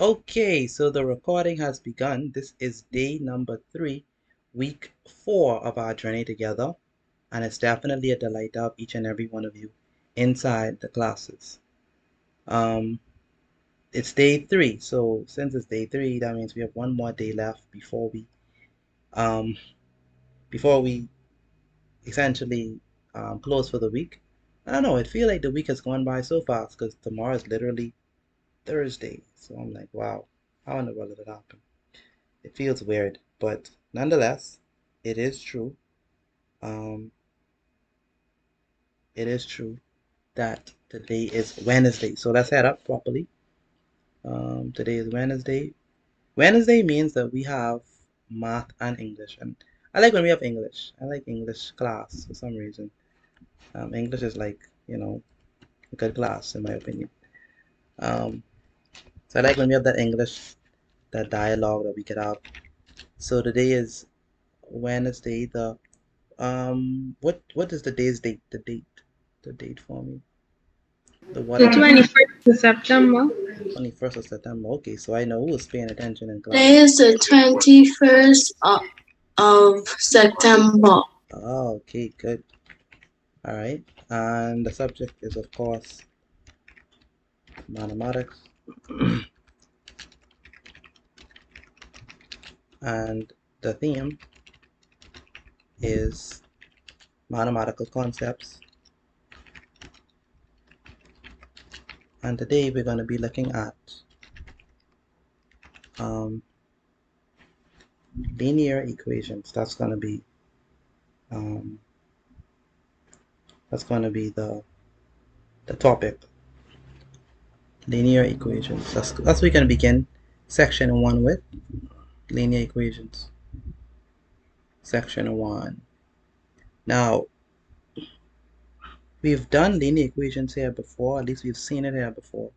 Okay, so the recording has begun. This is day number 3, week 4 of our journey together, and it's definitely a delight to have each and every one of you inside the classes. Um, it's day 3, so since it's day 3, that means we have one more day left um before we essentially close for the week. I don't know, it feels like the week has gone by so fast because tomorrow is literally Thursday. So I'm like, wow, how in the world did it happen? It feels weird, but nonetheless, it is true. Um, it is true that today is Wednesday. So let's head up properly. Today is Wednesday. Wednesday means that we have math and English, and I like when we have English. I like English class for some reason. English is like a good class in my opinion. Um, so I like when we have that English, that dialogue that we could have. So today is Wednesday, the what is the day's date? The date for me. The what The of the 21st of September. 21st of September. Okay, so I know who was paying attention in class. Today is the 21st of September. Oh, okay, good. All right. And the subject is of course mathematics. And the theme is mathematical concepts. And today we're going to be looking at um, linear equations. Um, that's going to be the topic. Linear equations. That's what we're going to begin section 1 with. Linear equations. Section 1. Now, we've done linear equations here before, at least we've seen it here before.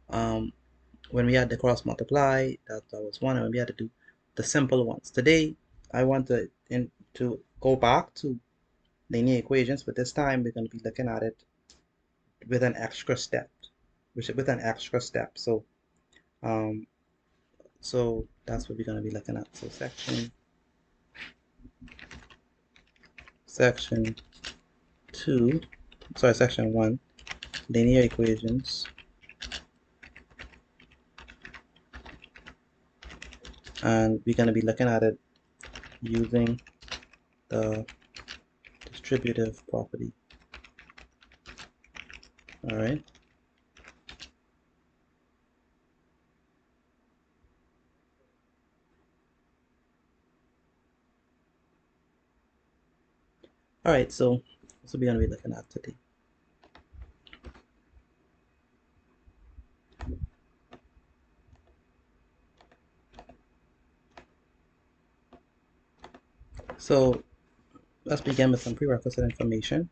When we had the cross multiply, that was one, and when we had to do the simple ones. Today, I want to go back to linear equations, but this time we're going to be looking at it with an extra step, So, um, so that's what we're going to be looking at. So section 2, sorry, section 1, linear equations, and we're going to be looking at it using the distributive property. All right. All right, so that's what we're going to be looking at today. So let's begin with some prerequisite information.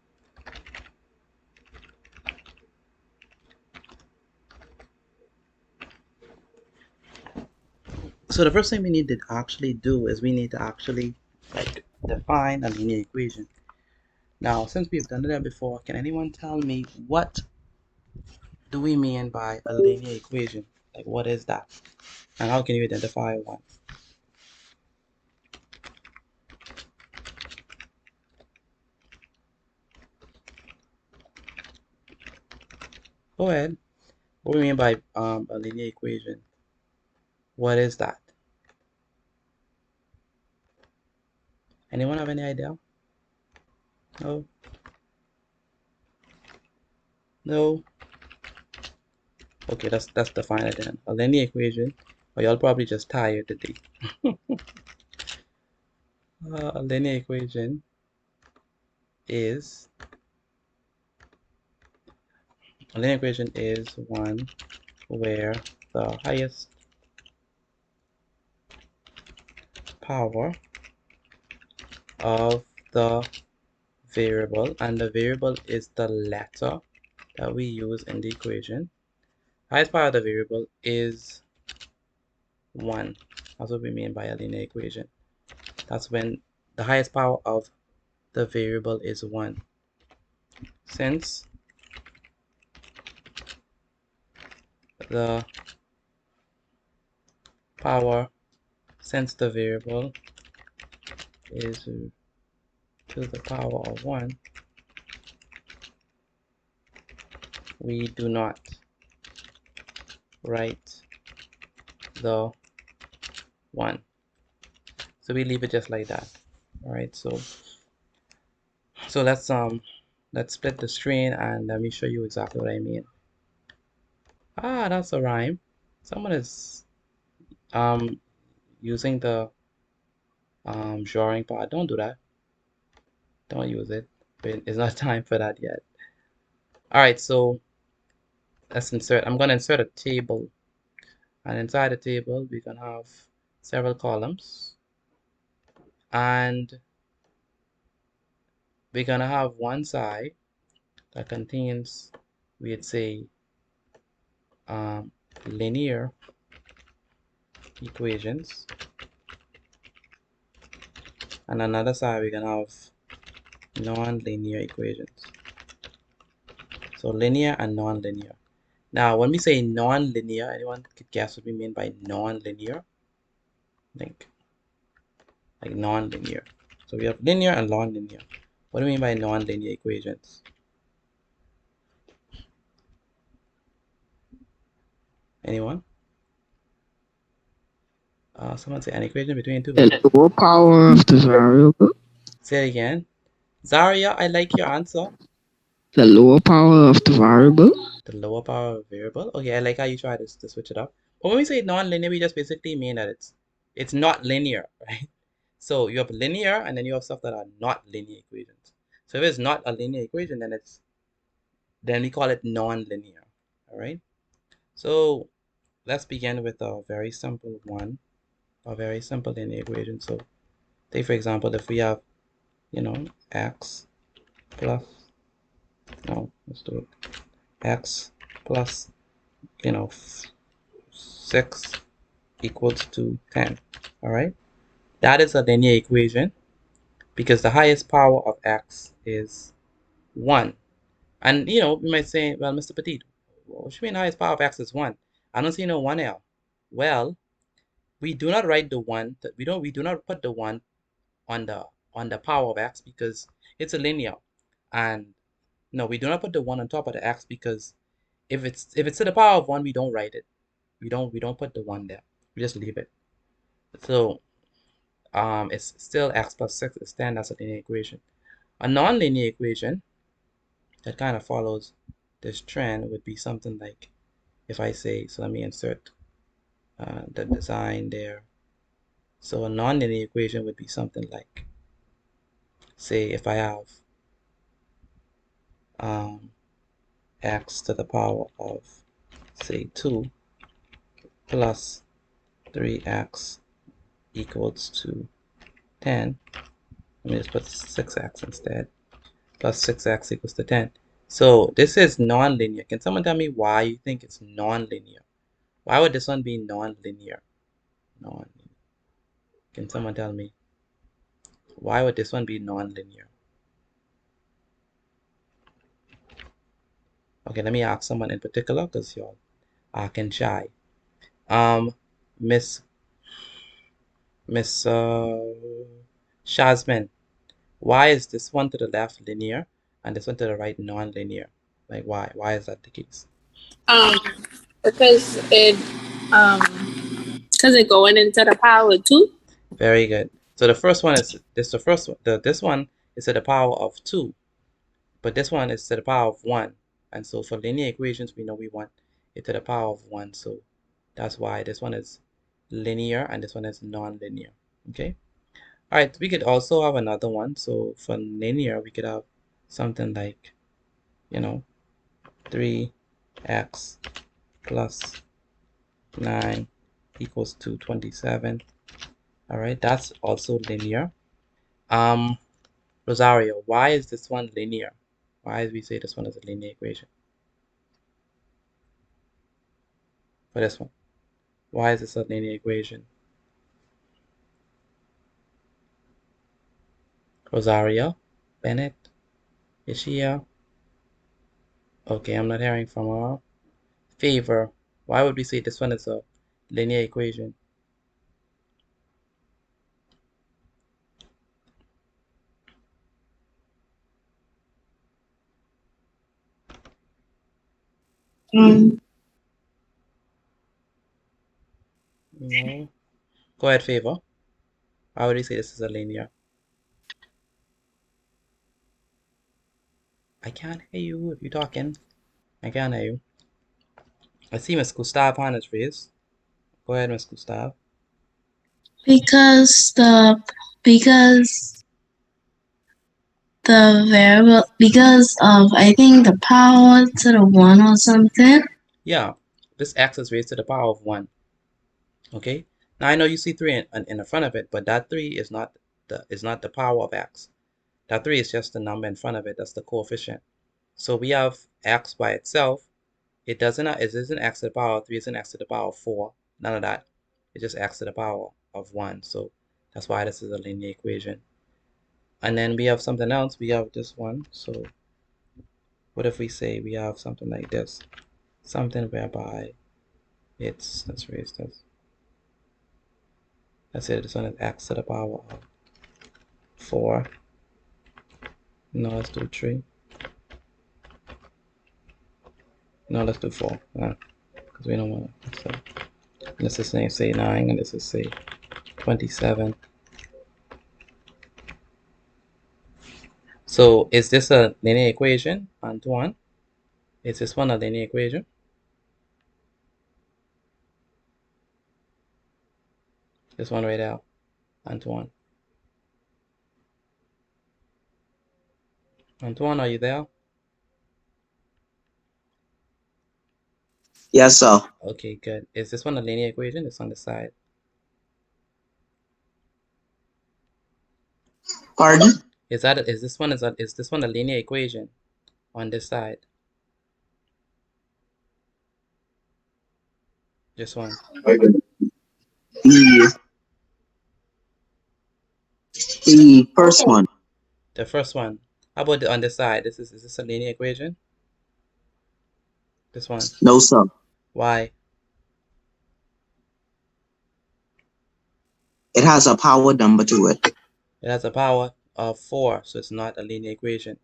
So the first thing we need to actually do is we need to actually define a linear equation. Now, since we've done that before, can anyone tell me what do we mean by a linear equation? Like, what is that? And how can you identify one? Go ahead. What do we mean by a linear equation? What is that? Anyone have any idea? No? No? Okay, let's define it then. A linear equation, or y'all probably just tired today. A linear equation is a linear equation is one where the highest power of the variable, and the variable is the letter that we use in the equation. Highest power of the variable is 1. That's what we mean by a linear equation. That's when the highest power of the variable is 1. Since the power, since the variable is to the power of 1, we do not write the 1. So we leave it just like that. All right, so let's split the string and let me show you exactly what I mean. Ah, that's a rhyme. Someone is using the drawing part. Don't do that. Don't use it. It's not time for that yet. All right, so let's insert. I'm gonna insert a table, and inside the table we can have several columns, and we're gonna have one side that contains, we'd say, linear equations, and another side we're gonna have non-linear equations. So linear and non-linear. Now, when we say non-linear, anyone could guess what we mean by non-linear? Like non-linear. So we have linear and non-linear. What do we mean by non-linear equations? Anyone? Someone say an equation between two The variables. lower power of the variable. Say it again. Zaria, I like your answer. The lower power of the variable. The lower power of a variable. Okay, I like how you try to switch it up. But when we say non-linear, we just basically mean that it's not linear, right? So you have linear, and then you have stuff that are not linear equations. So if it's not a linear equation, then we call it non-linear. All right. So let's begin with a very simple one, a very simple linear equation. So take for example, if we have, x plus, no, let's do it, x plus, 6 equals to 10. All right. That is a linear equation because the highest power of x is 1. And you might say, well, Mr. Petit, what do you mean highest power of x is 1? I don't see no 1L. Well, we do not write the 1, we do not put the 1 on the power of x because it's a linear. And no, we do not put the 1 on top of the x because if it's to the power of 1, we don't write it. We don't put the 1 there. We just leave it. So it's still x plus 6 is 10. That's a linear equation. A non-linear equation that kind of follows this trend would be something like, if I say, so let me insert the design there. So a non-linear equation would be something like, say, if I have x to the power of, say, 2 plus 3x equals to 10. Let me just put 6x instead. Plus 6x equals to 10. So this is non-linear. Can someone tell me why you think it's non-linear? Why would this one be non-linear? Non-linear. Can someone tell me? Why would this one be non-linear? Okay, let me ask someone in particular because y'all are acting shy. Miss Shazmin, why is this one to the left linear and this one to the right non-linear? Like why? Why is that the case? Um, because it going into the power too. Very good. So the first one is this. The first one, this one is to the power of 2, but this one is to the power of 1. And so for linear equations, we know we want it to the power of 1. So that's why this one is linear and this one is non-linear. Okay. All right. We could also have another one. So for linear, we could have something like, 3x plus 9 equals to 27. All right. That's also linear. Rosario, why is this one linear? Why do we say this one is a linear equation? For this one, why is this a linear equation? Rosario, Bennett, is she here? Okay, I'm not hearing from her. Favor, why would we say this one is a linear equation? Um, No. Go ahead, Favor. How would you say this is a linear? I can't hear you if you're talking. I can't hear you. I see Miss Gustav hand is raised. Go ahead, Miss Gustav. because the variable, because of, I think, the power to the 1 or something. Yeah, this x is raised to the power of 1. Okay. Now I know you see 3 in the front of it, but that 3 is not the power of x. That 3 is just the number in front of it. That's the coefficient. So we have x by itself. It isn't x to the power of 3. It's an x to the power of 4. None of that. It's just x to the power of 1. So that's why this is a linear equation. And then we have something else. We have this one. So what if we say we have something like this? Something whereby it's, let's raise this. Let's say this one is x to the power of 4. No, let's do 3. No, let's do 4. Because we don't want to. So this is say 9, and this is say 27. So is this a linear equation, Antoine? Is this one a linear equation? This one right out, Antoine. Antoine, are you there? Yes, sir. Okay, good. Is this one a linear equation? It's on the side. Pardon? Is this one a linear equation on this side? This one. The first one. The first one. How about on this side? Is this a linear equation? This one. No, sir. Why? It has a power number to it. It has a power of 4, so it's not a linear equation.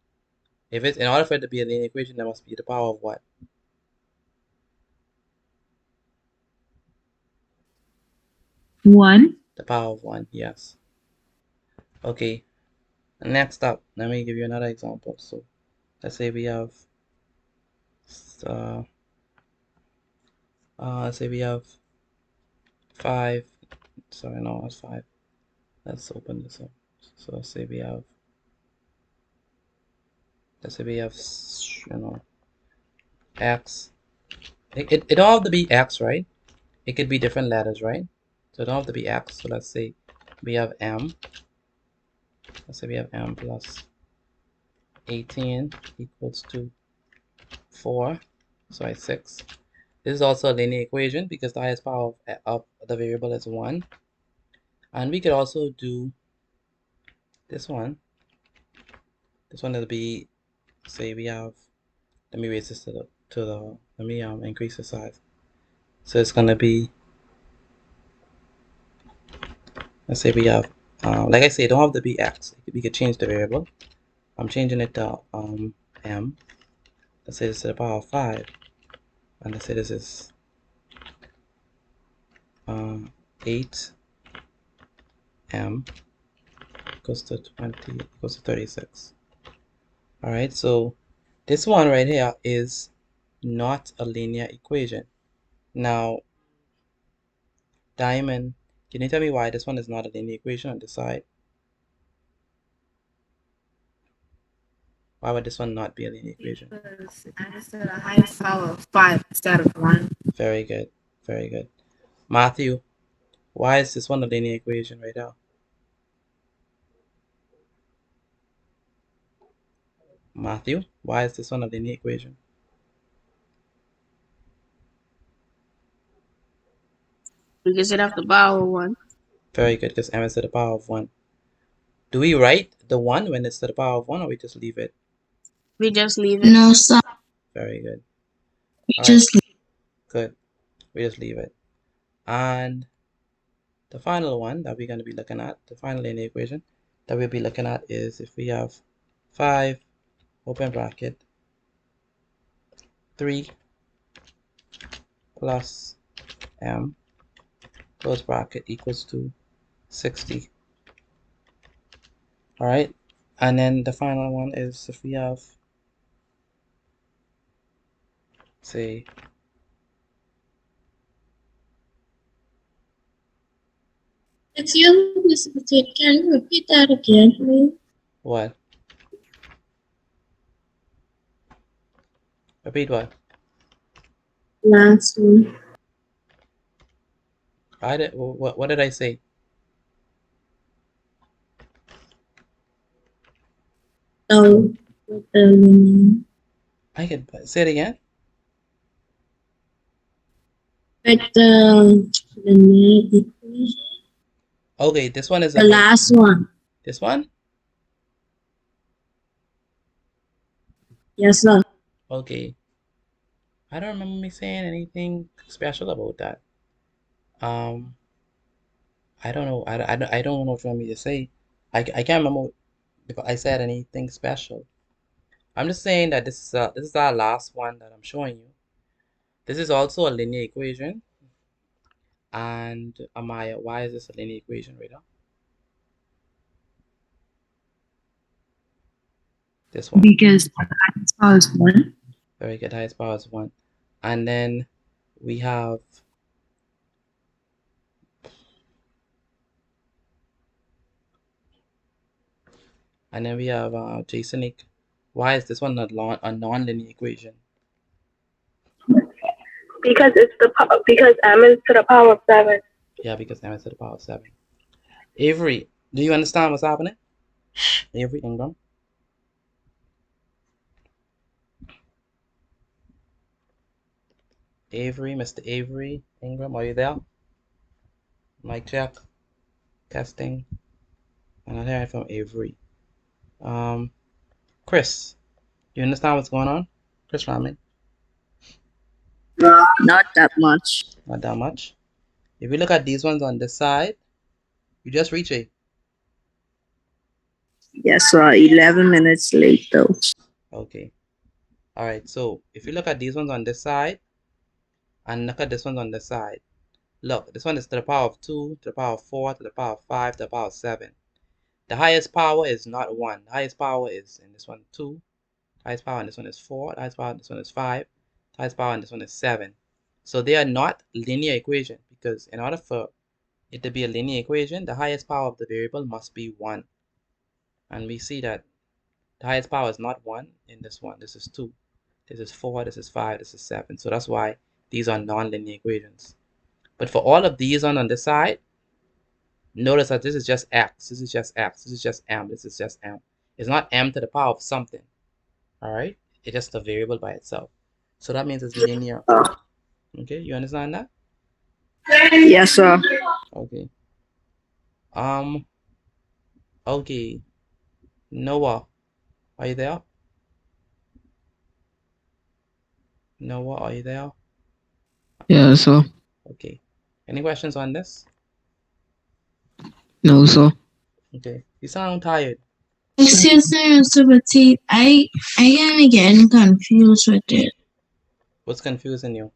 If it's in order for it to be a linear equation, there must be the power of what? 1. The power of 1, yes. Okay. Next up, let me give you another example. So let's say we have let's say we have 5. Sorry, no, that's 5. Let's open this up. So let's say we have x. It don't have to be x, right? It could be different letters, right? So it don't have to be x. So let's say we have m. Let's say we have m plus 18 equals to 4. Sorry, 6. This is also a linear equation because the highest power of the variable is 1. And we could also do this one. This one will be, say we have, let me raise this let me increase the size. So it's gonna be, let's say we have, like I say, it don't have to be x. We could change the variable. I'm changing it to m. Let's say this is to the power of 5, and let's say this is 8 m equals to 20 equals to 36. All right, so this one right here is not a linear equation. Now, Diamond, can you tell me why this one is not a linear equation on this side? Why would this one not be a linear equation? Because I said a highest power of 5 instead of 1. Very good, very good. Matthew, why is this one a linear equation right now? Matthew, why is this one a linear equation? Because it have the power 1. Very good, because m is to the power of 1. Do we write the 1 when it's to the power of 1, or we just leave it? We just leave it. No, sir. Very good. We All just right, good. We just leave it. And the final one that we're going to be looking at, the final linear equation that we'll be looking at is if we have 5, open bracket, 3, plus m close bracket equals to 60. All right, and then the final one is if we have, say, Excuse me, Mr. Potato, can you repeat that again, please? what? Repeat what? Last one. What did I say? Oh, with the I can say it again. linear equation. Okay, this one is The last one. this one. Yes, sir. Okay, I don't remember me saying anything special about that. I don't know. I don't know what you want me to say. I can't remember if I said anything special. I'm just saying that this is our last one that I'm showing you. This is also a linear equation. And Amaya, why is this a linear equation, Rita? This one. Because the highest power is 1. Very good. Highest power is 1. And then we have Jasonic. Why is this one not a non-linear equation? Because because m is to the power of 7. Yeah, because m is to the power of 7. Avery, do you understand what's happening? Avery Ingram. Avery, Mr. Avery Ingram, are you there? Mic check. Testing. I'm not hearing from Avery. Chris, you understand what's going on? Chris Raman? Not that much. Not that much. If you look at these ones on this side, you just reach it. Yes, sir. 11 minutes late though. Okay. All right. So if you look at these ones on this side and look at this one on this side, look, this one is to the power of 2, to the power of 4, to the power of 5, to the power of 7. The highest power is not 1. The highest power is in this one 2. The highest power in this one is 4. The highest power in this one is 5. The highest power in this one is 7. So they are not linear equation because in order for it to be a linear equation, the highest power of the variable must be 1. And we see that the highest power is not 1 in this one. This is 2. This is 4. This is 5. This is 7. So that's why these are non-linear equations. But for all of these on this side, notice that this is just x. This is just x. This is just m. This is just m. It's not m to the power of something. All right? It's just a variable by itself. So that means it's linear. Okay, you understand that? Yes, sir. Okay. Okay. Noah, are you there? Noah, are you there? Yes, sir. Okay. Any questions on this? No, sir. Okay. You sound tired. Excuse me, Mr. Potato. I am getting confused with it. What's confusing you?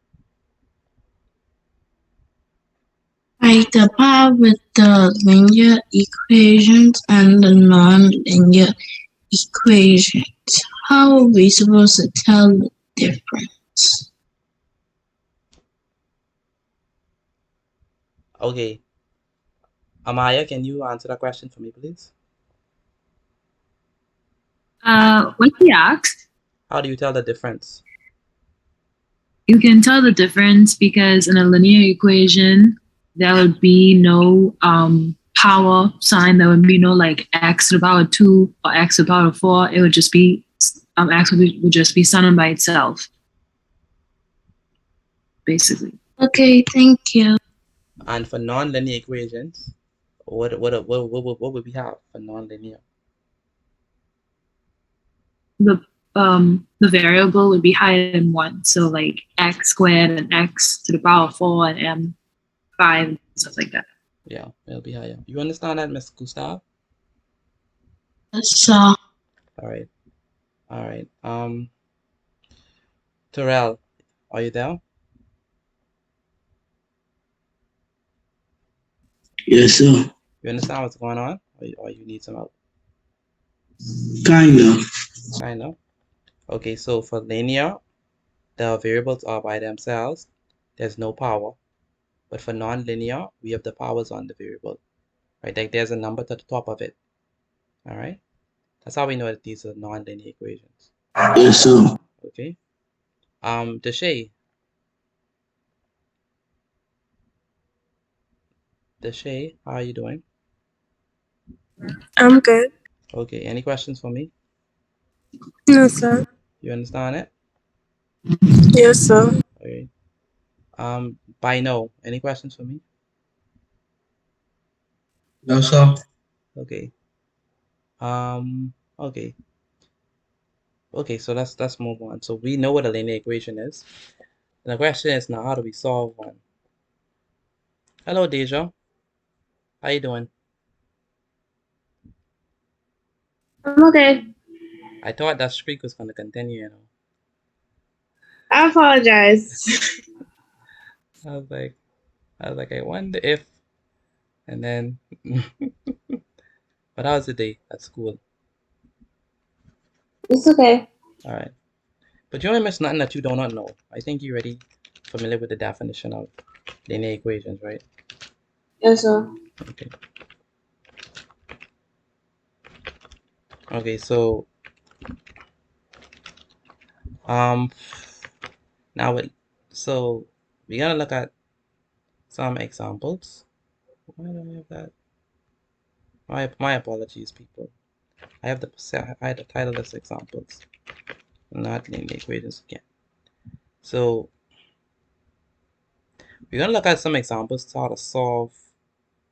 Like the part with the linear equations and the non-linear equations. How are we supposed to tell the difference? Okay. Amaya, can you answer that question for me, please? What he asked, How do you tell the difference? you can tell the difference because in a linear equation, there would be no power sign. There would be no like x to the power 2 or x to the power 4. It would just be x would just be something by itself, basically. Okay, thank you. And for non-linear equations, what would we have for non-linear? The variable would be higher than 1. So like x squared and x to the power 4 and m5 and stuff like that. Yeah, it'll be higher. You understand that, Miss Gustav? So, All right. All right. Terrell, are you there? Yes, sir. You understand what's going on, or you need some help? Kind of. Kind of. Okay, so for linear, the variables are by themselves. There's no power. But for non-linear, we have the powers on the variable, right? Like there's a number to the top of it. All right. That's how we know that these are non-linear equations. Yes, sir. Okay. Deshay. Deshay, how are you doing? I'm good. Okay. Any questions for me? No, sir. You understand it? Yes, sir. Okay. By no. Any questions for me? No, sir. Okay. Okay. Okay, so let's move on. So we know what a linear equation is. And the question is now, how do we solve one? Hello, Deja. How you doing? I'm okay. I thought that streak was going to continue, you know. I apologize. I was like, I wonder if, and then, but how was the day at school? It's okay. All right. But you only miss nothing that you do not know. I think you're already familiar with the definition of linear equations, right? Yes, sir. Okay. Okay, so, now so we're gonna look at some examples. Why do I have that? My apologies, people. I had to title this examples, not linear equations again. So we're gonna look at some examples to how to solve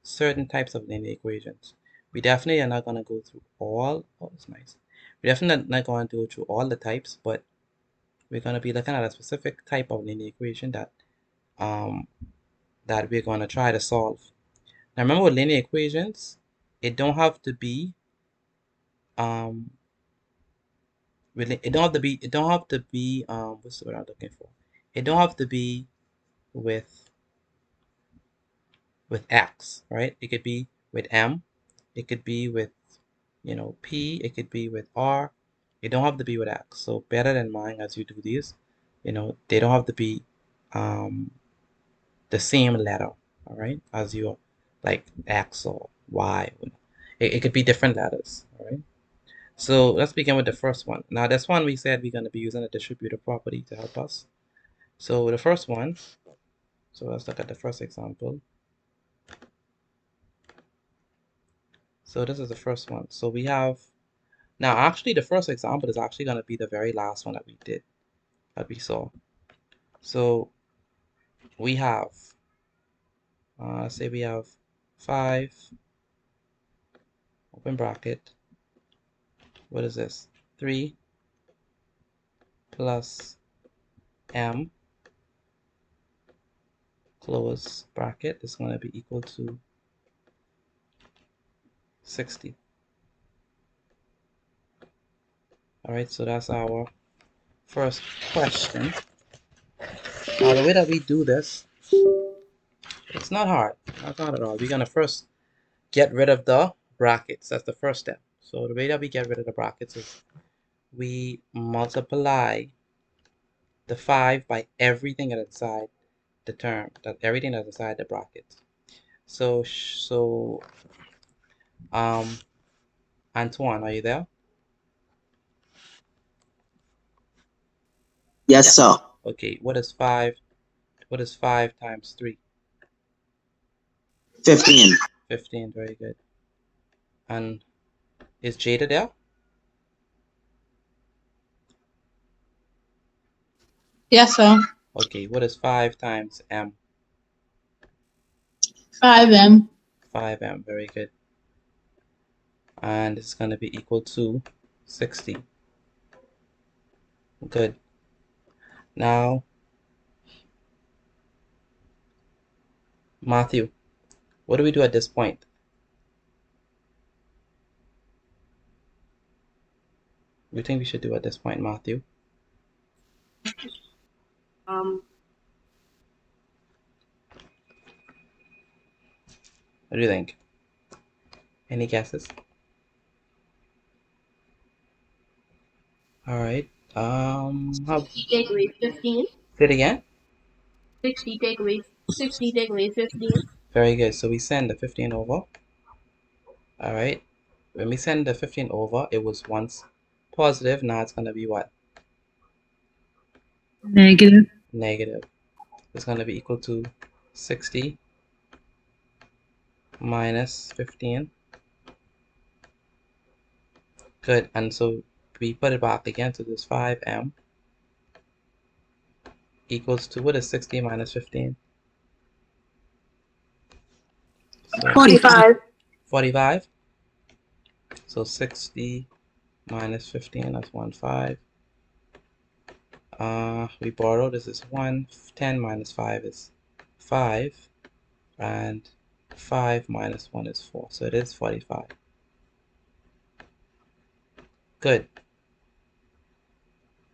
certain types of linear equations. We definitely are not gonna go through all. Oh, it's nice. We're definitely not going to go through all the types, but we're gonna be looking at a specific type of linear equation that we're gonna try to solve. Now remember with linear equations, it don't have to be what's the word I'm looking for? It don't have to be with X, right? It could be with M, it could be with P, it could be with R. It don't have to be with X. So bear that in mind as you do these. They don't have to be the same letter, all right, as your like X or Y. It could be different letters, all right? So let's begin with the first one. Now this one we said we're going to be using a distributive property to help us. So the first one, so let's look at the first example. So this is the first one. So we have, now actually the first example is actually going to be the very last one that we saw. So we have, say we have 5, open bracket, what is this? 3 plus m, close bracket, is going to be equal to 60. All right, so that's our first question. Now the way that we do this, it's not hard. Not hard at all. We're going to first get rid of the brackets. That's the first step. So the way that we get rid of the brackets is we multiply the 5 by everything that's inside the term, everything that's inside the brackets. So Antoine, are you there? Yes, sir. Okay, what is 5 times 3? 15. 15, very good. And is Jada there? Yes, sir. Okay, what is 5 times m? 5M. 5m, very good. And it's going to be equal to 60. Good. Now, Matthew, what do we do at this point? What do you think we should do at this point, Matthew? What do you think? Any guesses? All right. How? 60 take away 15. Say it again. 60 take away 15. Very good. So we send the 15 over. All right. When we send the 15 over, it was once positive. Now it's gonna be what? Negative. Negative. It's gonna be equal to 60 minus 15. Good. And so we put it back again. So this 5m equals to, what is 60 minus 15? So 45. 45. So 60 minus 15, that's 1, 5. We borrow, this is 1. 10 minus 5 is 5. And 5 minus 1 is 4. So it is 45. Good.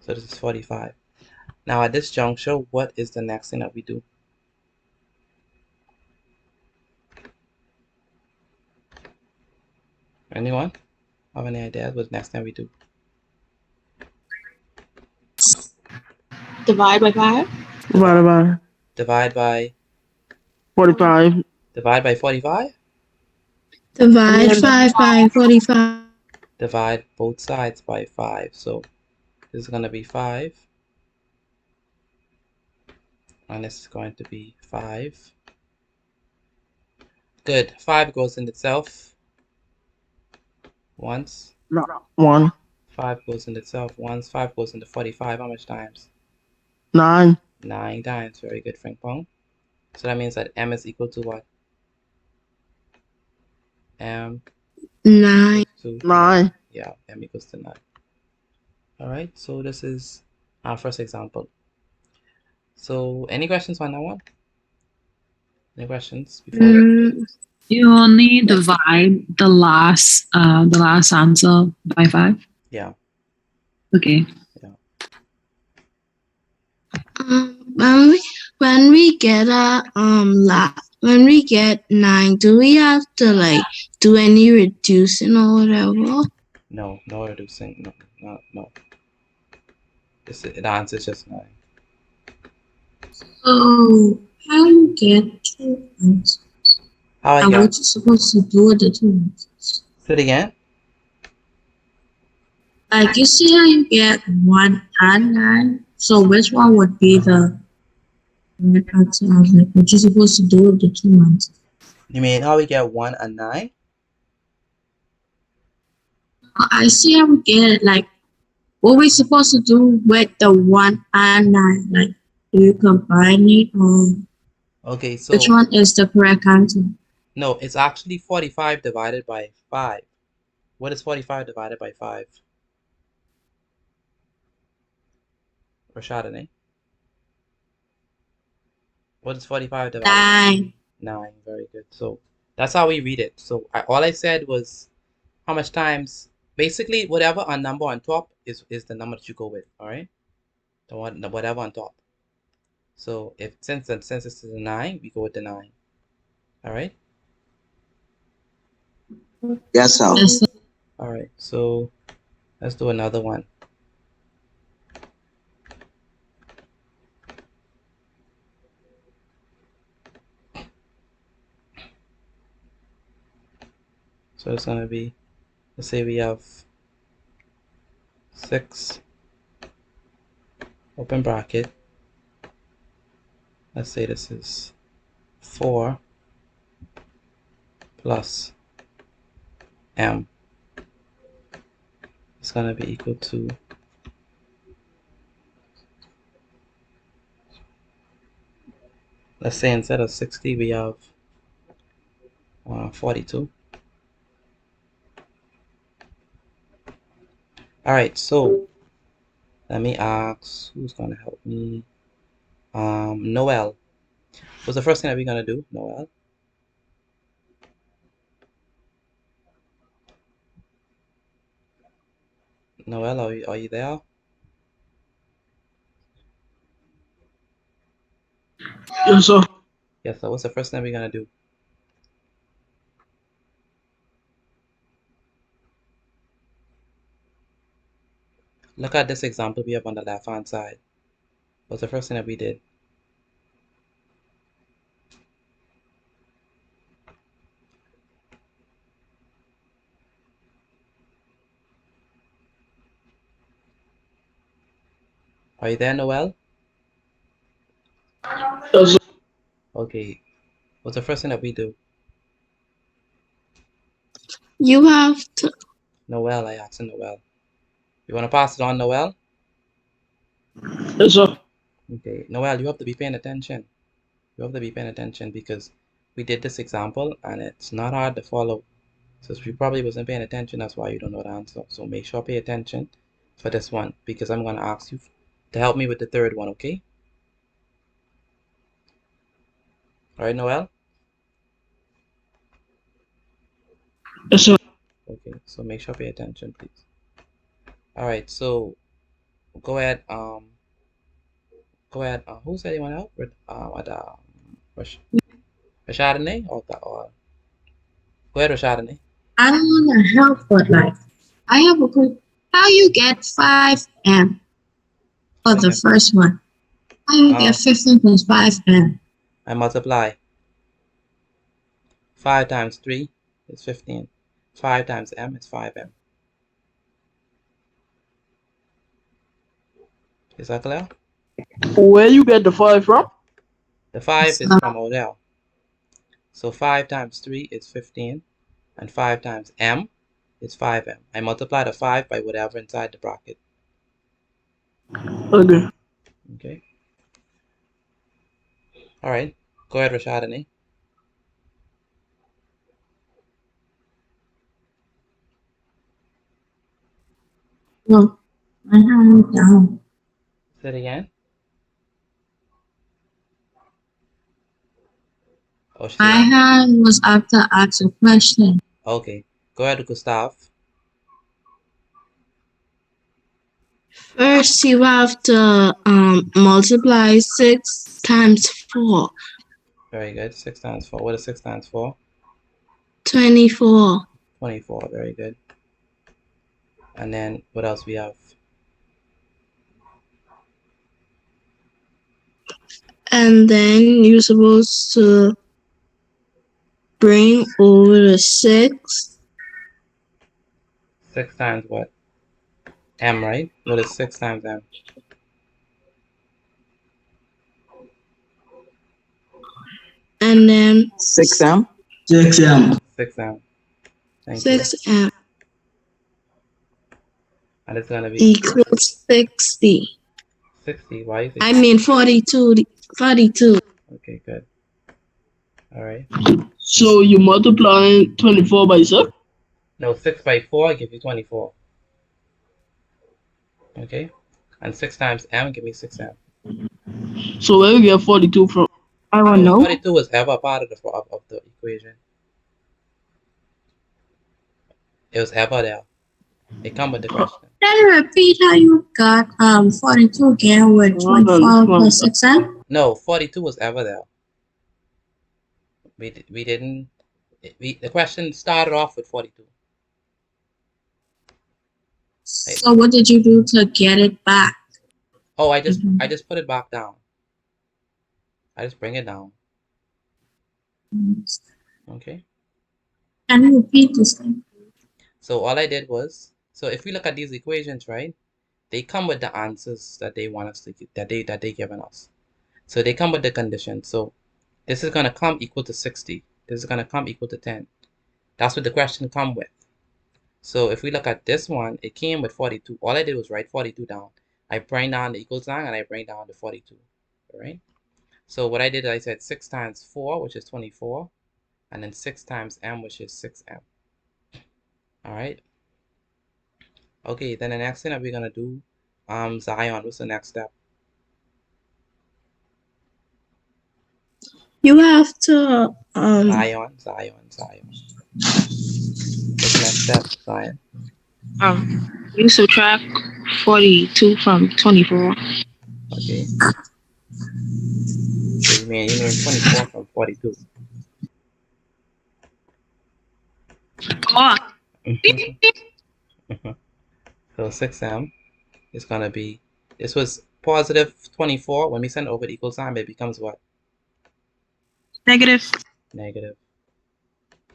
So this is 45. Now at this juncture, what is the next thing that we do? Anyone have any ideas what the next thing we do? Divide by 5. Divided by Divide by 45. divide by 45? Divide 5 by 45. Divide both sides by 5. So this is going to be 5. And this is going to be 5. Good. 5 goes in itself once. No, 1. 5 goes in itself once. 5 goes into 45. How much times? 9. 9 times. Very good, Frank Pong. So that means that m is equal to what? M 9. equals to 9. yeah, m equals to 9. All right. So this is our first example. So any questions on that one? Any questions before? You only divide the last answer by 5. Yeah. Okay. When we get a when we get 9, do we have to like do any reducing or whatever? No reducing. No. The answer is just 9. Oh, how you get 2 answers? How I And get? what you supposed to do with the 2 answers? Say it again. Like you see how you get 1 and 9. So which one would be the right answer? Like what you supposed to do with the 2 answers? You mean how we get 1 and 9? I see how we get it. Like what we supposed to do with the 1 and 9? Like do you combine it or Okay, so which one is the correct answer? no, it's actually 45 divided by 5. What is 45 divided by 5? Rashad, what is 45 divided by 9. 9? Very good. So that's how we read it. So all I said was how much times, basically whatever a number on top is the number that you go with. All right, the whatever on top. So if since this is a 9, we go with the 9. All right. Yes, sir. Yes, All right. So let's do another one. So it's gonna be, let's say we have 6 open bracket. Let's say this is 4 plus m. It's gonna be equal to, let's say instead of 60 we have 42. All right, so let me ask who's gonna help me. Noel. What's the first thing that we're gonna do, Noel? Noel, are you there? Yes, sir. Yes, sir. What's the first thing we're gonna do? Look at this example we have on the left-hand side. What's the first thing that we did? Are you there, Noel? Yes, sir. Okay. What's the first thing that we do? You have to. Noel, I asked Noel. You want to pass it on, Noel? Yes, sir. Okay. Noel, you have to be paying attention. You have to be paying attention because we did this example and it's not hard to follow. So if you probably wasn't paying attention, that's why you don't know the answer. So make sure pay attention for this one because I'm going to ask you to help me with the third one, okay? All right, Noel? Yes, sir. Okay, so make sure pay attention, please. All right, so go ahead. Go ahead. Who said he want help with Rashadane or go ahead, Rashadane. I don't want to help, but like, I have a good. How you get 5M for the first one? How you get 15 plus 5M? I multiply 5 times 3 is 15. 5 times m is 5m. Is that clear? Where you get the 5 from? The 5 is from Odell. So 5 times 3 is 15. And 5 times m is 5m. I multiply the 5 by whatever inside the bracket. Okay. Okay. All right. Go ahead, Rashadane. No, I have it down. Say it again. Oh, My hand was after ask a question. okay. Go ahead, Gustav. First, you have to multiply 6 times 4. Very good. 6 times 4. What is 6 times 4? 24. 24. Very good. And then what else we have? And then you're supposed to bring over the 6. 6 times what? M, right? What is 6 times m? And then 6M. 6m. Thank you. 6M And it's going to be equals 60. 60. Why is it? I mean 42. 42. Okay, good. All right. So you multiply 24 by 6? No, 6 by 4 give you 24. Okay. And 6 times m give me 6m. So where you get 42 from? I don't know. 42 was ever part of the equation. It was ever there. It come with the question. Can you repeat how you got 42 again with 24 plus 6M? No, 42 was ever there. We didn't. The question started off with 42. So what did you do to get it back? Oh, I just put it back down. I just bring it down. Okay. Can you repeat this thing? So all I did was, so if we look at these equations, right, they come with the answers that they want us to get, that they given us. So they come with the conditions. So this is gonna come equal to 60. This is gonna come equal to 10. That's what the question come with. So if we look at this one, it came with 42. All I did was write 42 down. I bring down the equal sign and I bring down the 42. All right. So what I did is I said 6 times 4, which is 24, and then 6 times m, which is 6m. All right. Okay, then the next thing that we're gonna do, Zion, what's the next step? You have to Zion. What's the next step, Zion? You subtract 42 from 24. Okay. So you mean 24 from 42. Oh, So 6m. is going to be, this was positive 24. When we send over the equal sign, it becomes what? Negative. Negative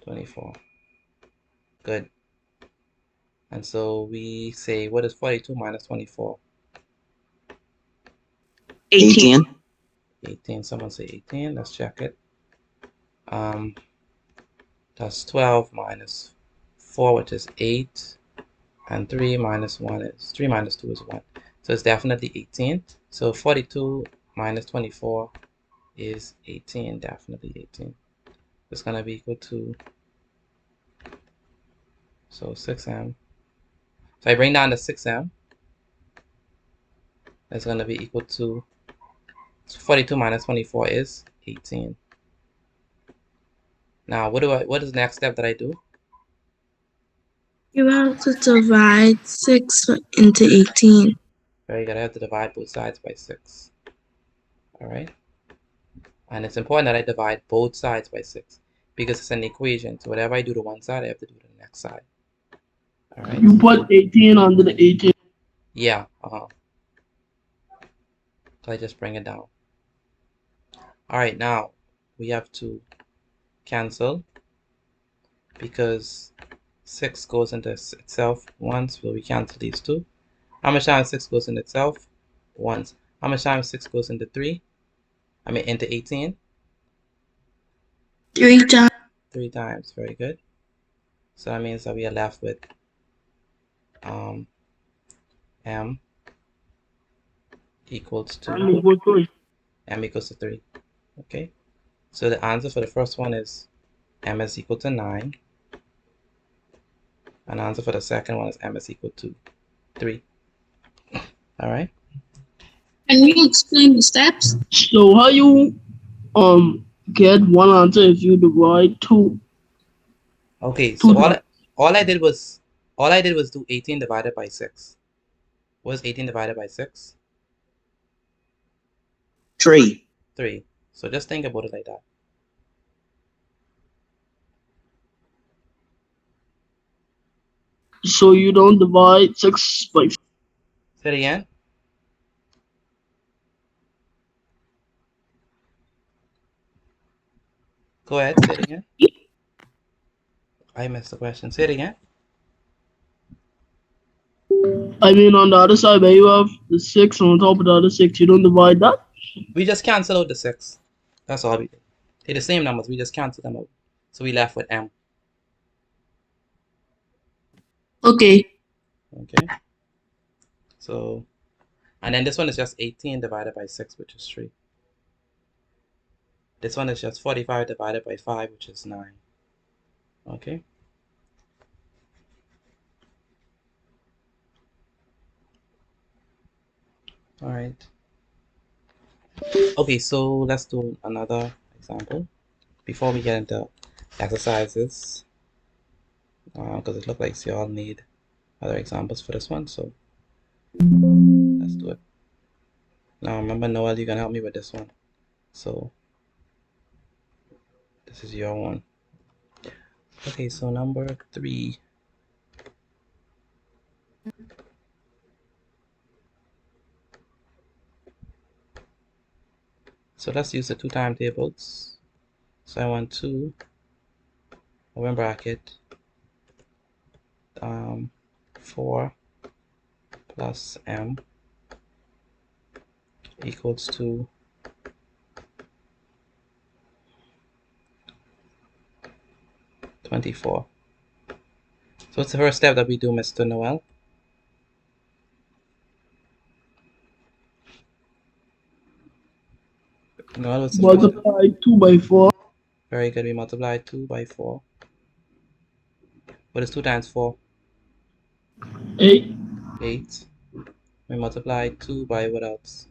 24. Good. And so we say, what is 42 minus 24? 18. 18. Someone say 18. Let's check it. That's 12 minus 4, which is 8. And 3 minus 1 is 3 minus 2 is 1. So it's definitely 18. So 42 minus 24 is 18, definitely 18. It's going to be equal to, so 6m. So I bring down the 6m. It's going to be equal to 42 minus 24 is 18. Now, what is the next step that I do? You have to divide 6 into 18. Very good. I have to divide both sides by 6. All right. And it's important that I divide both sides by 6 because it's an equation. So whatever I do to one side, I have to do to the next side. All right. You put 18 under the 18. Yeah. So I just bring it down. All right. Now we have to cancel because 6 goes into itself once. Will we cancel these two? How much times 6 goes into itself? Once. How much times 6 goes into 3? I mean into 18? 3 times. 3 times. Very good. So that means that we are left with m equals to m equals to 3. Okay. So the answer for the first one is m is equal to 9. And the answer for the second one is m is equal to 3. All right. Can you explain the steps? So how you get one answer if you divide two? Okay. So all I did was do 18 divided by 6. What is 18 divided by 6? 3. 3. So just think about it like that. So you don't divide 6 by 4. Say it again. Go ahead. Say it again. I missed the question. Say it again. I mean, on the other side, where you have the 6 on top of the other 6, you don't divide that? We just cancel out the 6. That's all we did. They're the same numbers. We just cancel them out. So we left with m. Okay. Okay. So, and then this one is just 18 divided by 6, which is 3. This one is just 45 divided by 5, which is 9. Okay. All right. Okay, so let's do another example before we get into exercises, because it looks like you all need other examples for this one. So let's do it. Now remember, Noel, you can help me with this one. So this is your one. Okay, so number 3. So let's use the 2 timetables. So I want 2 open bracket 4 plus m equals to 24. So what's the first step that we do, Mr. Noel? Noel, what's the first step? Multiply 2 by 4. Very good. We multiply 2 by 4. What is 2 times 4? 8 8. We multiply 2 by what else?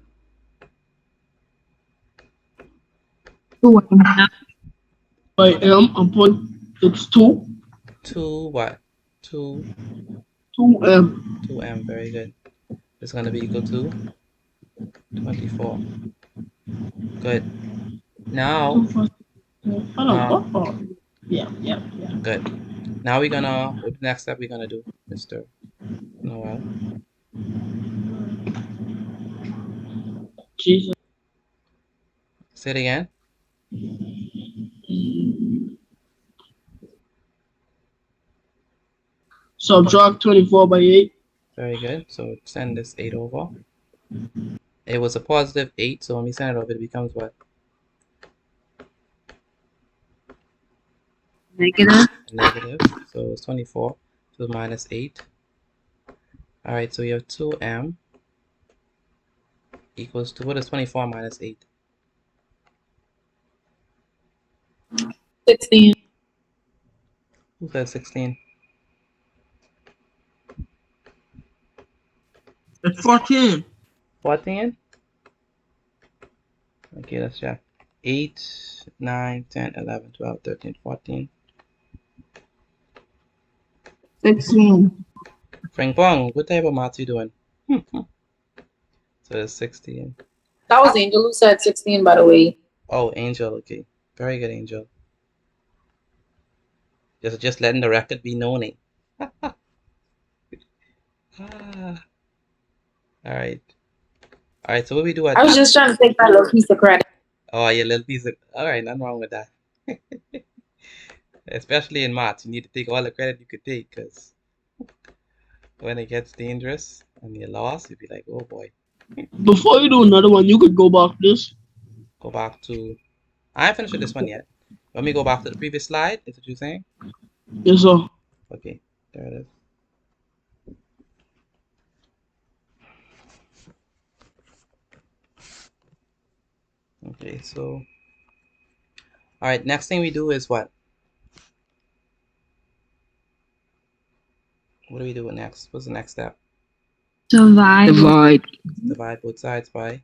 by m and put it's 2. 2 what? 2. 2m. 2m. Very good. It's going to be equal to 24. Good. Now, Yeah. good. Now we're gonna, what the next step we're gonna do, Mr. Noel? Jesus. Say it again. Subtract 24 by 8. Very good. So send this 8 over. It was a positive 8, so when we send it over, it becomes what? Negative. Negative. So it's 24. So minus 8. Alright, so you have 2m equals to, what is 24 minus 8? 16. Who said 16? It's 14. 14? Okay, let's check. 8, 9, 10, 11, 12, 13, 14. 16. Frank Bong, what type of math you doing? So it's 16. That was Angel who said 16, by the way. Oh, Angel, okay. Very good, Angel. Just letting the record be known. Ah, alright. Alright, so what we do at I was just trying to take that little piece of credit. oh, yeah, little piece of alright, nothing wrong with that. Especially in maths, you need to take all the credit you could take, because when it gets dangerous and you're lost, you'd be like, oh boy. Before you do another one, you could go back this. Go back to I haven't finished with this one yet. Let me go back to the previous slide. Is what you're saying? Yes, sir. Okay, there it is. Okay, so all right, next thing we do is what? What do we do next? What's the next step? Divide. Divide both sides by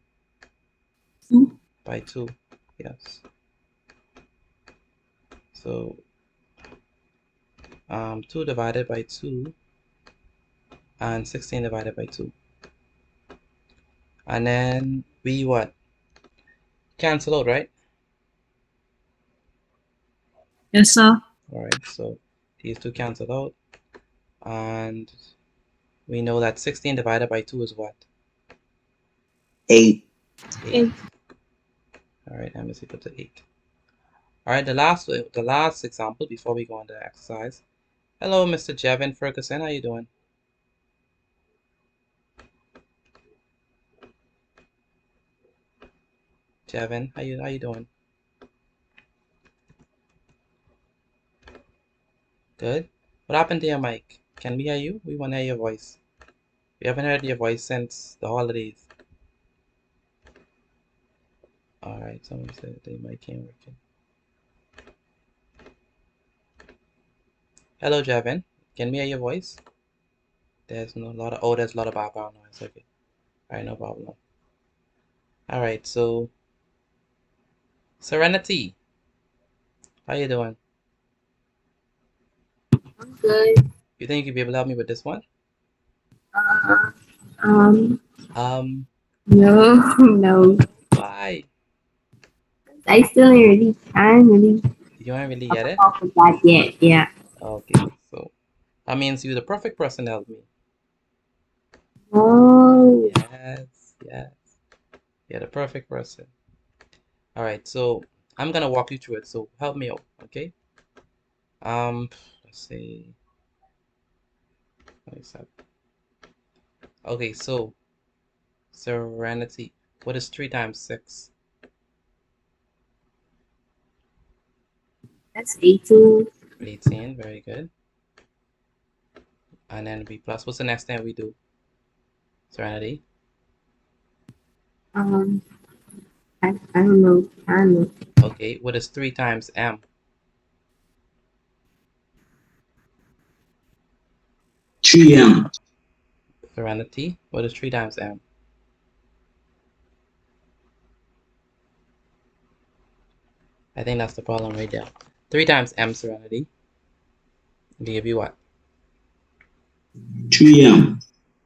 2. 2. Yes. So 2 divided by 2 and 16 divided by 2. And then we what? Cancel out, right? Yes, sir. All right, so these two cancel out. And we know that 16 divided by 2 is what? 8. 8. All right, m is equal to 8. All right, the last example before we go on to the exercise. Hello, Mr. Jevin Ferguson. How you doing? Jevin, how you doing? Good. What happened to your mic? Can we hear you? We want to hear your voice. We haven't heard your voice since the holidays. All right, someone said the mic ain't working. Hello, Jevin. Can we hear your voice? There's a lot of background noise. Okay. All right, no problem. All right, so Serenity, how you doing? I'm good. You think you'd be able to help me with this one? Um, Um, no. why? I still ain't really trying really You don't really get it? off of that yet. Yeah. Okay, so that means you're the perfect person to help me. Oh. Yes. You're the perfect person. All right, so I'm gonna walk you through it. So help me out, okay? Let's see. Okay, so Serenity. What is 3 times 6? That's 18. 18. Very good. And then B plus. What's the next thing we do? Serenity. I don't know. Okay, what is 3 times M? 3M. Serenity. What is 3 times M? I think that's the problem right there. 3 times M, Serenity. They give you what? 3M.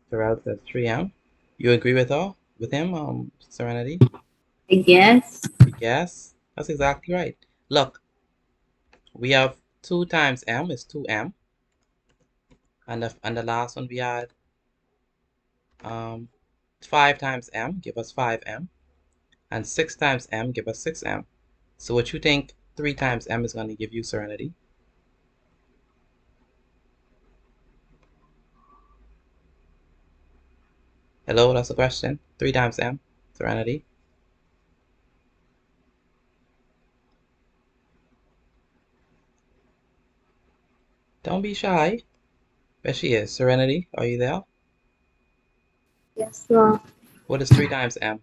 Sorrel says 3M. You agree with her? With him, Serenity? I guess. Yes, that's exactly right. Look, we have 2 times M is 2M. And the last one we had 5 times M, give us 5M. And 6 times m give us 6m. So what you think 3 times m is going to give you, Serenity? Hello, that's a question. 3 times m, Serenity. Don't be shy. There she is. Serenity, are you there? Yes, sir. What is 3 times m?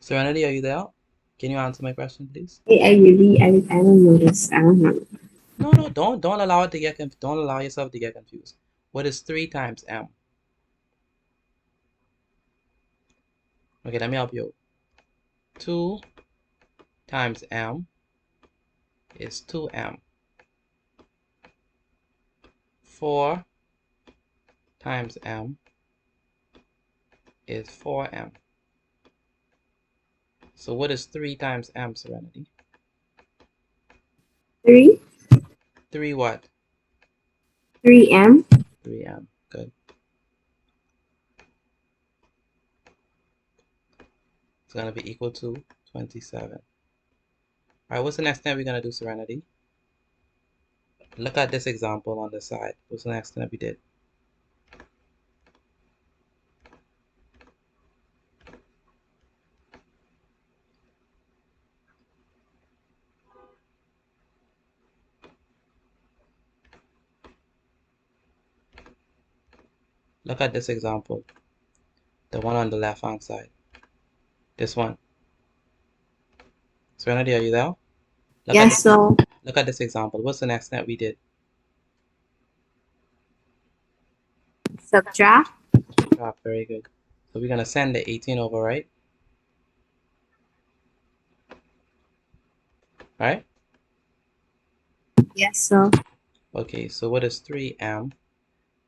Serenity, are you there? Can you answer my question, please? I don't know this. I don't know. No, don't allow it to get don't allow yourself to get confused. What is 3 times m? Okay, let me help you. 2 times m is 2m. 4 times m is 4m. So what is 3 times m, Serenity? 3. 3 what? 3M. 3m. Good. It's going to be equal to 27. All right, what's the next thing we're going to do, Serenity? Look at this example on the side. What's the next thing that we did? Look at this example. The one on the left-hand side. This one. Serenity, are you there? Yes, sir. Look at this example. What's the next thing that we did? Subtract. Very good. So we're going to send the 18 over, right? Right? Yes, sir. Okay, so what is 3m?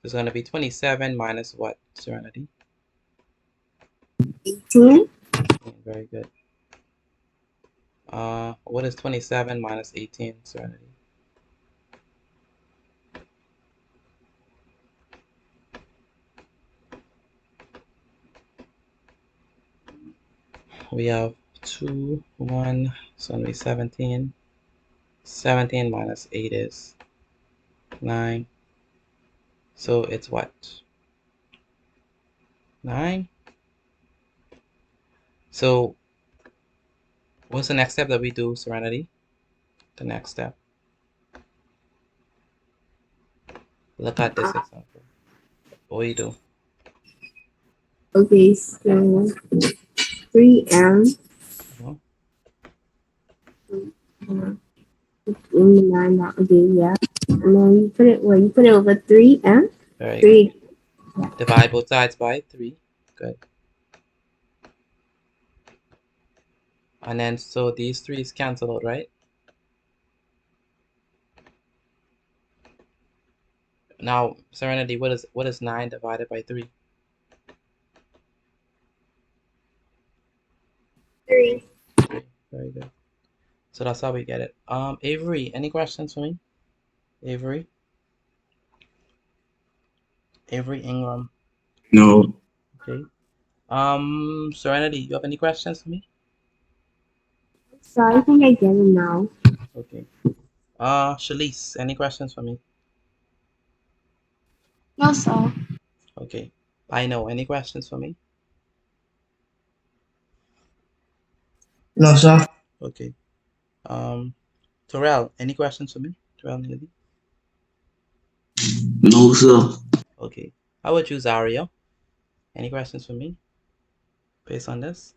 It's going to be 27 minus what, Serenity? 18. Very good. What is 27 minus 18, Serenity? We have 2, 1, so it'll be 17. 17 minus 8 is 9. So it's what? 9? So what's the next step that we do, Serenity? The next step. Look at this example. What do you do? Okay, so 3M. Uh-huh. Okay, yeah. And then you put it you put it over 3M. Very 3. good. Divide both sides by 3. Good. And then so these 3's cancel out, right? Now, Serenity, what is 9 divided by 3? 3. 3. Very good. So that's how we get it. Avery, any questions for me? Avery? Avery Ingram. No. Okay. Serenity, you have any questions for me? So I think I get it now. Okay. Shalise, any questions for me? No, sir. Okay. I know. Any questions for me? No, sir. Okay. Terrell, any questions for me? Terrell Neely? No, sir. Okay. How about you, Zaria? Any questions for me based on this?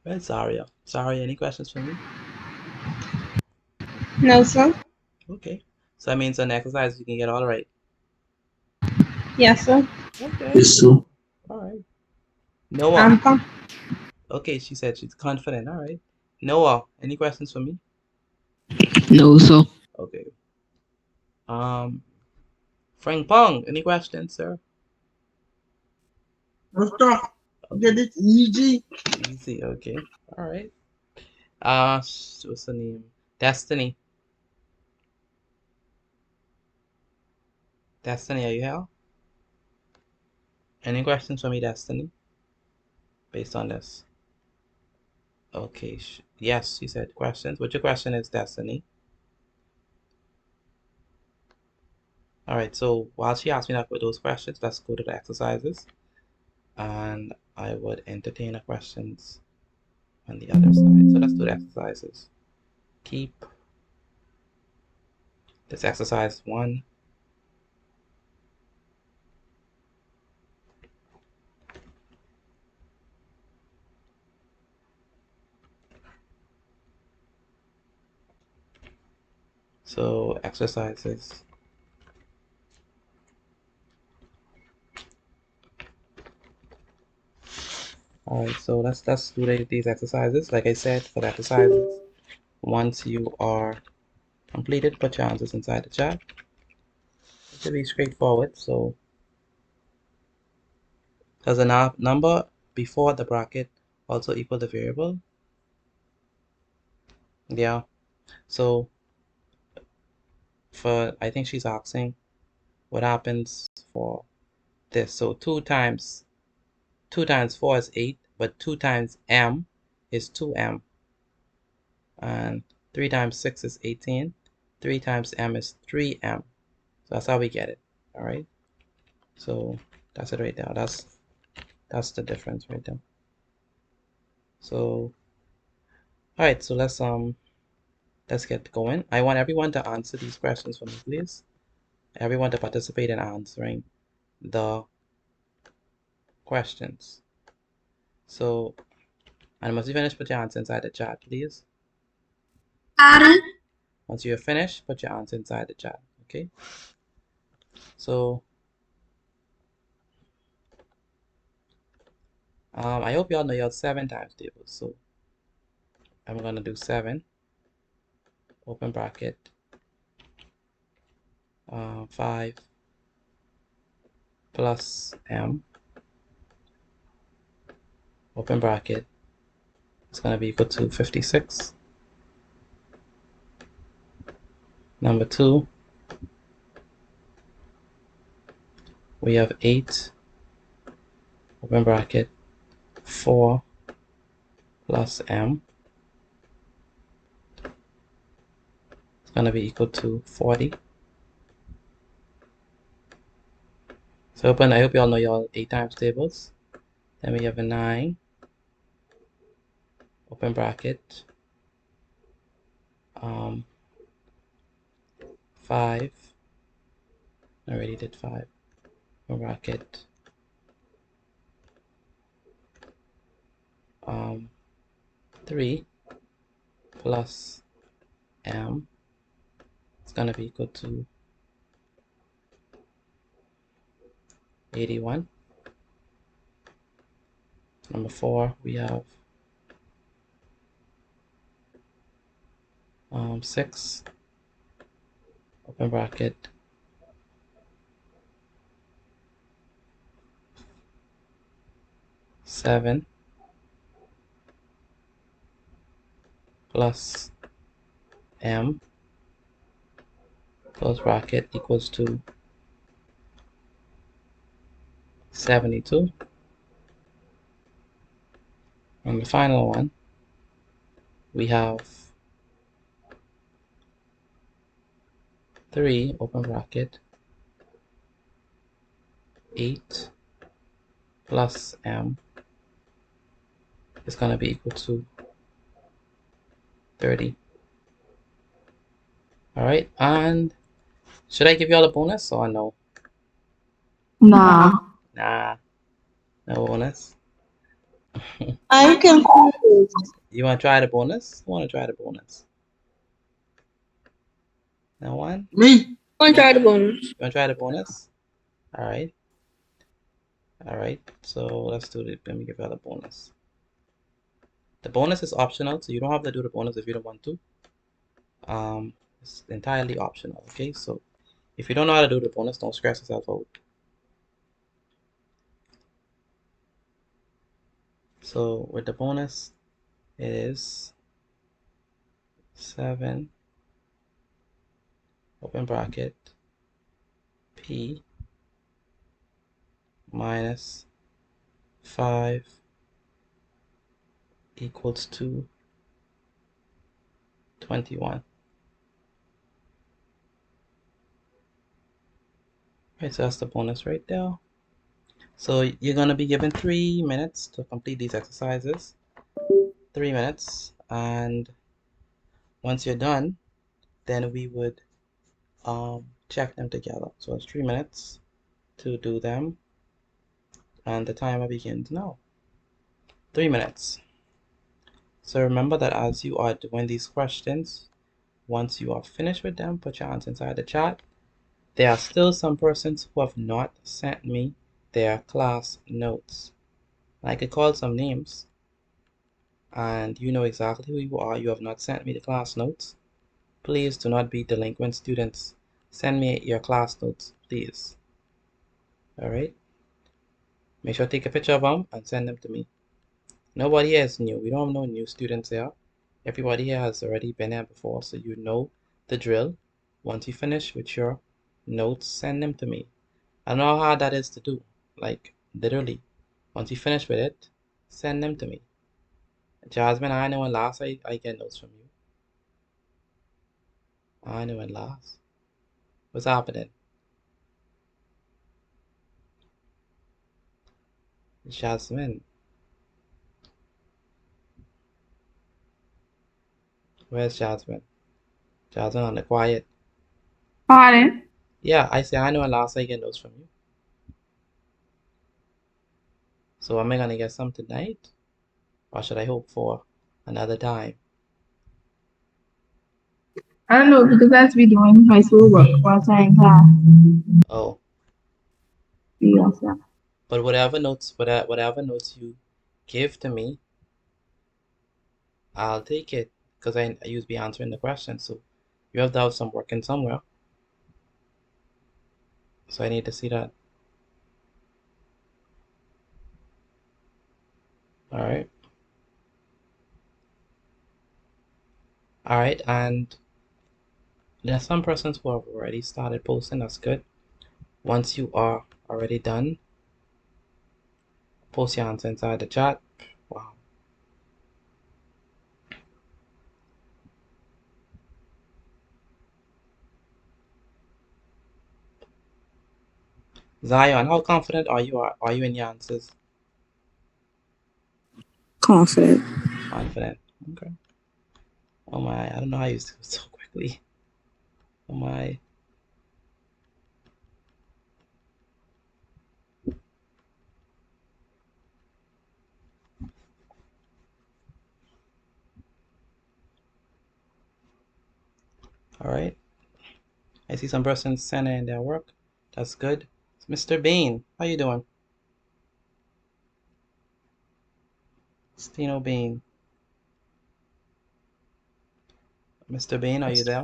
Where's Zaria? Zaria, any questions for me? No, sir. Okay. So that means on the exercise you can get all right. Yes, sir. Okay. Yes, sir. All right. Noah. I'm fine. Okay, she said she's confident. All right. Noah, any questions for me? No, sir. Okay. Frank Pong, any questions, sir? No, sir. Get it easy. Easy, okay. All right. What's the name? Destiny. Destiny, are you here? Any questions for me, Destiny? Based on this. Okay. Yes, she said questions. What your question is, Destiny? All right. So while she asked me that for those questions, let's go to the exercises, and I would entertain the questions on the other side. So let's do the exercises. Keep this exercise 1. So exercises. All right, so let's do these exercises. Like I said, for the exercises, once you are completed, put your answers inside the chat. It should be straightforward. So does a number before the bracket also equal the variable? Yeah. So I think she's asking what happens for this. So 2 times 4 is 8, but 2 times m is 2m. And 3 times 6 is 18. 3 times m is 3m. So that's how we get it. All right. So that's it right there. That's the difference right there. So all right. So let's get going. I want everyone to answer these questions for me, please. Everyone to participate in answering the questions. So, and once you finish, put your answer inside the chat, please. Once you're finished, put your answer inside the chat. Okay. So I hope y'all know your 7 times tables. So I'm gonna do 7, open bracket, 5 plus m, open bracket, it's gonna be equal to 56. Number 2, we have 8, open bracket, 4 plus m, it's gonna be equal to 40. So I hope y'all know your 8 times tables. Then we have a 9, open bracket, 5, I already did 5, open bracket, 3 plus m, it's gonna be equal to 81. Number 4, we have 6, open bracket, 7 plus m, close bracket, equals to 72. And the final one, we have 3, open bracket, 8 plus m is going to be equal to 30. All right, and should I give y'all a bonus or no? Nah. Nah, no bonus. I can You want to try the bonus? Who want to try the bonus? No one? Me. I'll try the bonus. You want to try the bonus? All right. All right, so let's do it. Let me give y'all a bonus. The bonus is optional, so you don't have to do the bonus if you don't want to. It's entirely optional, okay? So if you don't know how to do the bonus, don't stress yourself out. So with the bonus, it is 7, open bracket, P minus 5 equals to 21. Right, so that's the bonus right there. So you're going to be given 3 minutes to complete these exercises. 3 minutes. And once you're done, then we would check them together. So it's 3 minutes to do them. And the timer begins now. 3 minutes. So remember that as you are doing these questions, once you are finished with them, put your answer inside the chat. There are still some persons who have not sent me their class notes. I could call some names, and you know exactly who you are. You have not sent me the class notes. Please do not be delinquent students. Send me your class notes, please. All right? Make sure to take a picture of them and send them to me. Nobody here is new. We don't have no new students here. Everybody here has already been here before, so you know the drill. Once you finish with your notes, send them to me. I don't know how hard that is to do. Like, literally. Once you finish with it, send them to me. Jasmine, I know when last I get notes from you. I know when last. What's happening? Jasmine. Where's Jasmine? Jasmine on the quiet. Pardon? Yeah, I say I know when last I get notes from you. So am I gonna get some tonight? Or should I hope for another time? I don't know because I have to be doing high school work while I'm in class. Oh, Yes, sir. but whatever notes you give to me, I'll take it because I used to be answering the question. So you have to have some working somewhere. So I need to see that. All right. All right, and there are some persons who have already started posting. That's good. Once you are already done, post your answer inside the chat. Wow. Zion, how confident are you in your answers? Confident. Confident. Okay. Oh my, I don't know how you do it so quickly. Oh my. All right. I see some persons sending in their work. That's good. Mr. Bean, how you doing? Steno Bean. Mr. Bean, are you there?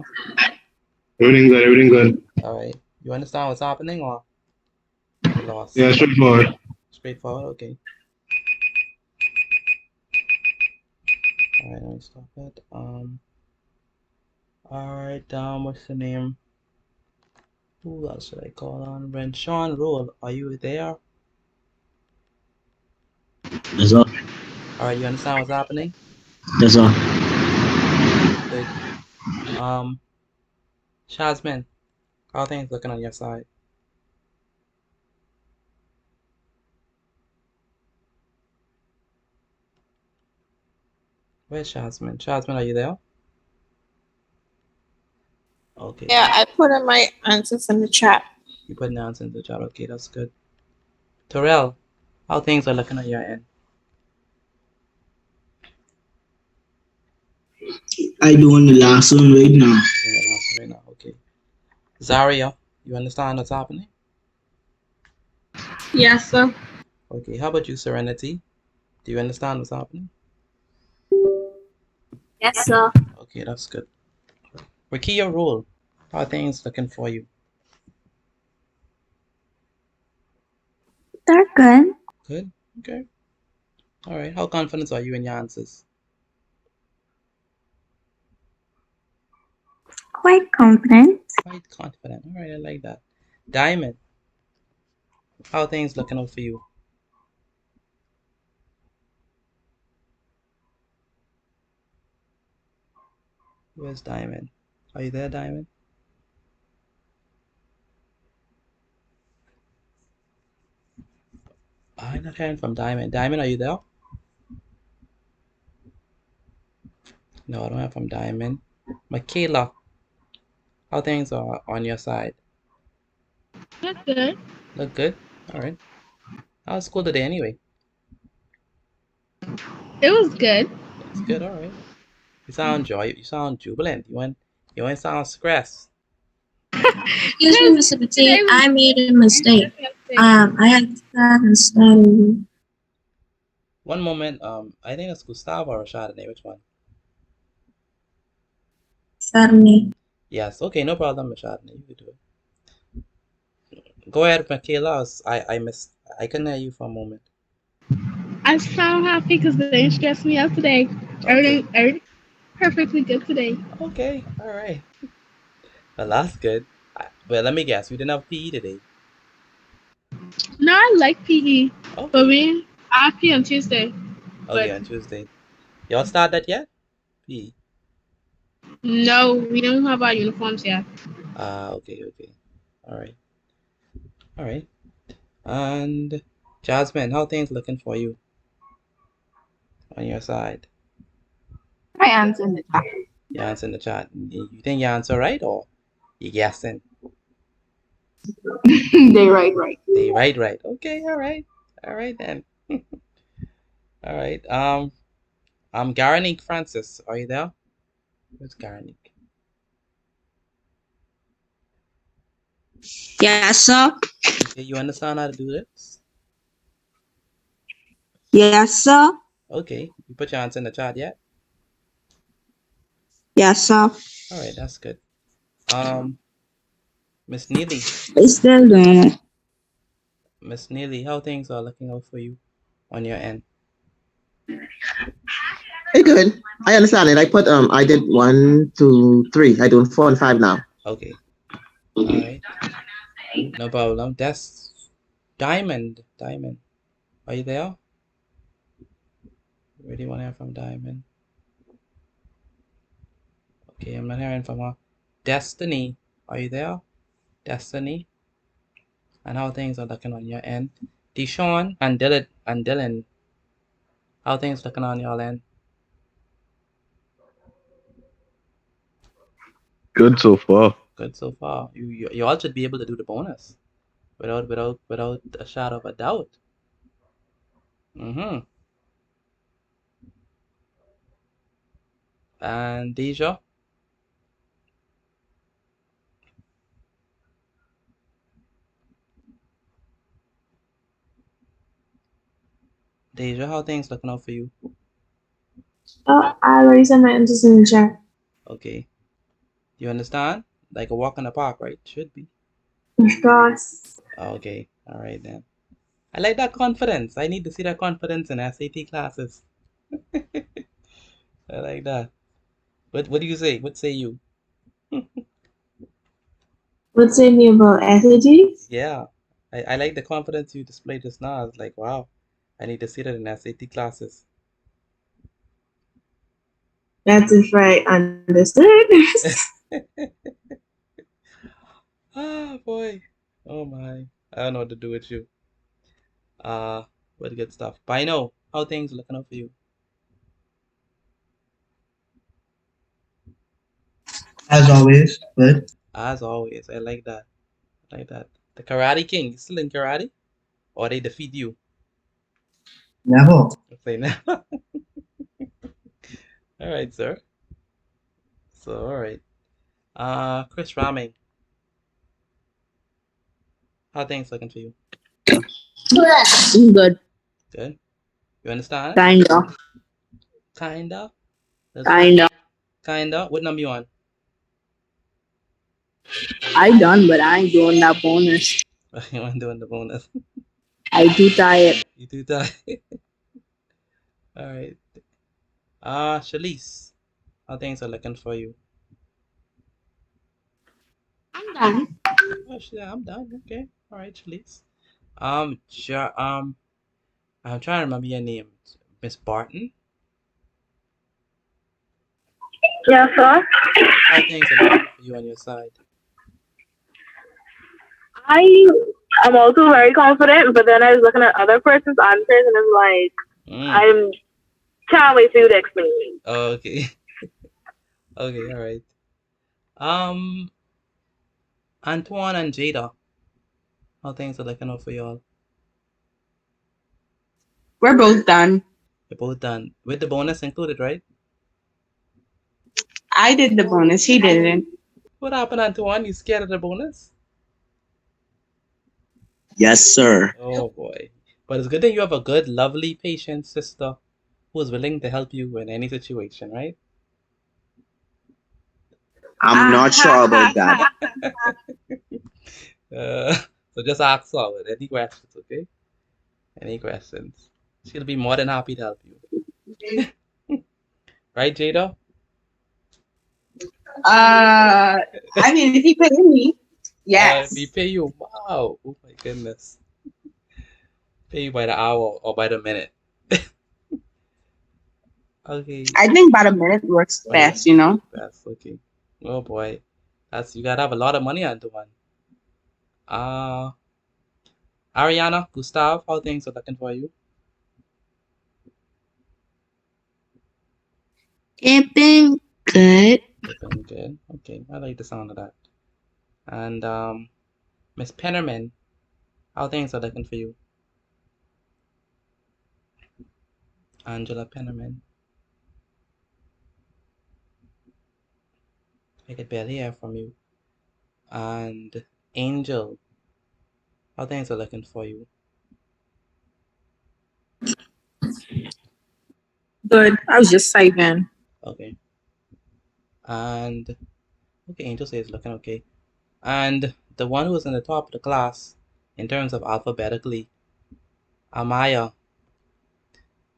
Everything good, everything good. All right. You understand what's happening or you lost? Yeah, straightforward. Straightforward? Okay. All right, let me stop it. All right, what's the name? Who else should I call on? Renshawn Roll, are you there? That's all. All right, you understand what's happening? That's all. Good. Shazmin, how are things looking on your side? Where's Shazmin? Shazmin, are you there? Okay. Yeah, I put in my answers in the chat. You put an answer in the chat. Okay, that's good. Terrell, how things are looking on your end? I doing the last one right now. Doing the last one right now. Okay. Zaria, you understand what's happening? Yes, sir. Okay. How about you, Serenity? Do you understand what's happening? Yes, sir. Okay, that's good. Rikia Rule, how are things looking for you? They're good. Good. Okay. All right. How confident are you in your answers? Quite confident. Quite confident. All right, I like that. Diamond, how things looking out for you? Where's Diamond? Are you there, Diamond? I'm not hearing from Diamond. Diamond, are you there? No, I don't have from Diamond. Michaela, how things are on your side? Look good. Look good? All right. How was school today anyway? It was good. It's good, all right. You sound jubilant. You ain't sound stressed. Excuse me, Mr. Petit. I made a mistake. I had to study. One moment, I think it's Gustavo or Chardonnay. Which one? Saturday. Yes, okay, no problem, Chardonnay. You can do it. Go ahead, Michaela. I couldn't hear you for a moment. I sound happy because they didn't stress me out today. Okay. Everything perfectly good today. Okay, all right. Well, that's good. Well, let me guess. We didn't have PE today. No, I like PE. Okay. But I have PE on Tuesday. Okay, on Tuesday. Y'all start that yet? PE. No, we don't have our uniforms yet. Okay. All right. All right. And Jasmine, how things looking for you on your side? I answer in the chat. You answer in the chat. You think you answer right or you guessing? They right. They right. Okay, all right. All right then. All right. Garanique Francis, are you there? Where's Garanique? Yes, sir. Okay, you understand how to do this? Yes, sir. Okay, you put your answer in the chat yet? Yes, sir. All right, that's good. Miss Neely. They still doing it. Miss Neely, how things are looking out for you on your end? Hey, good. I understand it. I put I did 1, 2, 3. I doing 4 and 5 now. Okay. All right. No problem. That's Diamond. Diamond, are you there? Really want to hear from Diamond. Okay, I'm not hearing from her. Destiny, are you there? Destiny, and how things are looking on your end? Deshaun and Dylan, how things looking on your end? Good so far. Good so far. You all should be able to do the bonus without a shadow of a doubt. And Deja, how things looking out for you? I already sent my answers in the chat. Okay. You understand? Like a walk in the park, right? Should be. Of course. Okay. All right then. I like that confidence. I need to see that confidence in SAT classes. I like that. What do you say? What say you? What say me about SATs? Yeah. I like the confidence you displayed just now. I was like, wow, I need to see that in SAT classes. That's if I understood. Ah, boy. Oh my. I don't know what to do with you. What good stuff. Bino, how things looking up for you? As always, good. As always, I like that. I like that. The Karate King, you still in karate? Or they defeat you? Never. Say now. All right, sir. So, all right. Chris Raming, how things looking for you? Good. Good. You understand? Kinda. Kinda. Kinda. Kinda. What number you on? I done, but I ain't doing that bonus. You want doing the bonus? I too tired. You too tired. All right. Shalise, how things are looking for you? I'm done. Oh, yeah, I'm done. Okay. All right, Shalise. I'm trying to remember your name. Miss Barton. Yes, sir. How things are looking for you on your side? I am also very confident, but then I was looking at other person's answers and I'm like, Mm. I'm can't wait for you to explain. Okay. Okay. All right. Um, Antoine and Jada. How things are looking out for y'all? We're both done. You're both done with the bonus included, right? I did the bonus. He didn't. What happened, Antoine? You scared of the bonus? Yes, sir. Oh boy. But it's good that you have a good, lovely, patient sister who is willing to help you in any situation, right? I'm not sure about that. Uh, so just ask her with any questions, okay? Any questions. She'll be more than happy to help you. Right, Jada? I mean, if he pay me, If we yes. pay you, wow. Oh my goodness. Pay you by the hour or by the minute. Okay. I think about a minute works By the best, minute. you know? That's okay. Oh boy. You gotta have a lot of money onto one. Uh Ariana, Gustav, how things are looking for you? It been good. They've been good. Okay, I like the sound of that. And Miss Pennerman, how things are looking for you? Angela Pennerman. I could barely hear from you. And Angel, how things are looking for you? Good. I was just saving. Okay. And okay, Angel says looking okay. And the one who was in the top of the class in terms of alphabetically, Amaya,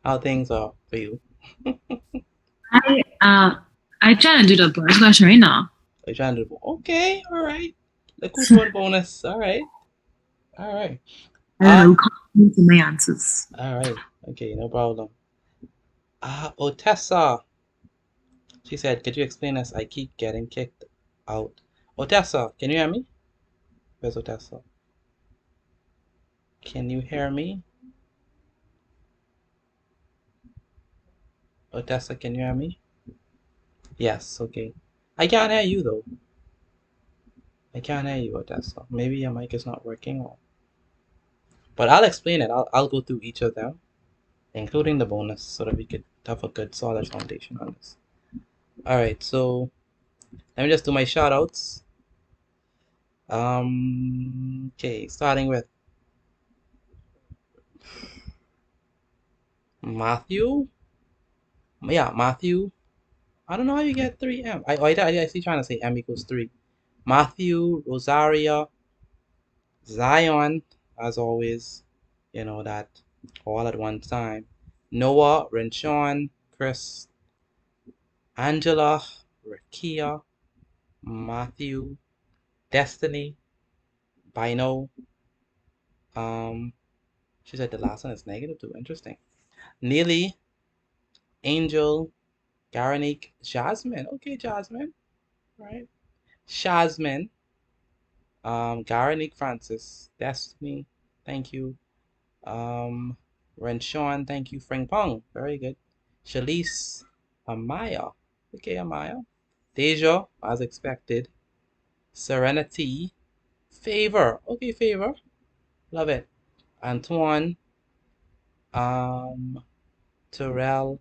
how things are for you? I trying to do the bonus question right now. Are you trying to do okay, alright. Look who throwing bonus. Alright. Alright. I don't know. Confidence in my answers. Alright. Okay, no problem. Otessa. She said, could you explain this? I keep getting kicked out. Otessa, can you hear me? Where's Otessa? Can you hear me? Otessa, can you hear me? Yes, okay. I can't hear you though. I can't hear you, Otessa. Maybe your mic is not working. But I'll explain it. I'll go through each of them, including the bonus, so that we could have a good solid foundation on this. Alright, so let me just do my shout outs. Okay, starting with Matthew. Yeah, Matthew. I don't know how you get 3M. I see trying to say M equals 3. Matthew, Rosaria, Zion, as always, you know that all at one time. Noah, Renshon, Chris, Angela, Rakia, Matthew, Destiny, Bino. She said the last one is negative too. Interesting. Neely, Angel, Garanique, Jasmine. Okay, Jasmine. All right. Shasmin, Garanique Francis, Destiny. Thank you. Renshon, thank you. Frank Pong, very good. Shalise, Amaya. Okay, Amaya. Deja, as expected. Serenity. Favor. Okay, Favor. Love it. Antoine. Terrell.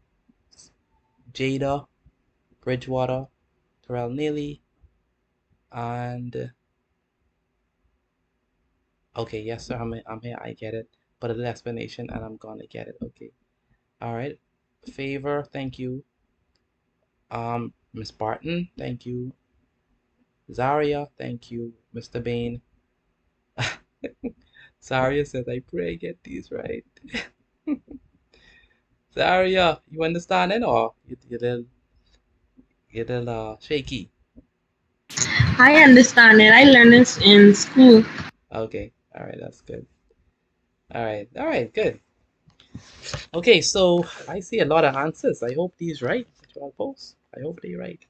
Jada. Bridgewater. Terrell Neely. And okay, yes, sir. I'm here. I get it. But a little explanation, and I'm gonna get it. Okay. All right. Favor. Thank you. Miss Barton. Thank you. Zaria. Thank you. Mr. Bain. Zaria says, I pray I get these right. Zaria, you understanding or you're little shaky? I understand it. I learned this in school. Okay, all right, that's good. All right, good. Okay, so I see a lot of answers. I hope these right that you all post. I hope they right.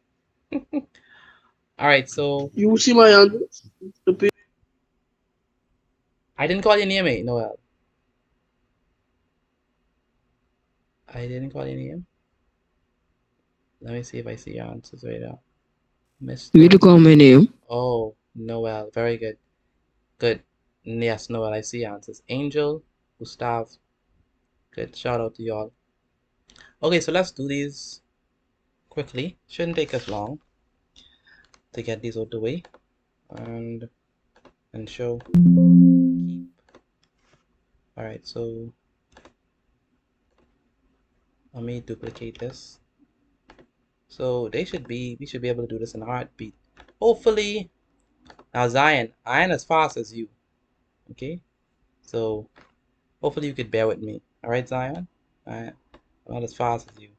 All right, so You see my answers? I didn't call your name, mate, Noel. I didn't call your name. Let me see if I see your answers right now. Mr. You to call my name. Oh, Noel, very good. Good. Yes, Noel, I see your answers. Angel, Gustav. Good. Shout out to y'all. Okay, so let's do these quickly. Shouldn't take us long to get these out the way. And show keep. All right, so let me duplicate this. So we should be able to do this in a heartbeat. Hopefully. Now Zion, I ain't as fast as you. Okay? So hopefully you could bear with me. Alright, Zion? I'm not as fast as you.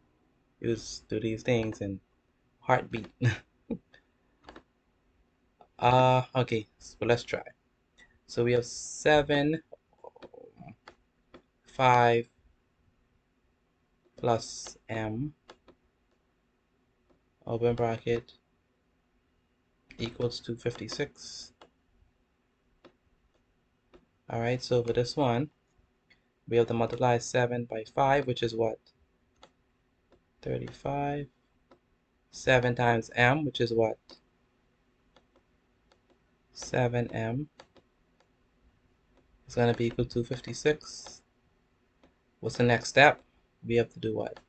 You just do these things in heartbeat. Okay, so let's try. So we have 7, 5 plus m, open bracket, equals to 56. Alright, so for this one, we have to multiply 7 by 5, which is what? 35. 7 times m, which is what? 7m is going to be equal to 56. What's the next step? We have to do what?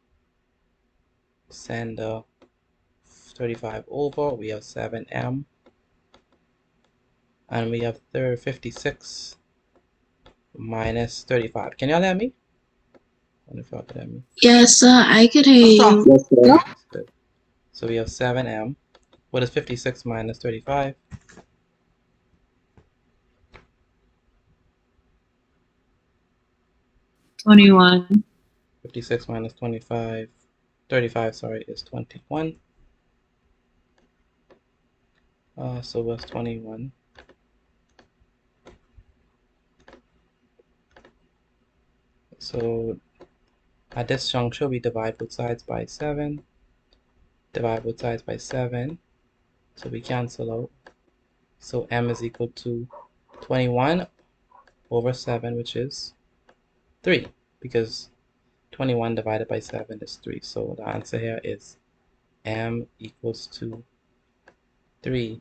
Send the 35 over. We have 7m. And we have 56 minus 35. Can y'all hear me? I wonder if y'all can hear me. Yes, sir. I could hear you. Yes, sir. That's good. So we have 7m. What is 56 minus 35? 21. 56 minus 25. 35, sorry, is 21. So what's 21? So at this juncture, we divide both sides by 7. Divide both sides by 7. So we cancel out. So m is equal to 21 over 7, which is 3. Because 21 divided by 7 is 3. So the answer here is m equals to 3.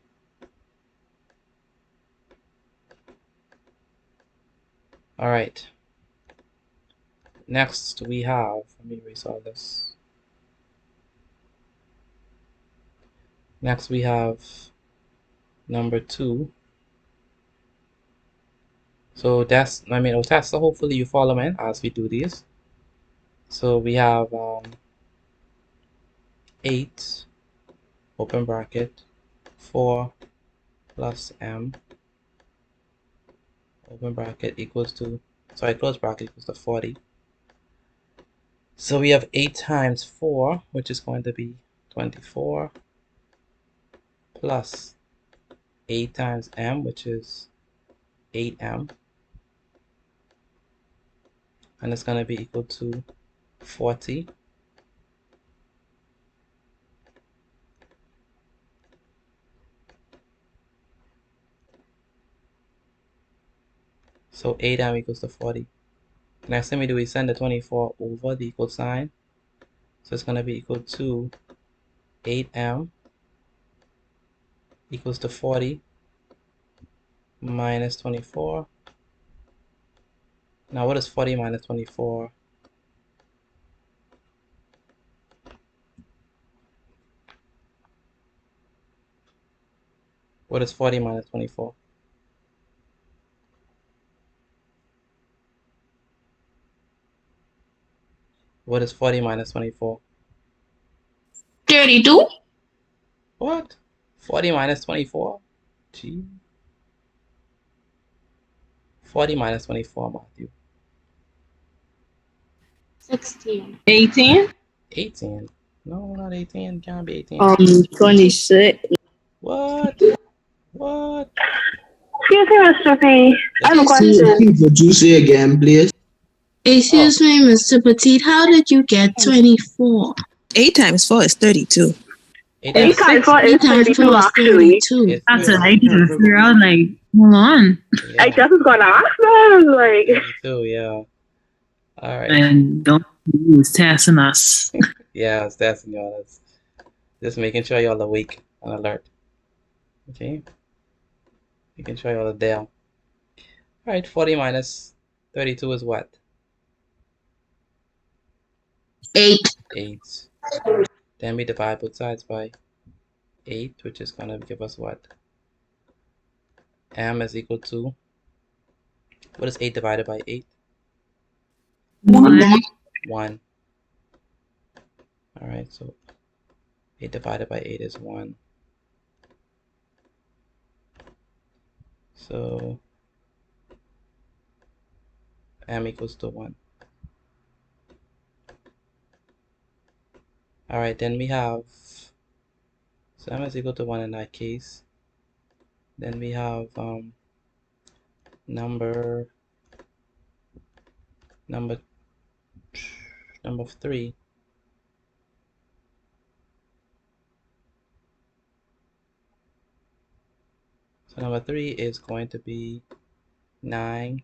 Alright. Next we have, let me erase all this. Next we have number 2. So that's, so hopefully you follow me as we do these. So we have 8, open bracket, 4 plus m, open bracket, equals to, sorry, close bracket equals to 40. So we have 8 times 4, which is going to be 24, plus 8 times m, which is 8m, and it's going to be equal to 40. So 8m equals to 40. Next thing we do, we send the 24 over the equal sign. So it's going to be equal to 8m equals to 40 minus 24. Now what is 40 minus 24? What is 40 minus 24? What is 40 minus 24? 32. What? 40 minus 24? Gee. 40 minus 24, Matthew. 16. 18? 18. No, not 18. Can't be 18. 26. What? What? Excuse me, Mr. P. I have a question. Would you say again, please? Excuse me, Mr. Petite, how did you get 24? 8 times 4 is 32. 8 8 times times 4 8 is times 4 32, is actually. 32. That's what I didn't figure out. Like, hold on. I Yeah, just was going to ask that. Like, 32, yeah. All right. And don't use testing us. Yeah, it's testing y'all. That's just making sure y'all awake and alert. Okay? Making sure y'all are there. All right, 40 minus 32 is what? 8. 8. Then we divide both sides by 8, which is going to give us what? M is equal to, what is 8 divided by 8? 1. 1. All right, so 8 divided by 8 is 1. So M equals to 1. All right, then we have, so M is equal to 1 in that case. Then we have number 3. So number 3 is going to be 9.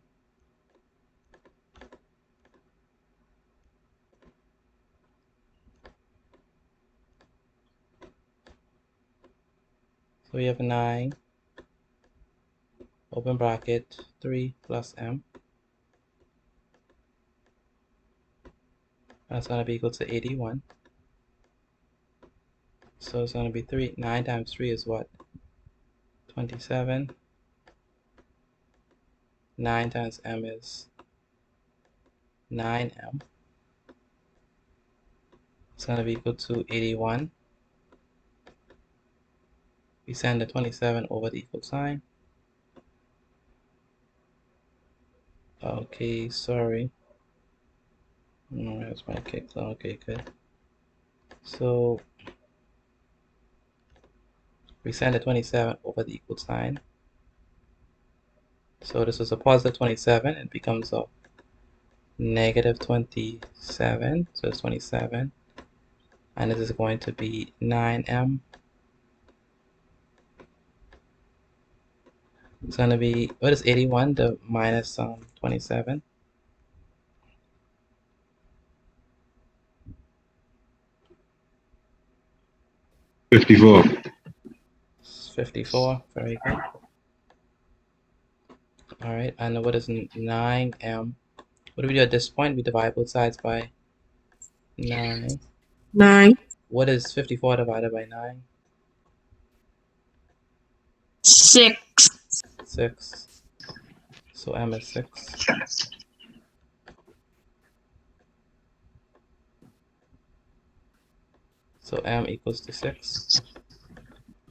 So we have 9, open bracket, 3 plus M. That's going to be equal to 81. So it's going to be 9 times 3 is what? 27. 9 times M is 9M. It's going to be equal to 81. We send the 27 over the equal sign. Okay, sorry. That's my kick. Okay, good. So we send the 27 over the equal sign. So this is a positive 27. It becomes a negative 27. So it's 27. And this is going to be 9M. It's going to be, what is 81 to minus 27? 54. 54. Very good. All right, and what is 9M? What do we do at this point? We divide both sides by 9. 9. What is 54 divided by 9? 6. 6. So M is 6. So M equals to 6.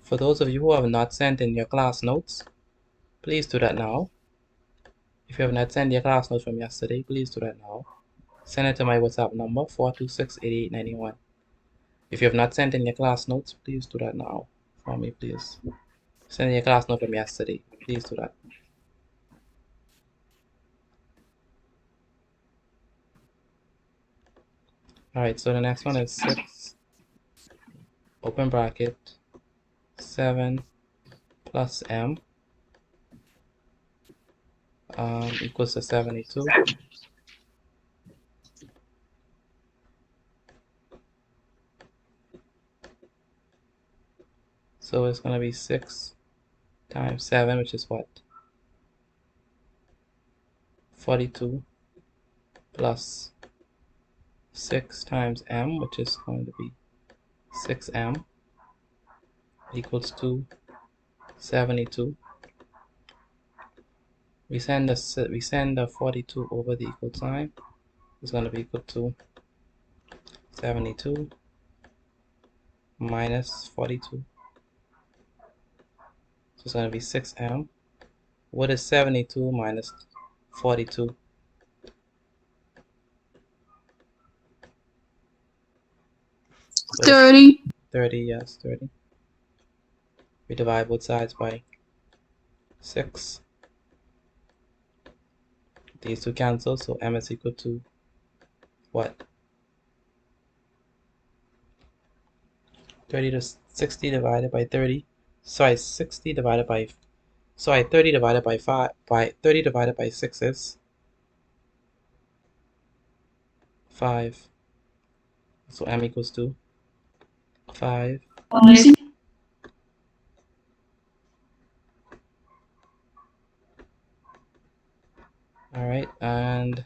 For those of you who have not sent in your class notes, please do that now. If you have not sent your class notes from yesterday, please do that now. Send it to my WhatsApp number 426-8891. If you have not sent in your class notes, please do that now for me, please. Send in your class note from yesterday. Please do that. Alright, so the next one is 6, open bracket, 7 plus M equals to 72. So it's going to be 6 times 7, which is what? 42 plus 6 times M, which is going to be 6M equals to 72. We send the 42 over the equal sign. It's going to be equal to 72 minus 42. So it's going to be 6M. What is 72 minus 42? 30. 30, yes, 30. We divide both sides by 6. These two cancel, so m is equal to what? 30 to 60 divided by 30. Sorry, 60 divided by... Sorry, 30 divided by 5... By 30 divided by 6 is... 5. So m equals to 5. Alright, and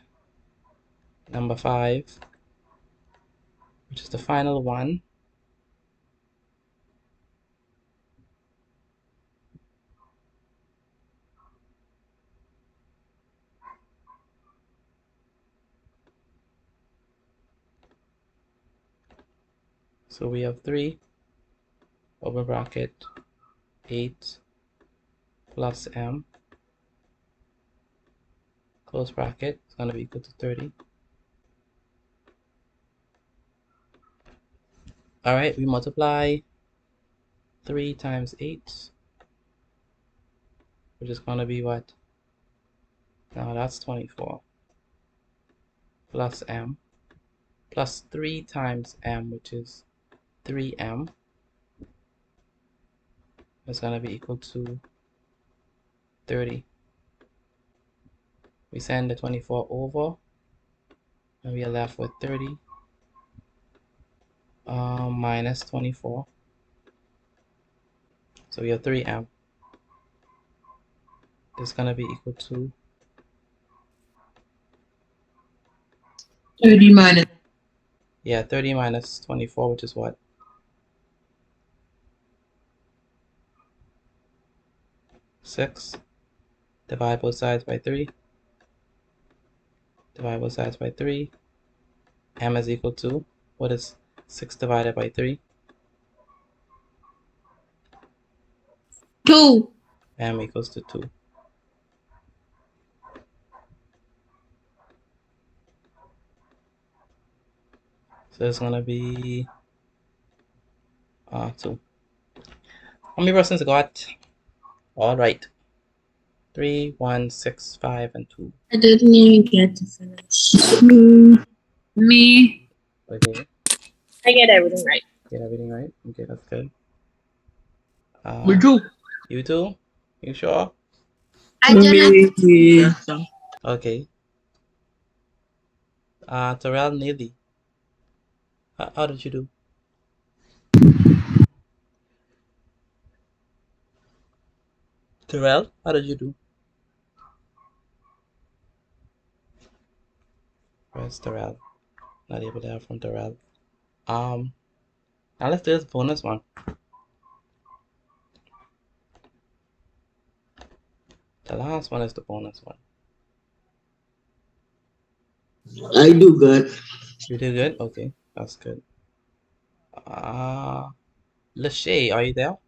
number 5, which is the final one. So we have 3 over bracket 8 plus m close bracket is going to be equal to 30. Alright, we multiply 3 times 8, which is going to be what? Now that's 24 plus m plus 3 times m, which is 3m, is going to be equal to 30. We send the 24 over, and we are left with 30 minus 24. So we have 3m. This is going to be equal to 30 minus. Yeah, 30 minus 24, which is what? 6. Divide both sides by 3. Divide both sides by 3. M is equal to, what is 6 divided by 3? 2. M equals to 2. So it's going to be 2. How many persons got? All right. 3, 1, 6, 5, and 2. I didn't even get to finish. Me. Okay. I get everything right. Get everything right? Okay, that's good. Me too. You too? You sure? I didn't. Yes, Okay. Terrell, Neely. How did you do? Terrell, how did you do? Where's Terrell? Not able to hear from Terrell. Now let's do this bonus one. The last one is the bonus one. I do good. You did good? Okay, that's good. Lachey, are you there?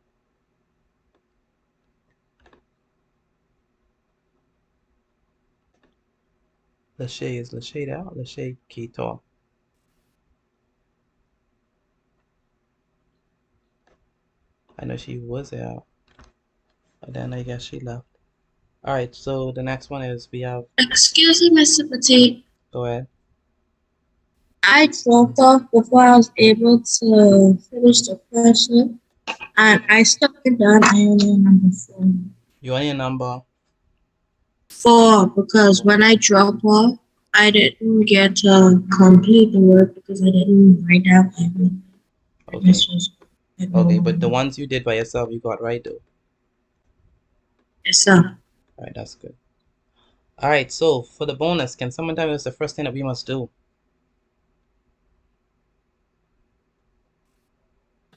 Lachey, is Lachey there? Lachey Keto. I know she was there, but then I guess she left. Alright, so the next one is we have... Excuse me, Mr. Petit. Go ahead. I dropped off before I was able to finish the question, and I stuck it down. I only on number 4. You only a number? 4, because when I dropped off, I didn't get to complete the work because I didn't write down everything. Okay. Okay, but the ones you did by yourself, you got right though. Yes, sir. Alright, that's good. Alright, so for the bonus, can someone tell me what's the first thing that we must do?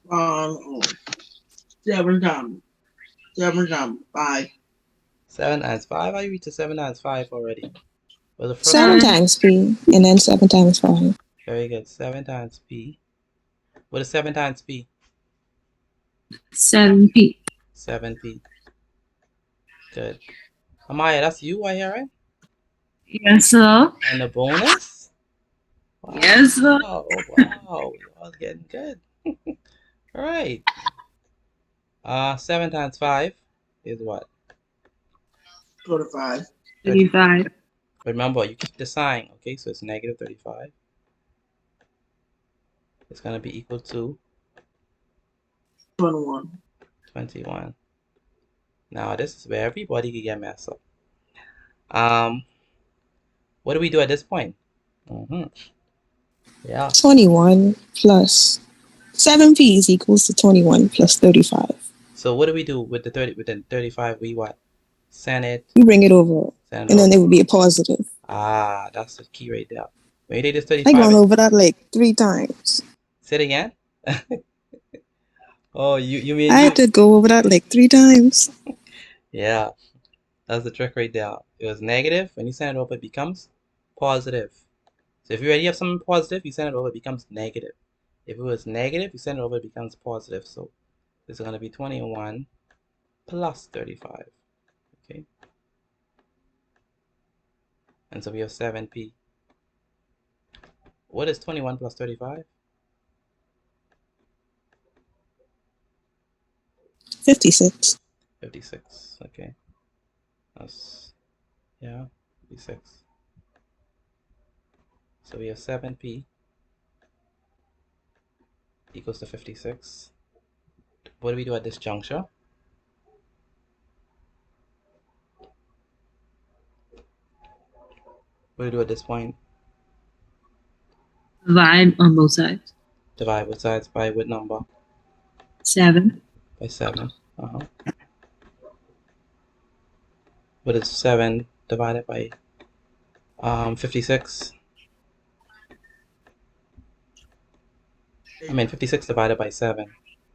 7 times. 7 times 5. 7 times 5? I reached to 7 times 5 already. Well, the first 7 times P, and then 7 times 5. Very good. 7 times P. What is 7 times P? 7P. 7P. Good. Amaya, that's you right here, right? Yes, sir. And the bonus? Wow. Yes, sir. Wow, you all getting good. All right. 7 times 5 is what? 25. 35. Remember, you keep the sign, okay? So it's negative 35. It's going to be equal to 21. 21. Now, this is where everybody can get messed up. What do we do at this point? Yeah. 21 plus 7 p's equals to 21 plus 35. So what do we do with the 35? We what? Send it. You bring it over, Send it and then over. it would be a positive. Ah, that's the key right there. When you take this I 35, gone over that like 3 times. say it again. Oh, you mean I you? had to go over that like 3 times. Yeah, that's the trick right there. It was negative. When you send it over, it becomes positive. So if you already have something positive, you send it over, it becomes negative. If it was negative, you send it over, it becomes positive. So this is going to be 21 plus 35. Okay. And so we have 7p. What is 21 plus 35? 56. 56. Okay. That's, yeah, 56. So we have 7p equals to 56. What do we do at this juncture? What do we do at this point? Divide on both sides. Divide both sides by what number? 7. By 7. What is 7 divided by 56? I mean 56 divided by 7.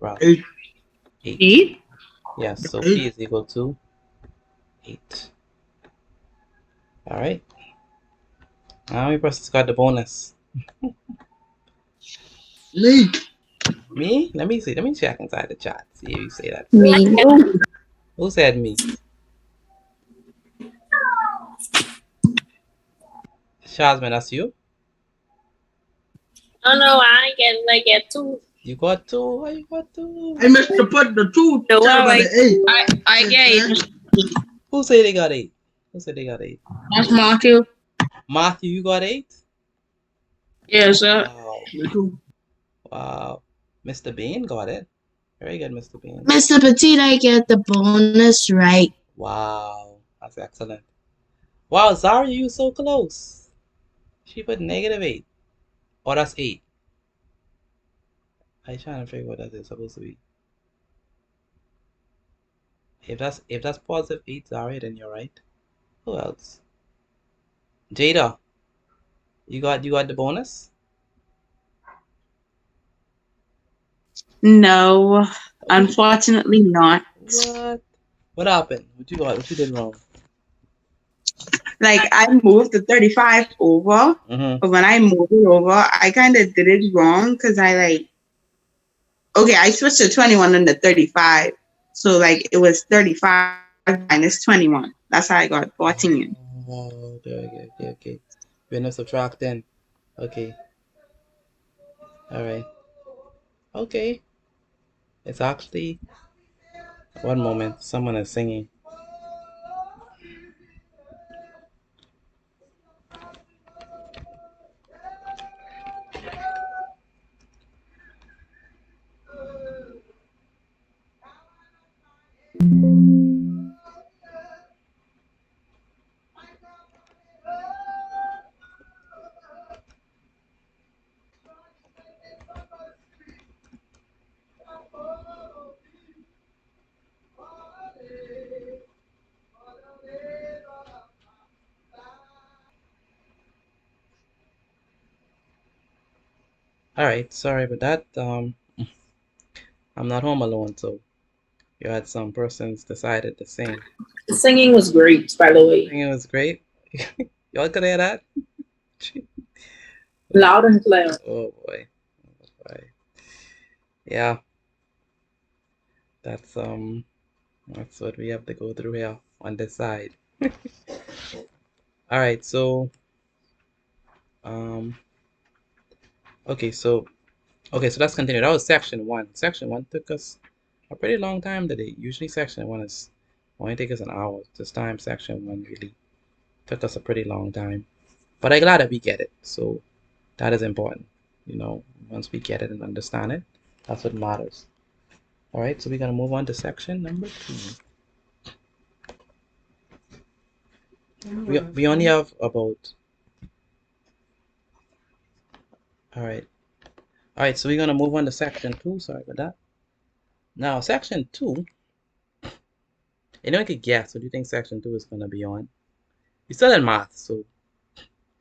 Right. 8. 8? Yes, so 8. p is equal to 8. Alright. Now we press got the bonus. Me. Me? Let me see. Let me check inside the chat. See if you say that. Me. Who said me? Shazman, that's you? Oh no, I get 2. You got 2? Why you got 2? I missed to put the 2. The Tell about one the 8. I get 8. Who said they got 8? Who said they got 8? That's Matthew. Matthew, you got 8? Yes, sir. Wow. Me too. Wow. Mr. Bean got it. Very good, Mr. Bean. Mr. Petit, I get the bonus right. Wow. That's excellent. Wow, Zara, you so close. She put negative 8. Oh, that's 8. I'm trying to figure what that is supposed to be. If that's positive 8, Zara, then you're right. Who else? Jada, you got the bonus? No, unfortunately not. What happened? What you got? What you did wrong? Like I moved the 35 over, but when I moved it over, I kind of did it wrong because I switched to 21 and the 35. So like it was 35 minus 21. That's how I got 14. Oh, okay. We're not subtracting. Okay. Alright. Okay. It's actually... One moment. Someone is singing. Alright, sorry about that. I'm not home alone, so you had some persons decided to sing. The singing was great, by the way. Singing was great. Y'all could hear that? Loud and clear. Oh boy. Yeah. That's what we have to go through here on this side. Alright, so okay, so Okay, so let's continue. That was section 1. Section 1 took us a pretty long time today. Usually section 1 is only take us an hour. This time section 1 really took us a pretty long time. But I'm glad that we get it. So that is important. You know, once we get it and understand it, that's what matters. All right, so we're going to move on to section number 2. We only have about... All right, so we're going to move on to section 2. Sorry about that. Now, section 2, anyone could guess what do you think section 2 is going to be on? We're still in math, so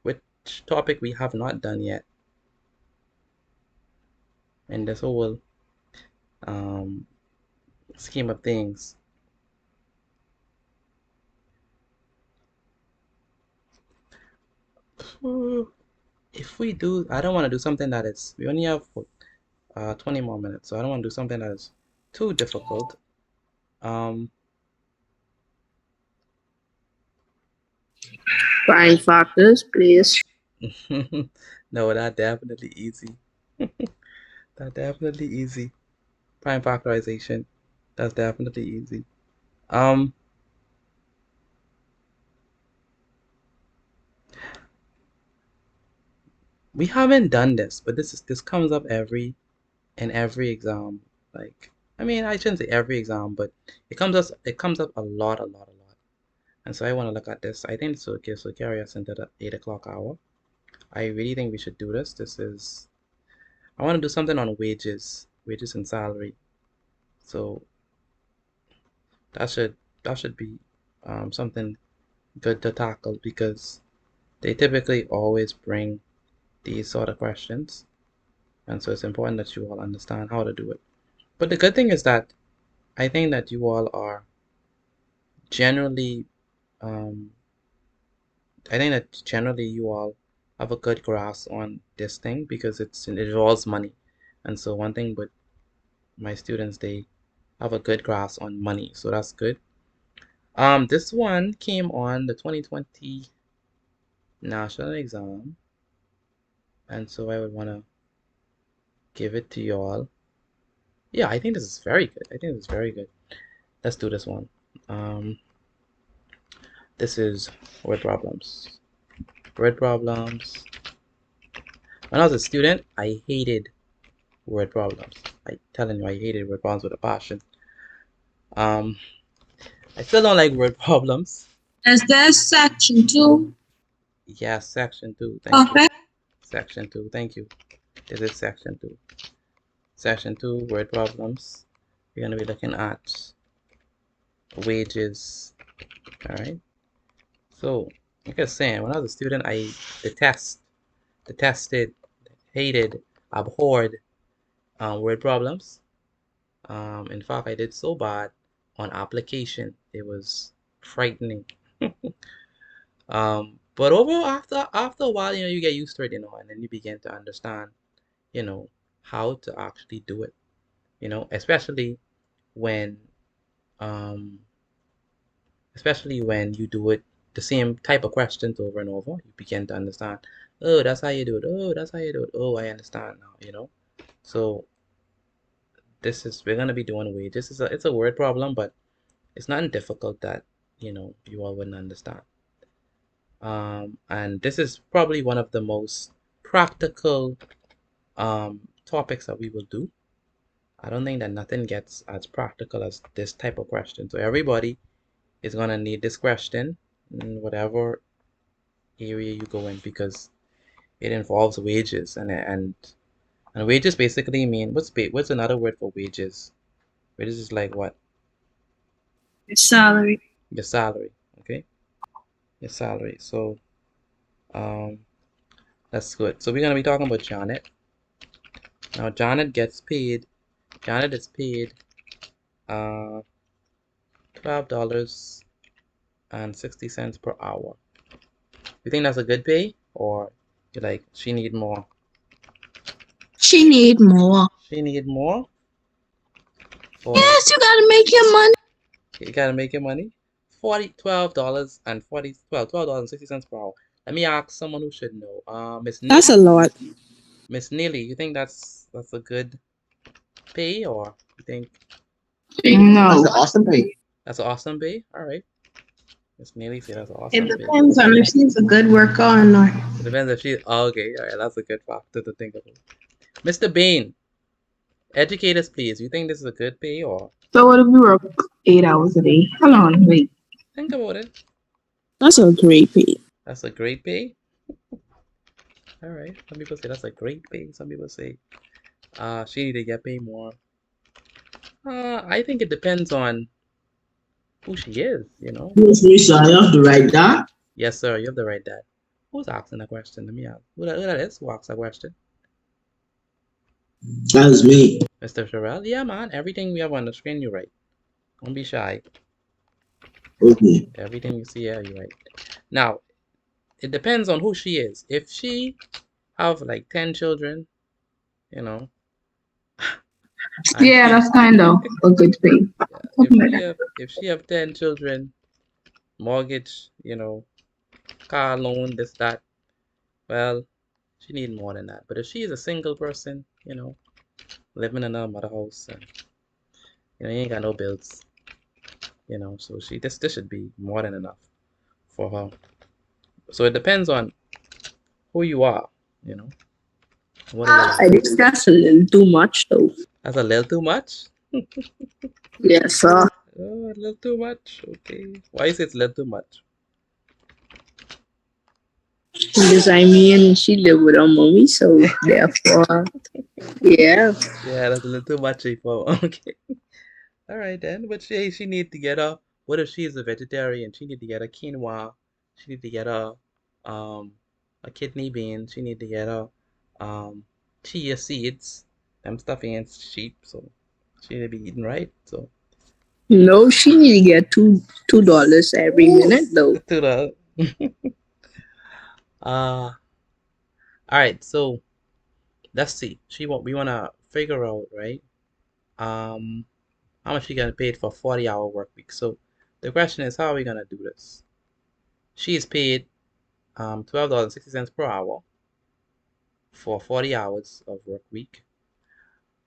which topic we have not done yet in this whole scheme of things? If we do, I don't want to do something that is, we only have 20 more minutes, so I don't want to do something that is too difficult. Prime factors, please. No, that's definitely easy. That's definitely easy. Prime factorization, that's definitely easy. We haven't done this, but this comes up in every exam. Like, I mean, I shouldn't say every exam, but it comes up a lot. And so I want to look at this. I think this will carry us into the 8 o'clock hour. I really think we should do this. I want to do something on wages and salary. So that should be something good to tackle, because they typically always bring these sort of questions, and so it's important that you all understand how to do it. But the good thing is that I think that you all are generally you all have a good grasp on this thing, because it involves money. And so one thing with my students, they have a good grasp on money, so that's good. This one came on the 2020 national exam, and so I would want to give it to y'all. Yeah, I think this is very good. Let's do this one. This is word problems. When I was a student, I hated word problems. I'm telling you, I hated word problems with a passion. I still don't like word problems. Is that section 2? Yeah, section 2. Thank you. Section 2. Thank you. This is section 2. Section 2, word problems. We're going to be looking at wages. All right. So, like I was saying, when I was a student, I detested, hated, abhorred word problems. In fact, I did so bad on application. It was frightening. But after a while, you get used to it, and then you begin to understand, how to actually do it, especially when you do it the same type of questions over and over. You begin to understand, oh, that's how you do it. Oh, that's how you do it. Oh, I understand now, So we're gonna be doing wages. It's a word problem, but it's not difficult that you all wouldn't understand. And this is probably one of the most practical topics that we will do. I don't think that nothing gets as practical as this type of question. So everybody is gonna need this question in whatever area you go in, because it involves wages, and wages basically mean what's another word for wages? Wages is like what? Your salary. Your salary, okay? Your salary. So that's good. So we're gonna be talking about Janet. Now Janet is paid $12.60 per hour. You think that's a good pay, or you like she need more? She need more. She need more? Yes, you gotta make your money. You gotta make your money. $12.60 per hour. Let me ask someone who should know. That's a lot. Miss Neely, you think that's a good pay, or you think No. That's an awesome pay. that's an awesome pay? All right. Miss Neely said that's an It awesome pay. depends on if she's a good worker or not. It depends if she. Oh, okay, all right. That's a good factor to think about. Mr. Bain, educate us, please. You think this is a good pay, or So what if we work 8 hours a day? Hold on, wait. think about it? That's a great pay. That's a great pay. All right. Some people say that's a great pay. Some people say, she need to get paid more. I think it depends on who she is. You know. Yes, Mister, I have to write that. Yes, sir. You have the right dad. Who's asking a question? Let me ask. Who that is? Who asked a question? That's me. Mr. Sherrell? Yeah, man. Everything we have on the screen, you right. Don't be shy. Okay. Everything you see here, you right. Now, it depends on who she is. If she have like 10 children, you know. Yeah, that's kind of a good thing. If she have 10 children, mortgage, you know, car loan, this, that, well, she need more than that. But if she is a single person, you know, living in a mother house, and you know, you ain't got no bills, you know, so this should be more than enough for her. So it depends on who you are, you know. What are you I think that's a little too much, though. That's a little too much? Yes, sir. Oh, a little too much. Okay. Why is it a little too much? Because I mean, she lived with her mommy, so therefore, yeah. Yeah, that's a little too much for okay. All right then. But she need to get a. What if she is a vegetarian? She need to get a quinoa. She need to get a kidney bean. She need to get a chia seeds. Them stuff ain't cheap, so she need to be eating right. So No, she need to get $2 every minute, though. $2. All right. So let's see. We wanna figure out, right? How much she gonna paid for 40-hour work week. So the question is, how are we gonna do this? She is paid $12.60 per hour for 40 hours of work week.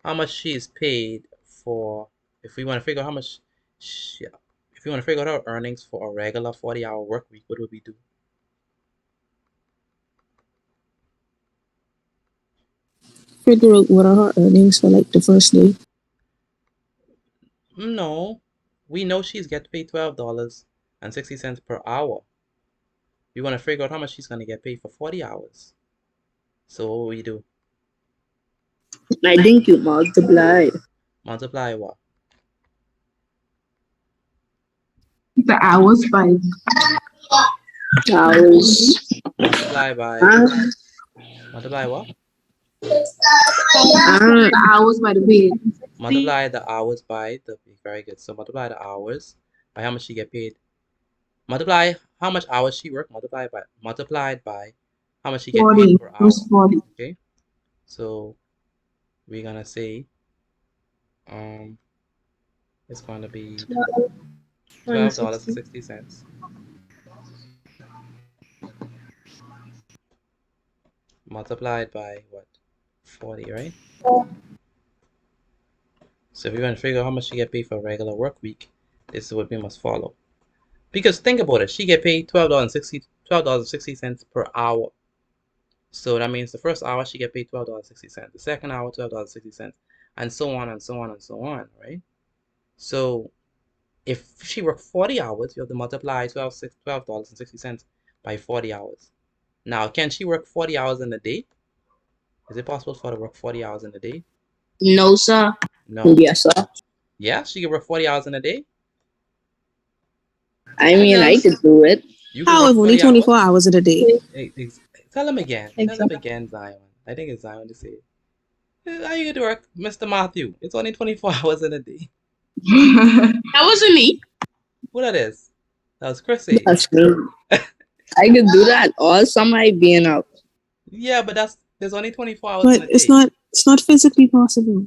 How much she is paid for, if we want to figure out how much if we want to figure out her earnings for a regular 40-hour work week, what would we do? Figure out what are her earnings for like the first day. No, we know she's get paid $12.60 per hour. We want to figure out how much she's gonna get paid for 40 hours. So what will we do? I think you multiply. Multiply what? The hours by hours. Multiply by multiply what? the hours by the pay. Multiply the hours by the very good. So multiply the hours by how much she get paid. Multiply how much hours she work. Multiplied by how much she get 40 paid per hour. plus 40. Okay. So we're gonna say it's gonna be $12.60 multiplied by what? 40, right? So if we want to figure out how much she get paid for a regular work week, this is what we must follow. Because think about it, she get paid $12.60 per hour. So that means the first hour she get paid $12.60, the second hour $12.60, and so on and so on and so on, right? So if she worked 40 hours, you have to multiply $12.60 by 40 hours. Now, can she work 40 hours in a day? Is it possible for her to work 40 hours in a day? No, sir. No. Yes, sir. Yeah, she can work 40 hours in a day? I mean, I could do it. You can How work if only 40 24 hours in a day? Tell him again. Tell him again, Zion. I think it's Zion to say it. How you gonna work, Mr. Matthew? It's only 24 hours in a day. That wasn't me. Who that is? That was Chrissy. That's me. I could do that all summer being out. Yeah, but there's only 24 hours But in a day. it's not physically possible.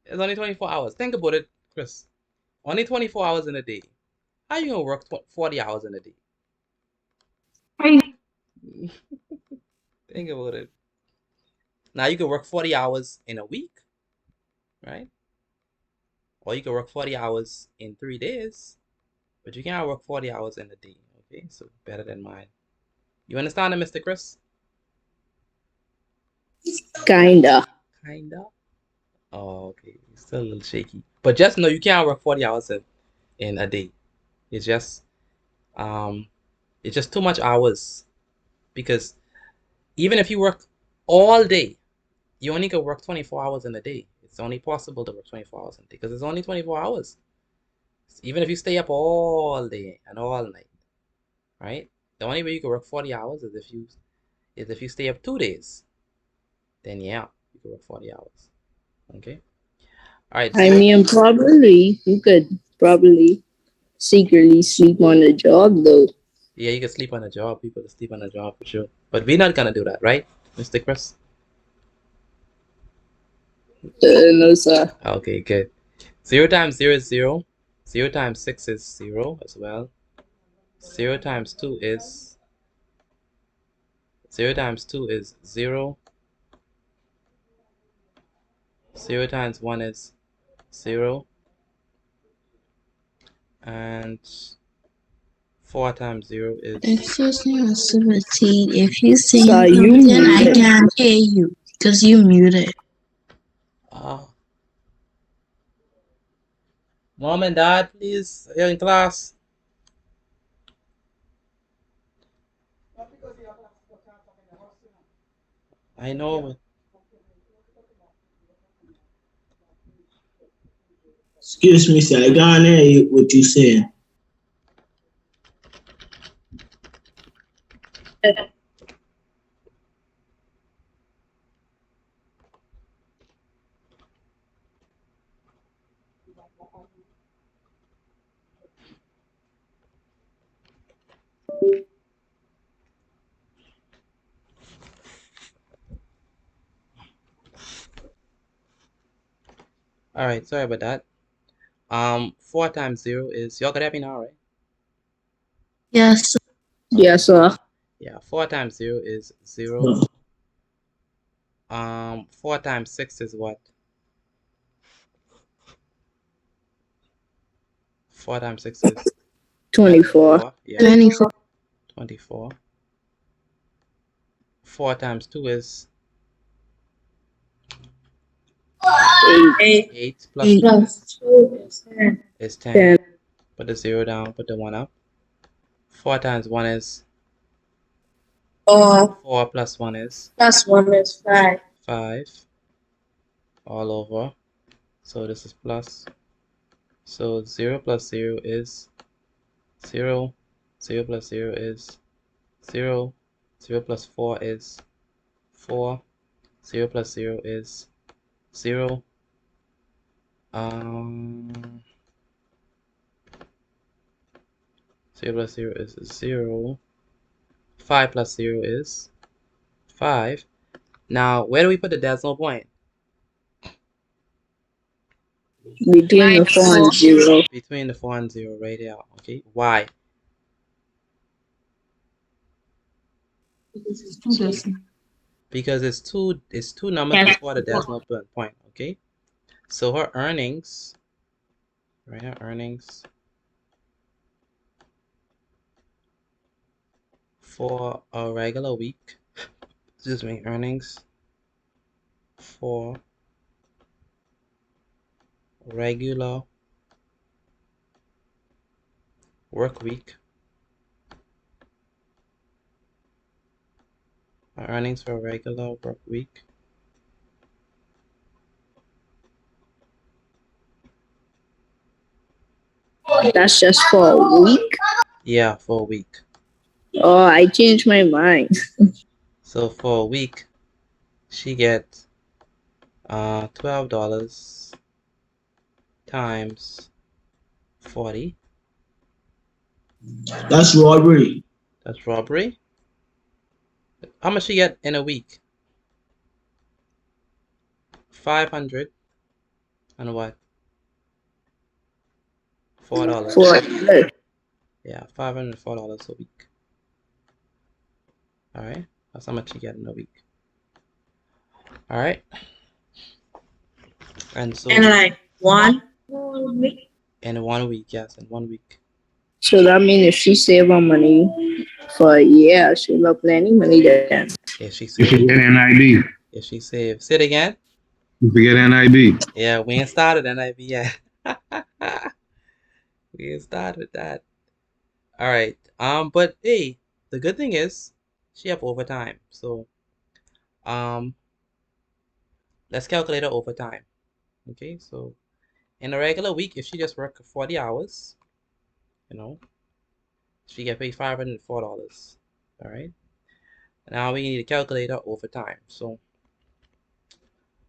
It's only 24 hours. Think about it, Chris. Only 24 hours in a day. How you gonna work 40 hours in a day? Hey. Think about it. Now you can work 40 hours in a week, right? Or you can work 40 hours in 3 days, but you can't work 40 hours in a day. Okay, so better than mine. You understand it, Mr. Chris? Kinda. Kinda. Oh, okay. It's still a little shaky. But just know you can't work 40 hours in a day. It's just too much hours, because even if you work all day, you only can work 24 hours in a day. It's only possible to work 24 hours in a day because it's only 24 hours. Even if you stay up all day and all night, right? The only way you can work 40 hours is if you stay up 2 days. Then yeah, you can work 40 hours. Okay. All right. I mean, probably you could probably secretly sleep on the job though. Yeah, you can sleep on a job. People can sleep on a job for sure. But we're not gonna do that, right, Mr. Chris? No, sir. Okay, good. 0 times 0 is 0. 0 times 6 is 0 as well. 0 times 2 is 0 times 2 is 0. 0 times 1 is 0. And 4 times 0 is... Excuse me, 17. If you say Sir, you something, I muted. can't hear you because you muted. Mom and Dad, please, you're in class. I know. Excuse me, sir. I can't hear you, what you saying. All right, sorry about that. 4 times 0 is... Y'all got hear me now, right? Yes. Yes, sir. Yeah, 4 times 0 is 0. No. 4 times 6 is what? 4 times 6 is 24. Yeah. 24. 24. 4 times 2 is 8. 8 plus 2 is 10. 10. Put the 0 down, put the 1 up. 4 times 1 is 4 4 plus 1 is plus 1 is 5. 5. All over. So this is plus. So 0 plus 0 is 0. 0 plus 0 is 0. 0 plus 4 is 4. 0 plus 0 is 0. 0 plus 0 is 0. 5 plus 0 is 5. Now, where do we put the decimal point? Between the 4 and 0. Between the 4 and 0, right here. Okay. Why? Because it's two numbers before the decimal point. Okay. So her earnings, right? Her earnings for a regular week. Excuse me. Earnings for regular work week. Her earnings for a regular work week. That's just for a week? Yeah, for a week. Oh, I changed my mind. So for a week, she gets $12 times 40. That's robbery. That's robbery. How much she get in a week? 500 and what? $4. $4. Yeah, $504 a week. All right, that's how much you get in a week. All right. And so And like 1 week. in 1 week, yes, in 1 week. So that means if she save her money for a year, she'll have plenty money then. If she You save, forget NIB. if she save, say it again. You forget NIB. Yeah, we ain't started NIV yet. We ain't started that. All right. But hey, the good thing is she have overtime. So let's calculate her overtime. Okay, so in a regular week, if she just work 40 hours, you know, she get paid $504. All right. Now we need to calculate her overtime. So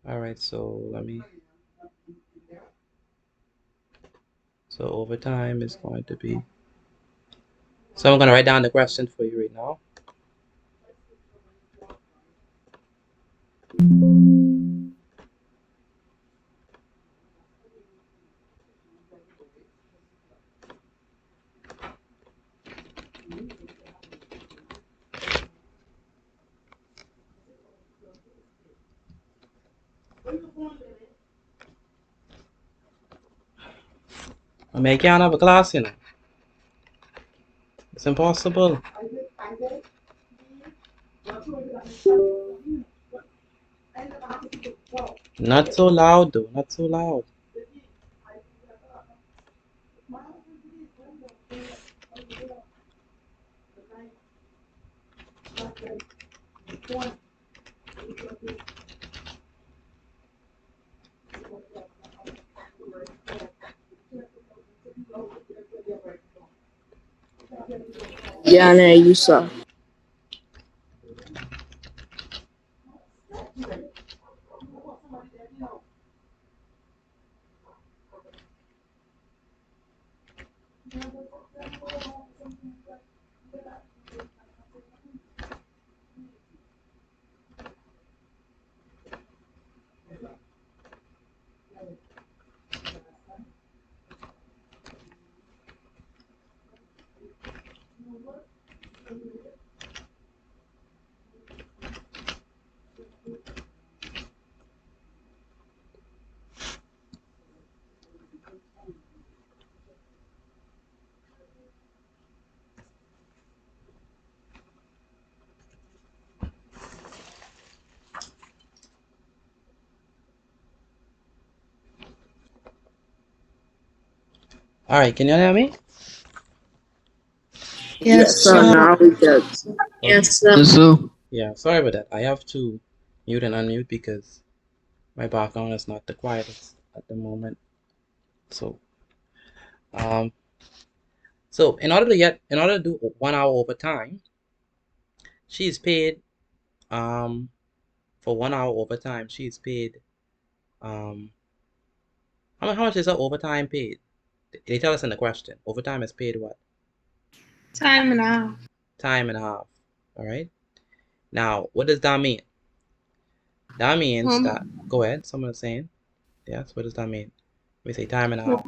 all right, so so overtime is going to be, so I'm going to write down the question for you right now. I can't have a class, you know. It's impossible. Not so loud though, not so loud. Jana, you saw. All right, can you hear me? Yes, So sir. now we get. Yes, sir. So Yeah, sorry about that. I have to mute and unmute because my background is not the quietest at the moment. So, so in order to do 1 hour overtime, she's paid, for 1 hour overtime, she's paid, how much is her overtime paid? They tell us in the question. Overtime is paid what? Time and a half. Time and a half. All right. Now, what does that mean? That means that, go ahead, someone's saying. Yes, what does that mean? We say time and a half.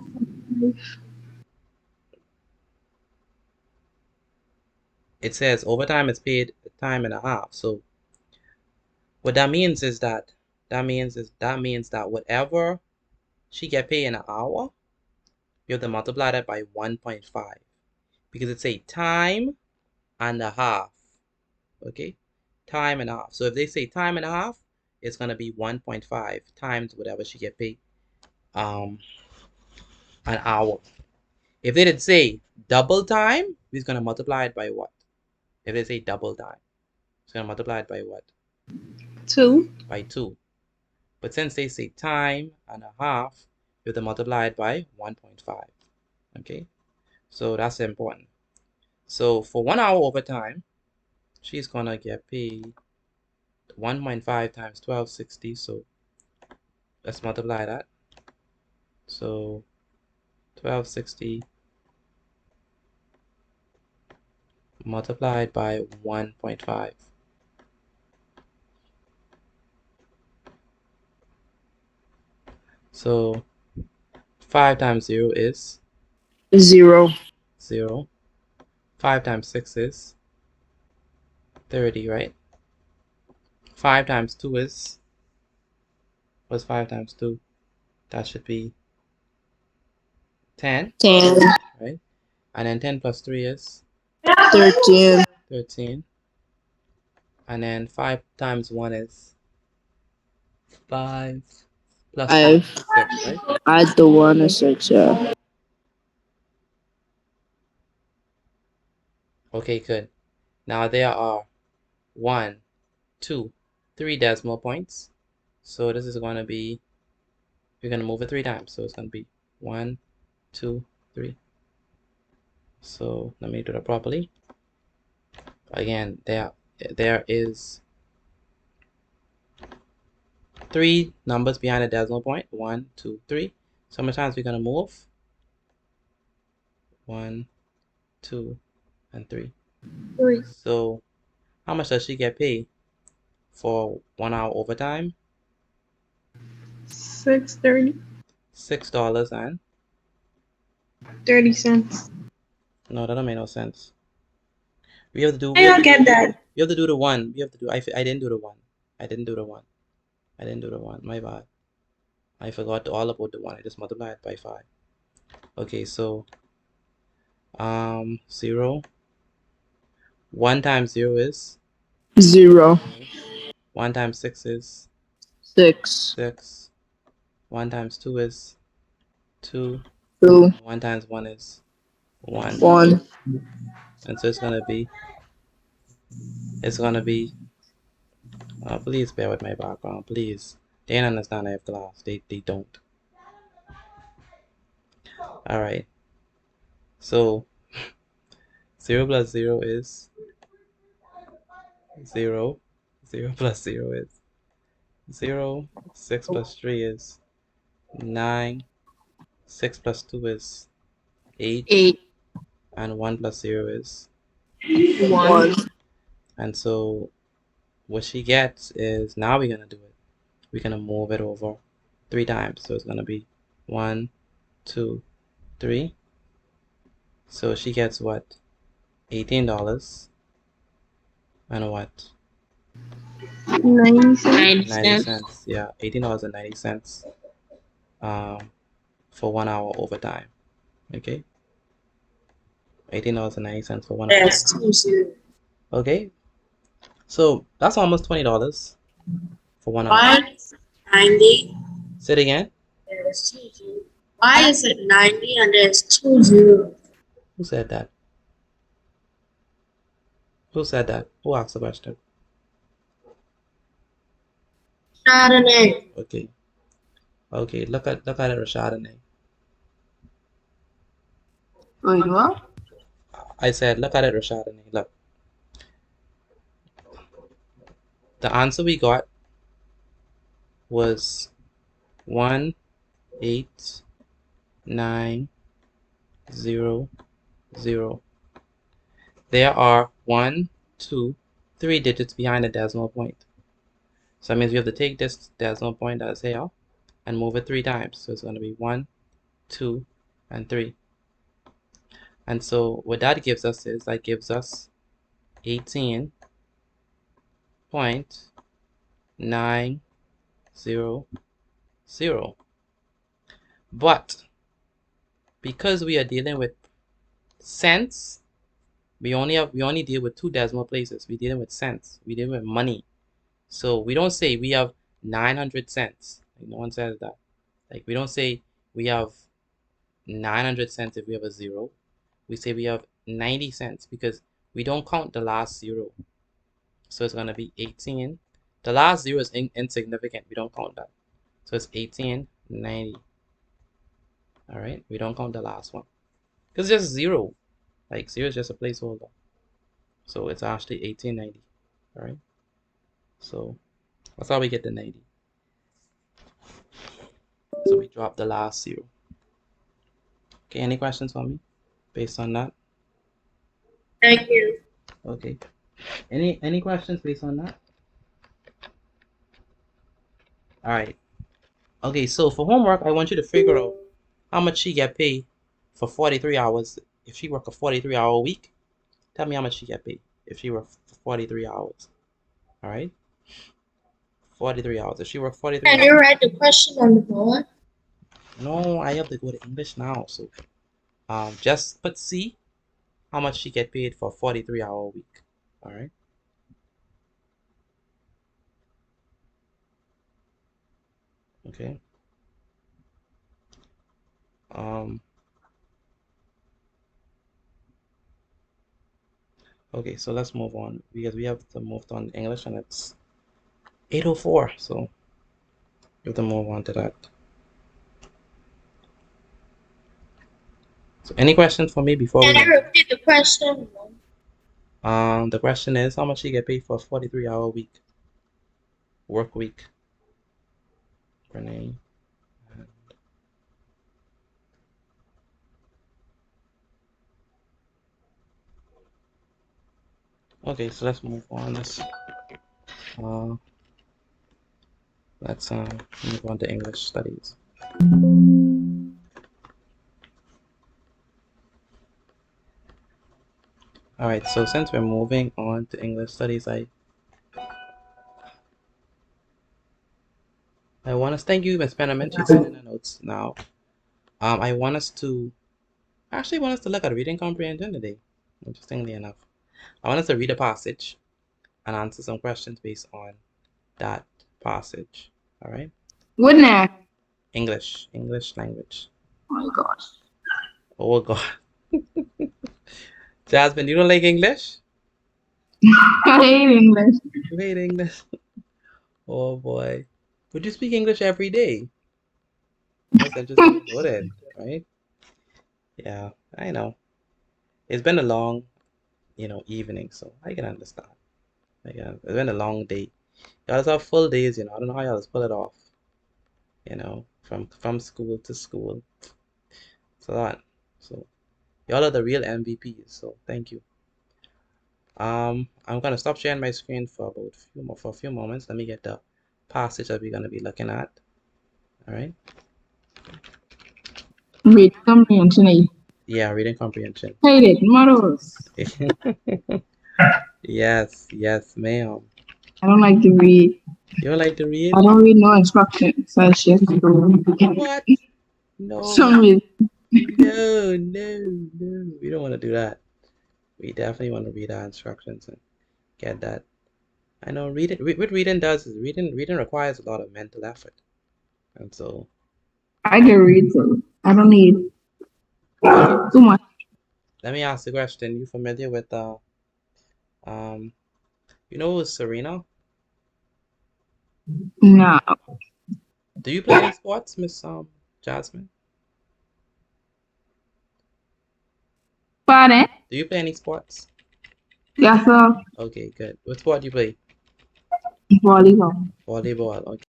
It says overtime is paid time and a half. So what that means is that means that whatever she get paid in an hour, you have to multiply that by 1.5 because it's a time and a half. Okay, time and a half. So if they say time and a half, it's gonna be 1.5 times whatever she get paid an hour. If they did say double time, we're gonna multiply it by what? If they say double time, it's gonna multiply it by what? 2. By 2. But since they say time and a half, you have to multiply it by 1.5. Okay, so that's important. So for 1 hour overtime, she's gonna get paid 1.5 times 1260. So let's multiply that. So 1260 multiplied by 1.5. So 5 times 0 is 0. 0. 5 times 6 is 30, right? 5 times 2 is What's 5 times 2? That should be 10. 10. Right? And then 10 plus 3 is? 13. 13. And then 5 times 1 is? 5 plus 2 5. is 6, right? Add the 1 is 6, yeah. Okay, good. Now there are 1, 2, 3 decimal points. So this is going to be, we're going to move it 3 times. So it's going to be 1, 2, 3. So let me do that properly. Again, there is 3 numbers behind a decimal point. 1, 2, 3. So how many times we're going to move? 1, 2, and 3. 3. So how much does she get paid for 1 hour overtime? $6.30. $6 and 30 cents. no, that don't make no sense. We have to do. I don't get that. We have to do the 1. We have to do. I didn't do the 1. I didn't do the 1. I didn't do the 1. My bad. I forgot all about the 1. I just multiplied it by 5. Okay, so 0. 1 times 0 is 0. 1 times 6 is 6. 6. 1 times 2 is 2. 2. 1 times 1 is 1. 1. And so it's gonna be. Please bear with my background, please. They don't understand I have class. They don't. All right. So 0 plus 0 is 0. 0 plus 0 is 0. 6 plus 3 is 9. 6 plus 2 is 8. 8. And 1 plus 0 is 1. And so what she gets is, now we're gonna do it. We're gonna move it over 3 times. So it's gonna be 1, 2, 3. So she gets what? $18 and what? 90 cents. 90 cents. Yeah, $18.90 for 1 hour overtime. Okay, $18.90 for 1 hour. That's 2. Okay, so that's almost $20 for 1 hour. Why is it 90? Say it again. There's 2 zeros. Why is it 90 and there's 2 zeros? Who said that? Who said that? Who asked the question? Chardonnay. Okay. Okay, look at it, Rashadane. Wait, what? I said, look at it, Rashadane. Look. The answer we got was 18900. There are 1, 2, 3 digits behind the decimal point. So that means we have to take this decimal point that's here and move it 3 times. So it's going to be 1, 2, and 3. And so what that gives us is, that gives us 18.900. But because we are dealing with cents, we only deal with 2 decimal places. We're dealing with cents. We're dealing with money. So we don't say we have 900 cents. Like, no one says that. Like, we don't say we have 900 cents if we have a 0. We say we have 90 cents because we don't count the last 0. So it's going to be 18. The last 0 is insignificant. We don't count that. So it's 1890. All right. We don't count the last one because it's just 0. Like, 0 is just a placeholder. So it's actually 1890. All right. So that's how we get the 90. So we drop the last 0. Okay. Any questions for me based on that? Thank you. Okay. Any questions based on that? All right. Okay. So for homework, I want you to figure out how much she get paid for 43 hours. If she work a 43-hour week, tell me how much she get paid if she work for 43 hours. All right. 43 hours. Does she work 43 Can hours? you write the question on the board? No, I have to go to English now. So just put C, how much she get paid for 43-hour week. All right. Okay. Okay, so let's move on because we have to move on English and it's 8:04, so we have to move on to that. So any questions for me before we? Can you repeat the question? The question is how much you get paid for a 43-hour week, work week? Renee. Okay, so let's move on. Let's move on to English studies. All right, so since we're moving on to English studies, I want to thank you, Ms. Penniman. She's sending the notes now. I want us to look at reading comprehension today. Interestingly enough, I want us to read a passage and answer some questions based on that passage. All right. What now? English language. Oh my gosh. Oh God. Jasmine, you don't like English? I hate English. You hate English? Oh boy. Would you speak English every day? That's interesting to note, right? Yeah, I know. It's been a long, evening, so I can understand. It's been a long day. Y'all have full days, I don't know how y'all pull it off, from school to school. It's a lot. So y'all are the real MVPs, so thank you. I'm gonna stop sharing my screen for a few moments. Let me get the passage that we're gonna be looking at. All right. Read comprehension. Yeah, reading comprehension. Hate it, models. Yes, ma'am. I don't like to read. You don't like to read? I don't read no instructions. So it's just what? No. Some reason. No. We don't want to do that. We definitely want to read our instructions and get that. I know reading. What reading does is reading requires a lot of mental effort, and so. I can read too. I don't need too much. Let me ask the question. You familiar with who's Serena? No. Do you play any sports, Miss Jasmine? Pardon? Do you play any sports? Yes, sir. Okay, good. What sport do you play? Volleyball. Volleyball. Okay.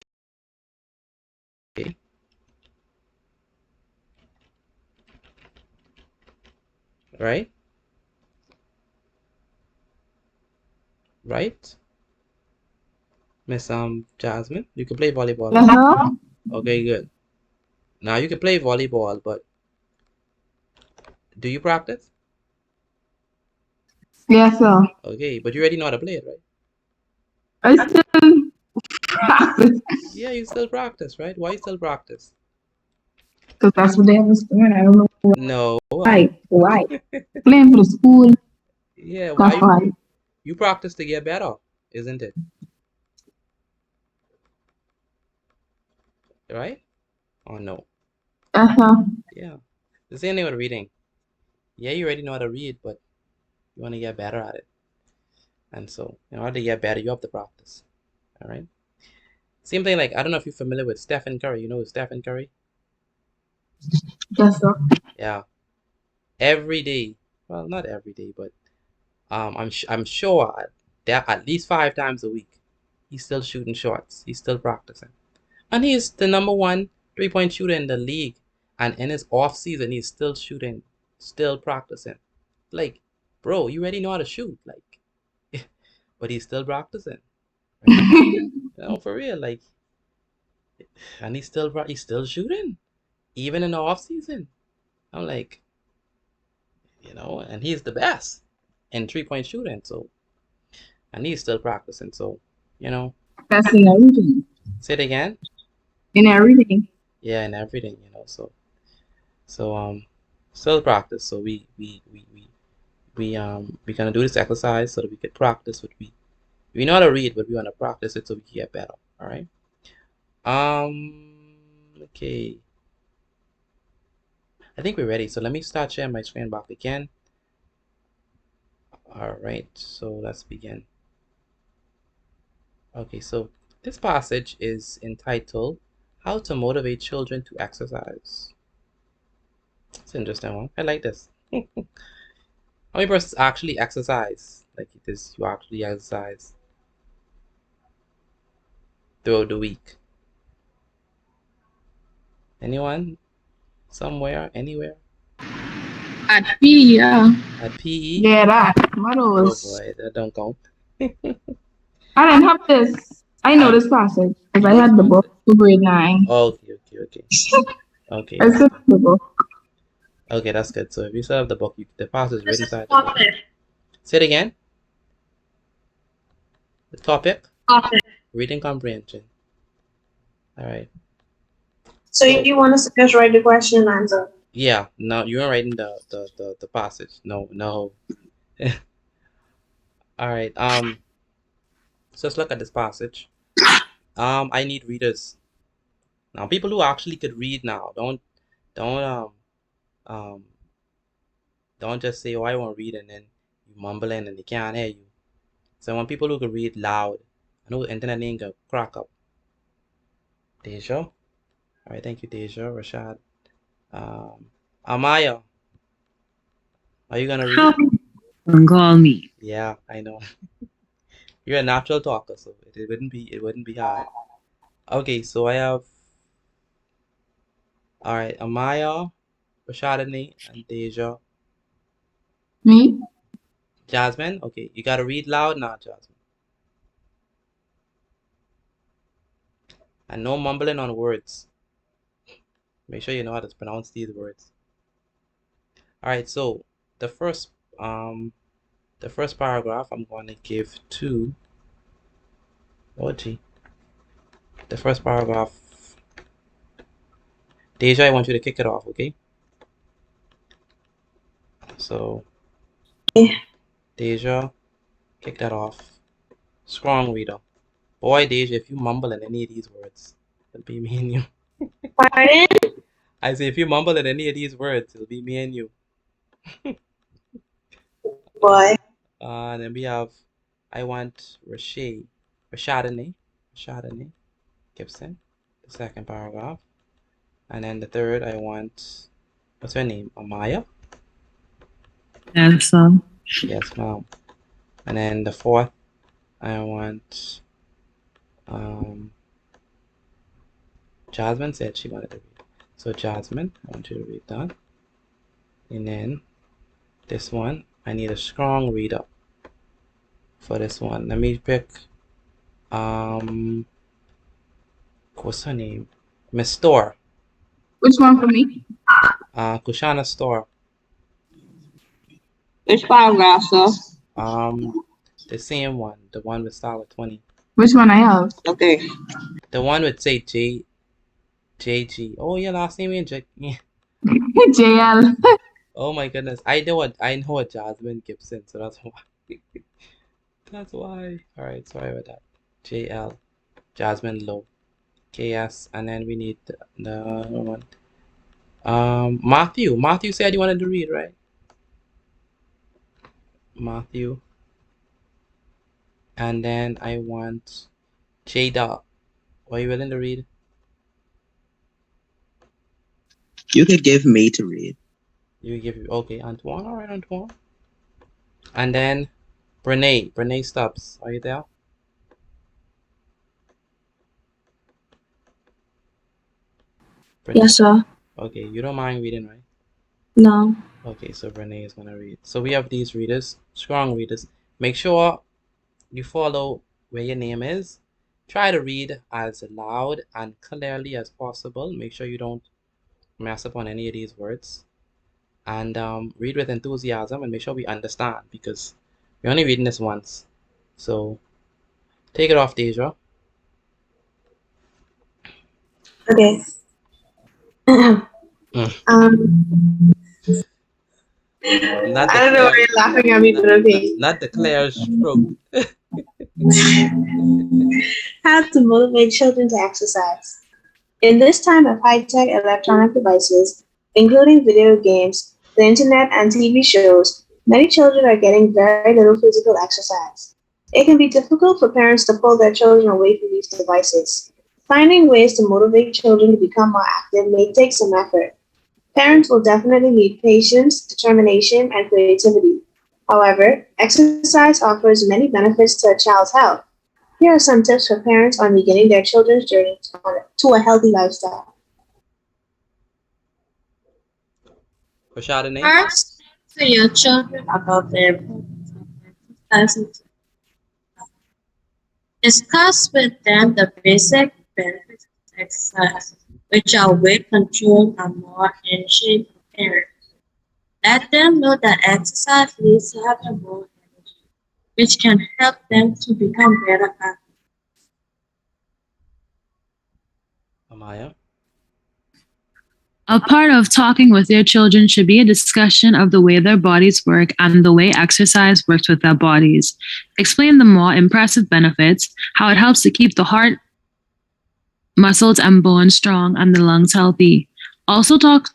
Right? Miss Jasmine, you can play volleyball. Uh-huh. Okay, good. Now you can play volleyball, but do you practice? Yes, sir. Okay, but you already know how to play it, right? I still practice. Yeah, you still practice, right? Why you still practice? Because that's what they have doing. I don't know why. No. Why? Playing for the school. Yeah, That's why. You practice to get better, isn't it? Right? Oh no. Uh-huh. Yeah. The same thing with reading. Yeah, you already know how to read, but you want to get better at it. And so, in order to get better, you have to practice. All right? Same thing, like, I don't know if you're familiar with Stephen Curry. You know who Stephen Curry? Yes, sir. Yeah. Every day, well, not every day, but I'm sure that at least 5 times a week, he's still shooting shots. He's still practicing. And he's the #1 3-point shooter in the league. And in his off season, he's still shooting, still practicing. Like, bro, you already know how to shoot. Like, but he's still practicing. Right? For real. Like, and he's still shooting, even in the off season. I'm like, and he's the best in 3-point shooting. So, and he's still practicing. So, That's in everything. Say it again. In everything. Yeah, and everything, you know. So still practice. So we're gonna do this exercise so that we can practice what we know how to read, but we want to practice it so we can get better. All right. Okay. I think we're ready. So let me start sharing my screen back again. All right. So let's begin. Okay. So this passage is entitled "How to Motivate Children to Exercise." It's an interesting one. I like this. How many persons actually exercise? Like this, you actually exercise throughout the week. Anyone? Somewhere? Anywhere? At PE, yeah. At PE? Yeah, that. What Oh else? boy, that don't count. I didn't have this. I know this passage because I had the book for grade 9. Okay. Okay, I that's took good. the book. Okay, that's good. So if you still have the book, the passage is right inside the book. Say it again. The topic? Reading comprehension. All right. So you want us to just write the question and answer? Yeah. No, you weren't writing the passage. No. All right. So let's look at this passage. I need readers. Now, people who actually could read now, don't just say, "Oh, I won't read," and then you mumbling and they can't hear you. So I want people who can read loud. I know the internet ain't gonna crack up. Deja. All right, thank you, Deja. Rashad. Amaya. Are you gonna read? Don't call me. Yeah, I know. You're a natural talker, so it wouldn't be hard. Okay, so I have. All right, Amaya, Rashadani, and Deja. Me? Jasmine. Okay, you gotta read loud now, Jasmine. And no mumbling on words. Make sure you know how to pronounce these words. All right, so the first paragraph I'm going to give to the first paragraph. Deja, I want you to kick it off, okay? So Deja, kick that off. Strong reader. Boy, Deja, if you mumble in any of these words, it'll be me and you. Pardon? I say if you mumble in any of these words, it'll be me and you. Boy. Then we have, I want Rashadani Gibson, the second paragraph. And then the third, I want, what's her name? Amaya? Yes, sir. Yes, ma'am. And then the fourth, I want, Jasmine said she wanted to read. So Jasmine, I want you to read that. And then this one, I need a strong reader for this one. Let me pick, what's her name? Miss Store. Which one for me? Kushana Store. Which paragraph, sir? The same one, the one with solid 20. Which one I have? Okay. The one would say JG. Oh, your last name ain't J. Yeah. JL. Oh my goodness. I know a Jasmine Gibson, so that's why. That's why. Alright, sorry about that. JL. Jasmine Low. KS. And then we need the one. Matthew. Matthew said you wanted to read, right? Matthew. And then I want Jada. Are you willing to read? You could give me to read. Okay, Antoine. All right, Antoine. And then Brene Stubbs. Are you there? Brene. Yes, sir. Okay, you don't mind reading, right? No. Okay, so Brene is gonna read. So we have these readers, strong readers. Make sure you follow where your name is. Try to read as loud and clearly as possible. Make sure you don't mess up on any of these words. And read with enthusiasm and make sure we understand because we're only reading this once. So take it off, Deja. Okay. Not I don't know why you're laughing at me, but okay. not the clear stroke. How to motivate children to exercise. In this time of high-tech electronic devices, including video games, the internet, and TV shows, many children are getting very little physical exercise. It can be difficult for parents to pull their children away from these devices. Finding ways to motivate children to become more active may take some effort. Parents will definitely need patience, determination, and creativity. However, exercise offers many benefits to a child's health. Here are some tips for parents on beginning their children's journey to a healthy lifestyle. First, to your children about their exercise. Discuss with them the basic benefits of exercise, which are weight control and more in shape parents. Let them know that exercise leads to having more energy, which can help them to become better athletes. Amaya? A part of talking with your children should be a discussion of the way their bodies work and the way exercise works with their bodies. Explain the more impressive benefits, how it helps to keep the heart, muscles, and bones strong and the lungs healthy. Also talk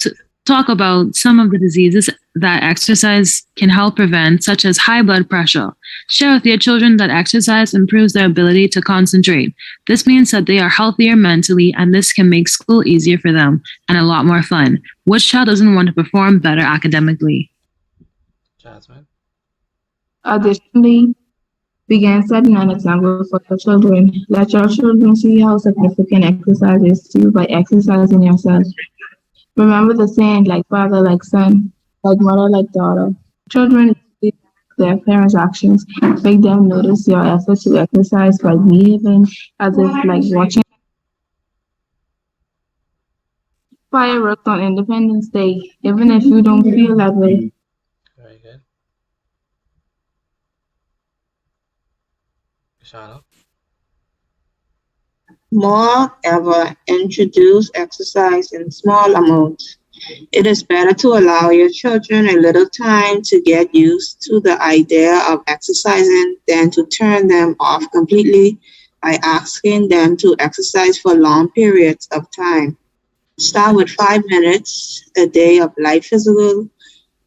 about some of the diseases that exercise can help prevent, such as high blood pressure. Share with your children that exercise improves their ability to concentrate. This means that they are healthier mentally, and this can make school easier for them and a lot more fun. Which child doesn't want to perform better academically? Jasmine? Additionally, begin setting an example for your children. Let your children see how significant exercise is to you by exercising yourself. Remember the saying, like father, like son, like mother, like daughter. Children see their parents' actions. Make them notice your effort to exercise by behaving as if like watching fireworks on Independence Day, even if you don't feel that way. Very good. Shana? Moreover, introduce exercise in small amounts. It is better to allow your children a little time to get used to the idea of exercising than to turn them off completely by asking them to exercise for long periods of time. Start with 5 minutes a day of light physical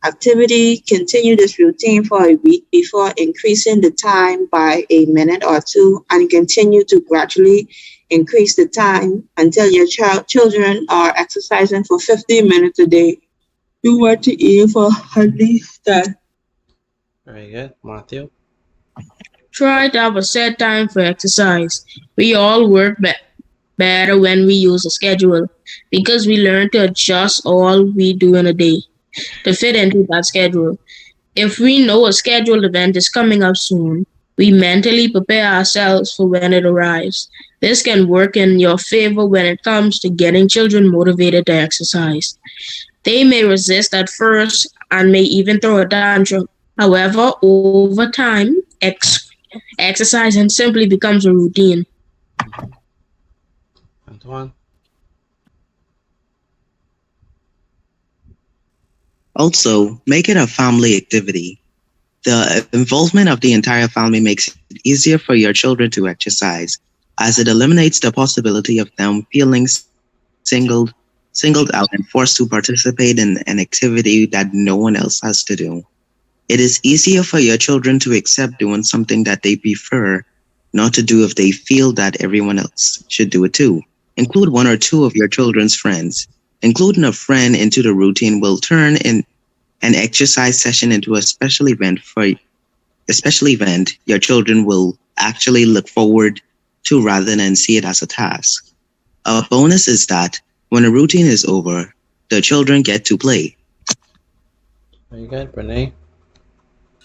activity. Continue this routine for a week before increasing the time by a minute or two, and continue to gradually increase the time until your children are exercising for 15 minutes a day. You want to aim for at least that. Very good. Matthew? Try to have a set time for exercise. We all work better when we use a schedule because we learn to adjust all we do in a day to fit into that schedule. If we know a scheduled event is coming up soon, we mentally prepare ourselves for when it arrives. This can work in your favor when it comes to getting children motivated to exercise. They may resist at first and may even throw a tantrum. However, over time, exercising simply becomes a routine. Antoine? Also, make it a family activity. The involvement of the entire family makes it easier for your children to exercise, as it eliminates the possibility of them feeling singled out and forced to participate in an activity that no one else has to do. It is easier for your children to accept doing something that they prefer not to do if they feel that everyone else should do it too. Include one or two of your children's friends. Including a friend into the routine will turn an exercise session into a special event your children will actually look forward to rather than see it as a task. A bonus is that when a routine is over, the children get to play. Very good. Renee?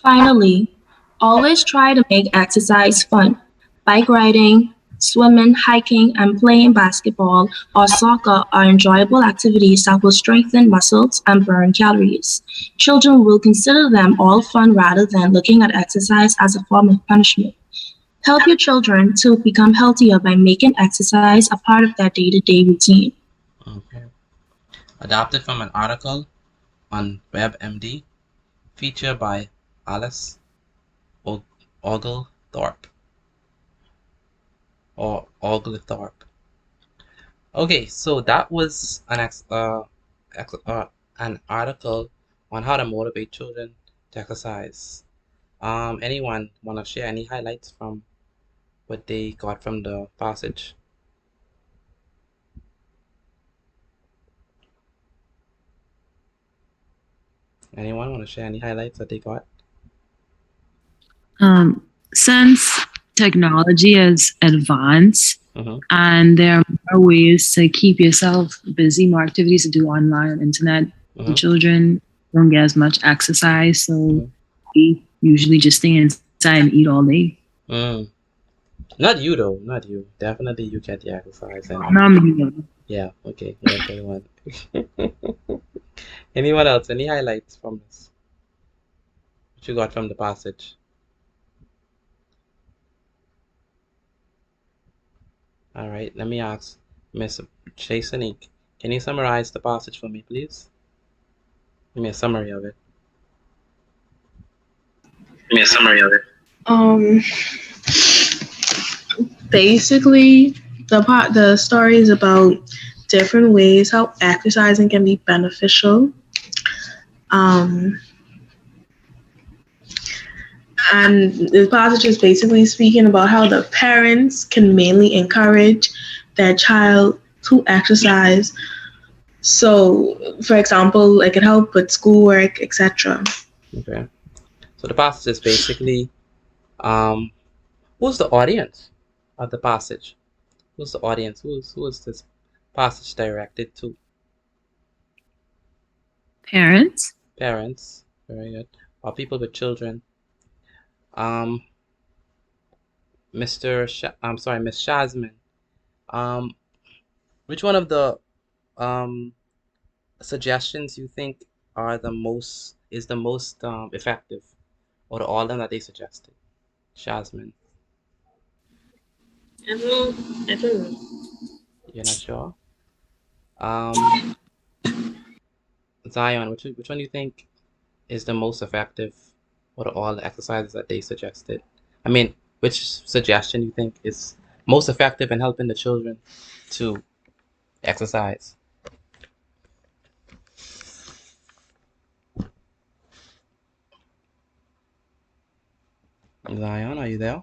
Finally, always try to make exercise fun. Bike riding, swimming, hiking, and playing basketball or soccer are enjoyable activities that will strengthen muscles and burn calories. Children will consider them all fun rather than looking at exercise as a form of punishment. Help your children to become healthier by making exercise a part of their day-to-day routine. Okay. Adapted from an article on WebMD, featured by Alice Oglethorpe. Okay, so that was an article on how to motivate children to exercise. Anyone want to share any highlights from what they got from the passage? Anyone want to share any highlights that they got? Since technology has advanced and there are more ways to keep yourself busy, more activities to do online on internet, the children don't get as much exercise, so they usually just stay inside and eat all day. Not you though, not you. Definitely you get the exercise. And Not me. yeah, okay, yeah, anyone. Anyone else? Any highlights from this? What you got from the passage? All right, let me ask Miss Chasonique. Can you summarize the passage for me, please? Give me a summary of it. Basically, the story is about different ways how exercising can be beneficial. And the passage is basically speaking about how the parents can mainly encourage their child to exercise. So, for example, it can help with schoolwork, etc. Okay. So the passage is basically, who's the audience of the passage? Who's the audience? Who is this passage directed to? Parents. Parents. Very good. Or people with children. Miss Shazman. Which one of the suggestions you think are the most effective, or all of them that they suggested? Shazman. I don't know. You're not sure? Zion, which one do you think is the most effective out of all the exercises that they suggested? I mean, which suggestion you think is most effective in helping the children to exercise? Zion, are you there?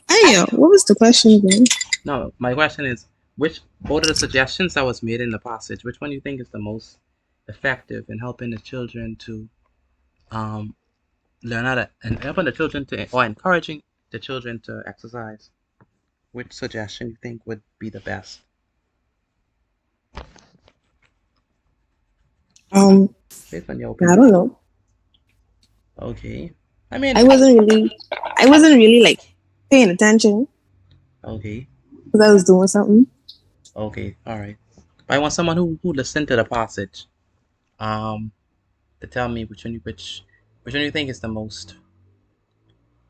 Hey, what was the question again? No, my question is, which out of the suggestions that was made in the passage, which one do you think is the most effective in helping the children to learn how to, and helping the children to, or encouraging the children to exercise? Which suggestion you think would be the best? Based on your opinion. I don't know. Okay. I mean, I wasn't really like paying attention. Okay. Because I was doing something. Okay, all right. I want someone who listened to the passage, to tell me which one you think is the most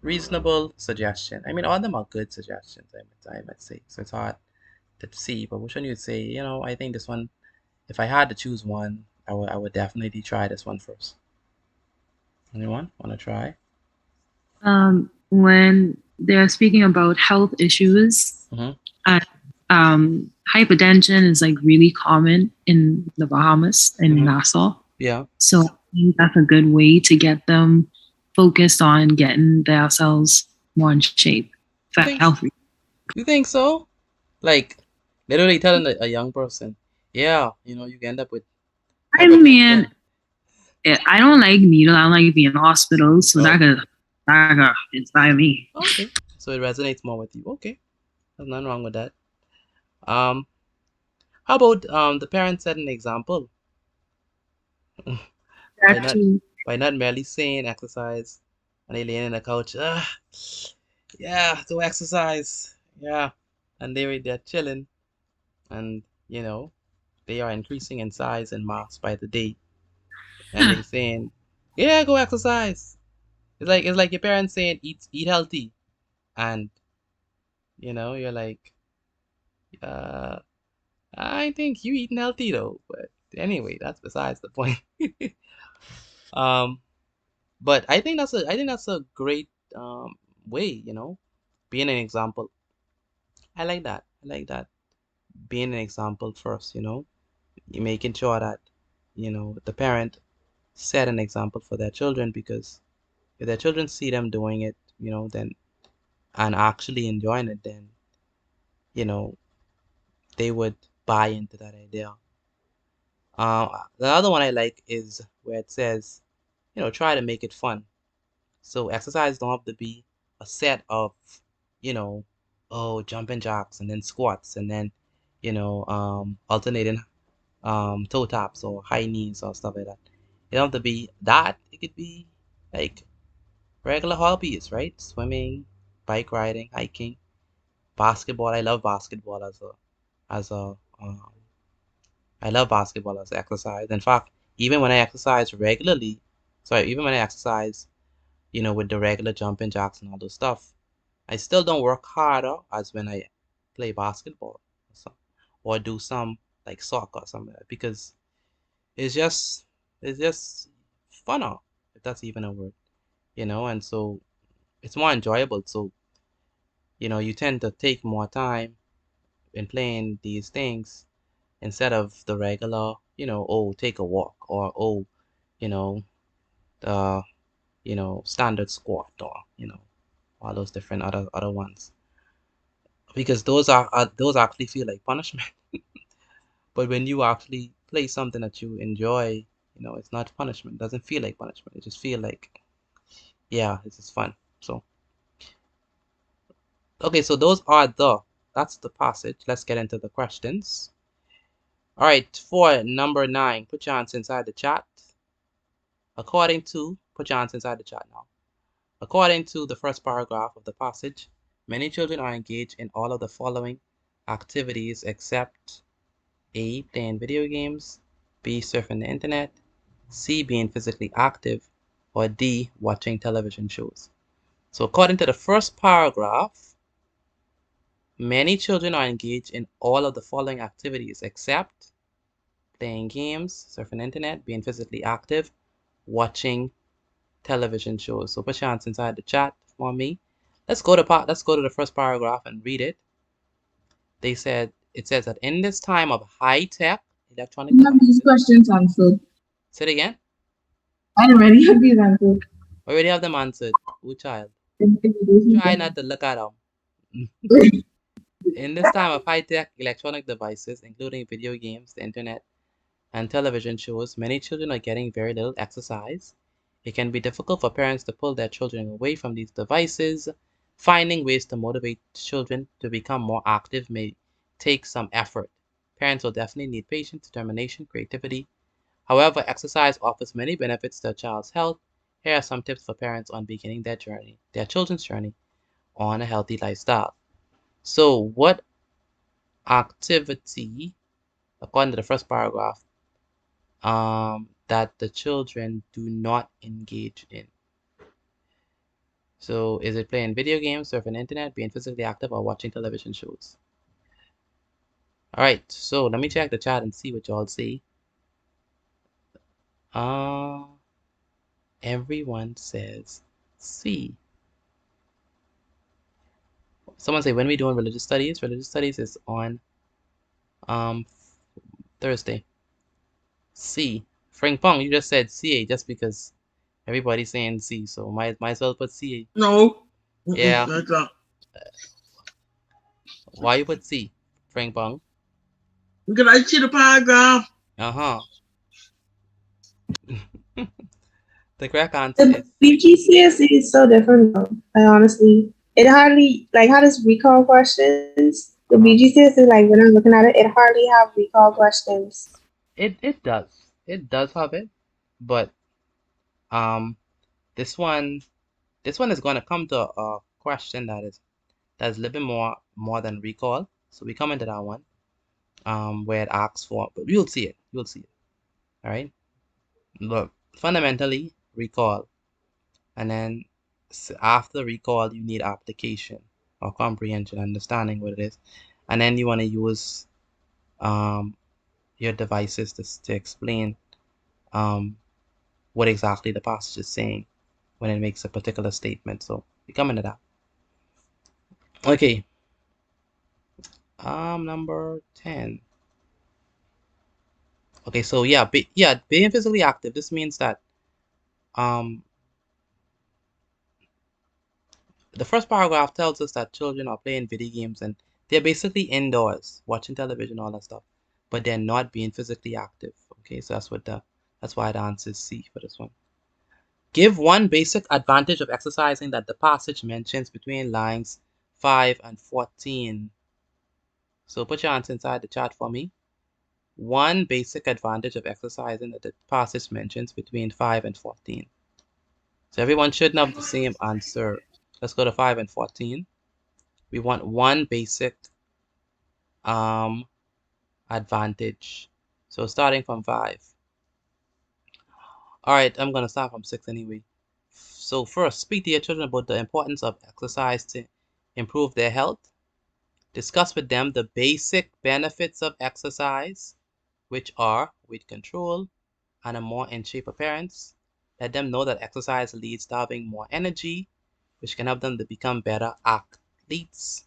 reasonable suggestion. I mean, all of them are good suggestions, I might say. So it's hard to see, but which one you'd say, I think this one, if I had to choose one, I would definitely try this one first. Anyone want to try? When they're speaking about health issues, hypertension is like really common in the Bahamas and Nassau. Yeah. So I think that's a good way to get them focused on getting themselves more in shape, healthy. You think so? Like, literally telling a young person, yeah, you can end up with. I mean, I don't like needle. I don't like being in hospital, so that could inspire me. Okay, so it resonates more with you. Okay, there's nothing wrong with that. How about the parents set an example by not merely saying exercise and they laying in the couch. Yeah, go exercise. Yeah, and they're chilling, and they are increasing in size and mass by the day, and they're saying, yeah, go exercise. It's like your parents saying eat healthy, and you're like, I think you eating healthy though. But anyway, that's besides the point. um, but I think that's a great way, being an example. I like that. I like that. Being an example first, you making sure that, the parent set an example for their children, because if their children see them doing it, then and actually enjoying it, then, you know, they would buy into that idea. The other one I like is where it says, try to make it fun. So exercise don't have to be a set of, you know, jumping jacks and then squats and then, alternating toe taps or high knees or stuff like that. It don't have to be that. It could be like regular hobbies, right? Swimming, bike riding, hiking, basketball. I love basketball as a I love basketball as exercise. In fact, even when I exercise regularly, even when I exercise, with the regular jumping jacks and all those stuff, I still don't work harder as when I play basketball or do some like soccer or something like that, because it's just it's just funner, if that's even a word, and so it's more enjoyable. So, you tend to take more time in playing these things instead of the regular, take a walk, or you know, the standard squat, or all those different other ones, because those actually feel like punishment. But when you actually play something that you enjoy, it's not punishment. It doesn't feel like punishment. It just feel like, yeah, this is fun. So, okay, so that's the passage. Let's get into the questions. All right, for number 9, put your answer inside the chat. Put your answer inside the chat now. According to the first paragraph of the passage, many children are engaged in all of the following activities except A, playing video games, B, surfing the internet, C, being physically active, or D, watching television shows. So according to the first paragraph, many children are engaged in all of the following activities except playing games, surfing the internet, being physically active, watching television shows. So put your answers inside the chat for me. Let's go to the first paragraph and read it. It says that in this time of high-tech electronic You have these questions answered. Say it again. I already have these answered. Already have them answered. Ooh, child. Try not to look at them. In this time of high-tech electronic devices, including video games, the internet, and television shows, many children are getting very little exercise. It can be difficult for parents to pull their children away from these devices. Finding ways to motivate children to become more active may take some effort. Parents will definitely need patience, determination, creativity. However, exercise offers many benefits to a child's health. Here are some tips for parents on beginning their children's journey on a healthy lifestyle. So, what activity, according to the first paragraph, that the children do not engage in? So, is it playing video games, surfing the internet, being physically active, or watching television shows? All right, so let me check the chat and see what y'all see. Everyone says C. Someone say, when we doing religious studies? Religious studies is on Thursday. C. Frank Pong, you just said CA just because everybody's saying C, so might as well put CA. No. Yeah. That's not. Why you put C, Frank Pong? Because I see the paragraph. Uh-huh. The correct answer The is BGCSE is so different though. Like honestly, it hardly like how does recall questions. The BGCSE is like when I'm looking at it, it hardly have recall questions. it does. It does have it, but this one is gonna come to a question that's a little bit more than recall. So we come into that one. Where it asks for, but you'll see it. You'll see it. All right. Look, fundamentally recall, and then after recall, you need application or comprehension, understanding what it is. And then you want to use your devices to explain what exactly the passage is saying when it makes a particular statement. So we come into that. Okay. Number 10. Okay, so yeah, being physically active. This means that the first paragraph tells us that children are playing video games and they're basically indoors, watching television, all that stuff, but they're not being physically active. Okay, so that's why the answer is C for this one. Give one basic advantage of exercising that the passage mentions between lines 5 and 14. So put your answer inside the chat for me. One basic advantage of exercising that the passage mentions between 5 and 14. So everyone should have the same answer. Let's go to 5 and 14. We want one basic advantage. So starting from 5. All right, I'm going to start from 6 anyway. So first, speak to your children about the importance of exercise to improve their health. Discuss with them the basic benefits of exercise, which are weight control and a more in shape appearance. Let them know that exercise leads to having more energy, which can help them to become better athletes.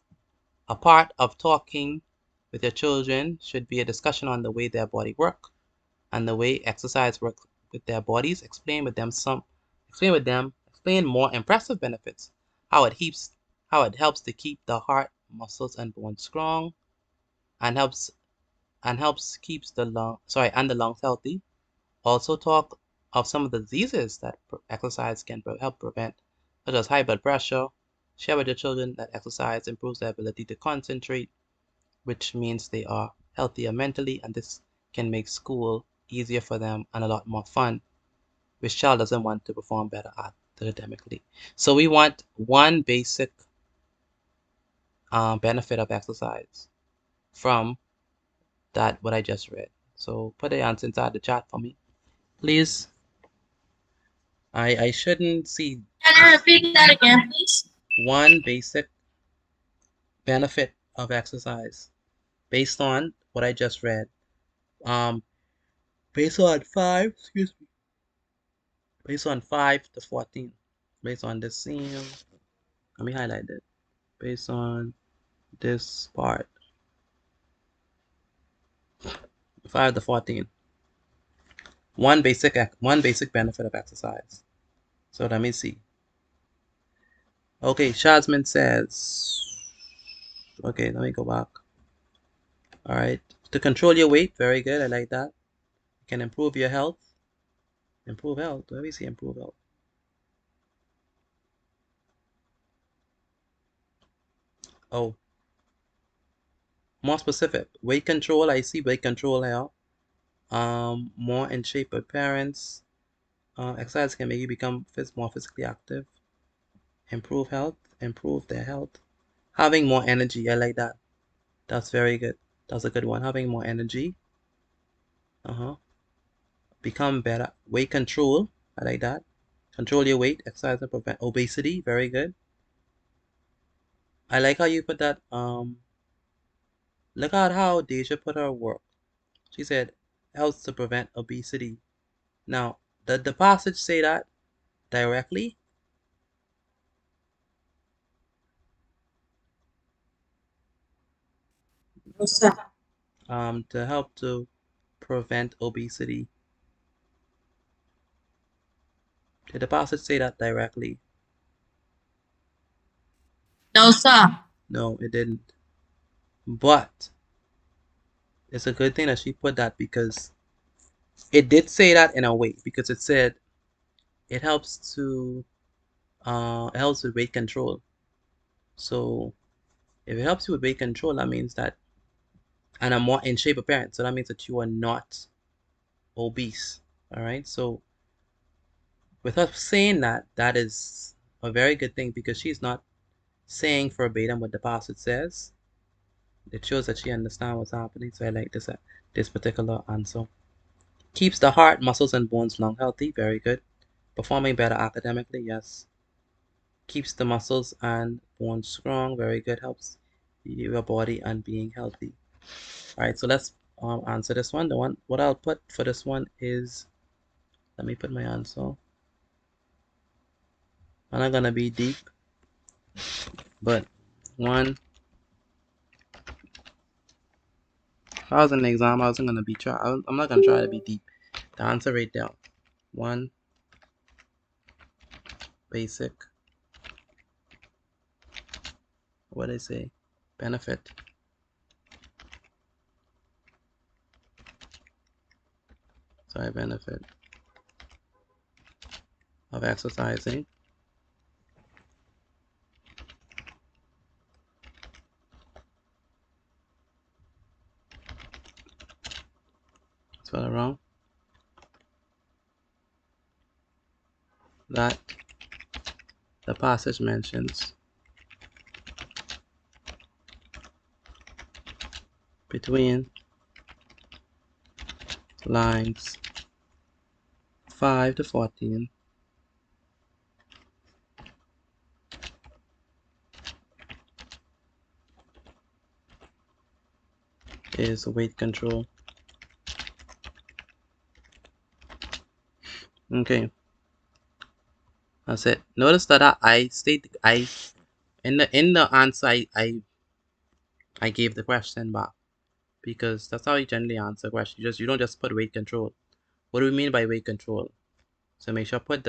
A part of talking with your children should be a discussion on the way their body work and the way exercise works with their bodies. Explain more impressive benefits, how it helps to keep the heart, muscles, and bones strong, and keeps the lungs healthy. Also talk of some of the diseases that exercise can help prevent, such as high blood pressure. Share with your children that exercise improves their ability to concentrate, which means they are healthier mentally, and this can make school easier for them and a lot more fun, which child doesn't want to perform better academically. So we want one basic benefit of exercise from that what I just read. So put the answer inside the chat for me, please. I shouldn't see. Can you repeat that again, please? One basic benefit of exercise based on what I just read. Based on 5 to 14. Based on this same, let me highlight it. Based on this part. 5 to 14. One basic benefit of exercise. So let me see. Okay, Shazmin says, okay, let me go back. All right, to control your weight, very good, I like that. You can improve your health. Improve health, let me see improve health. Oh, more specific, weight control, I see weight control here. More in shape appearance. Exercise can make you become more physically active. Improve health, improve their health. Having more energy, I like that. That's very good. That's a good one. Having more energy. Become better. Weight control, I like that. Control your weight, exercise and prevent obesity, very good. I like how you put that. Look at how Deja put her work. She said, helps to prevent obesity. Now, did the passage say that directly? Yes, sir. To help to prevent obesity. Did the passage say that directly? No, sir. No, it didn't. But it's a good thing that she put that because it did say that in a way, because it said it helps with weight control. So if it helps you with weight control, that means that, and a more in shape appearance, so that means that you are not obese. All right. So with her saying that, that is a very good thing because she's not saying verbatim what the passage says. It shows that she understands what's happening. So I like this particular answer. Keeps the heart, muscles, and bones long healthy. Very good. Performing better academically. Yes. keeps the muscles and bones strong. Very good. Helps your body and being healthy. All right, so let's answer this one. The one what I'll put for this one is, let me put my answer. I'm not gonna be deep, but one. If I was in the exam, I wasn't gonna be I'm not gonna try to be deep. The answer right there. One basic. What did I say? Benefit. Sorry, benefit of exercising. Spell it wrong. That the passage mentions between lines 5 to 14 is weight control. Okay, that's it. Notice that I in the answer I gave the question back, because that's how you generally answer questions. You don't just put weight control. What do we mean by weight control? So make sure put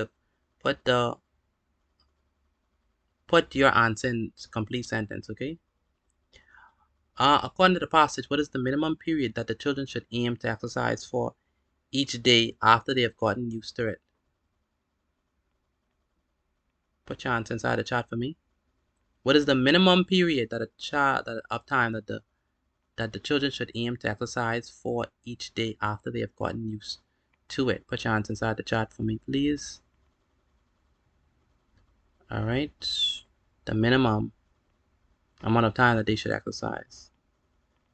your answer in complete sentence, okay? According to the passage, what is the minimum period that the children should aim to exercise for each day after they have gotten used to it? Put your answer inside the chat for me. What is the minimum period that of time that the children should aim to exercise for each day after they have gotten used to it? Put your answer inside the chat for me, please. All right, the minimum amount of time that they should exercise.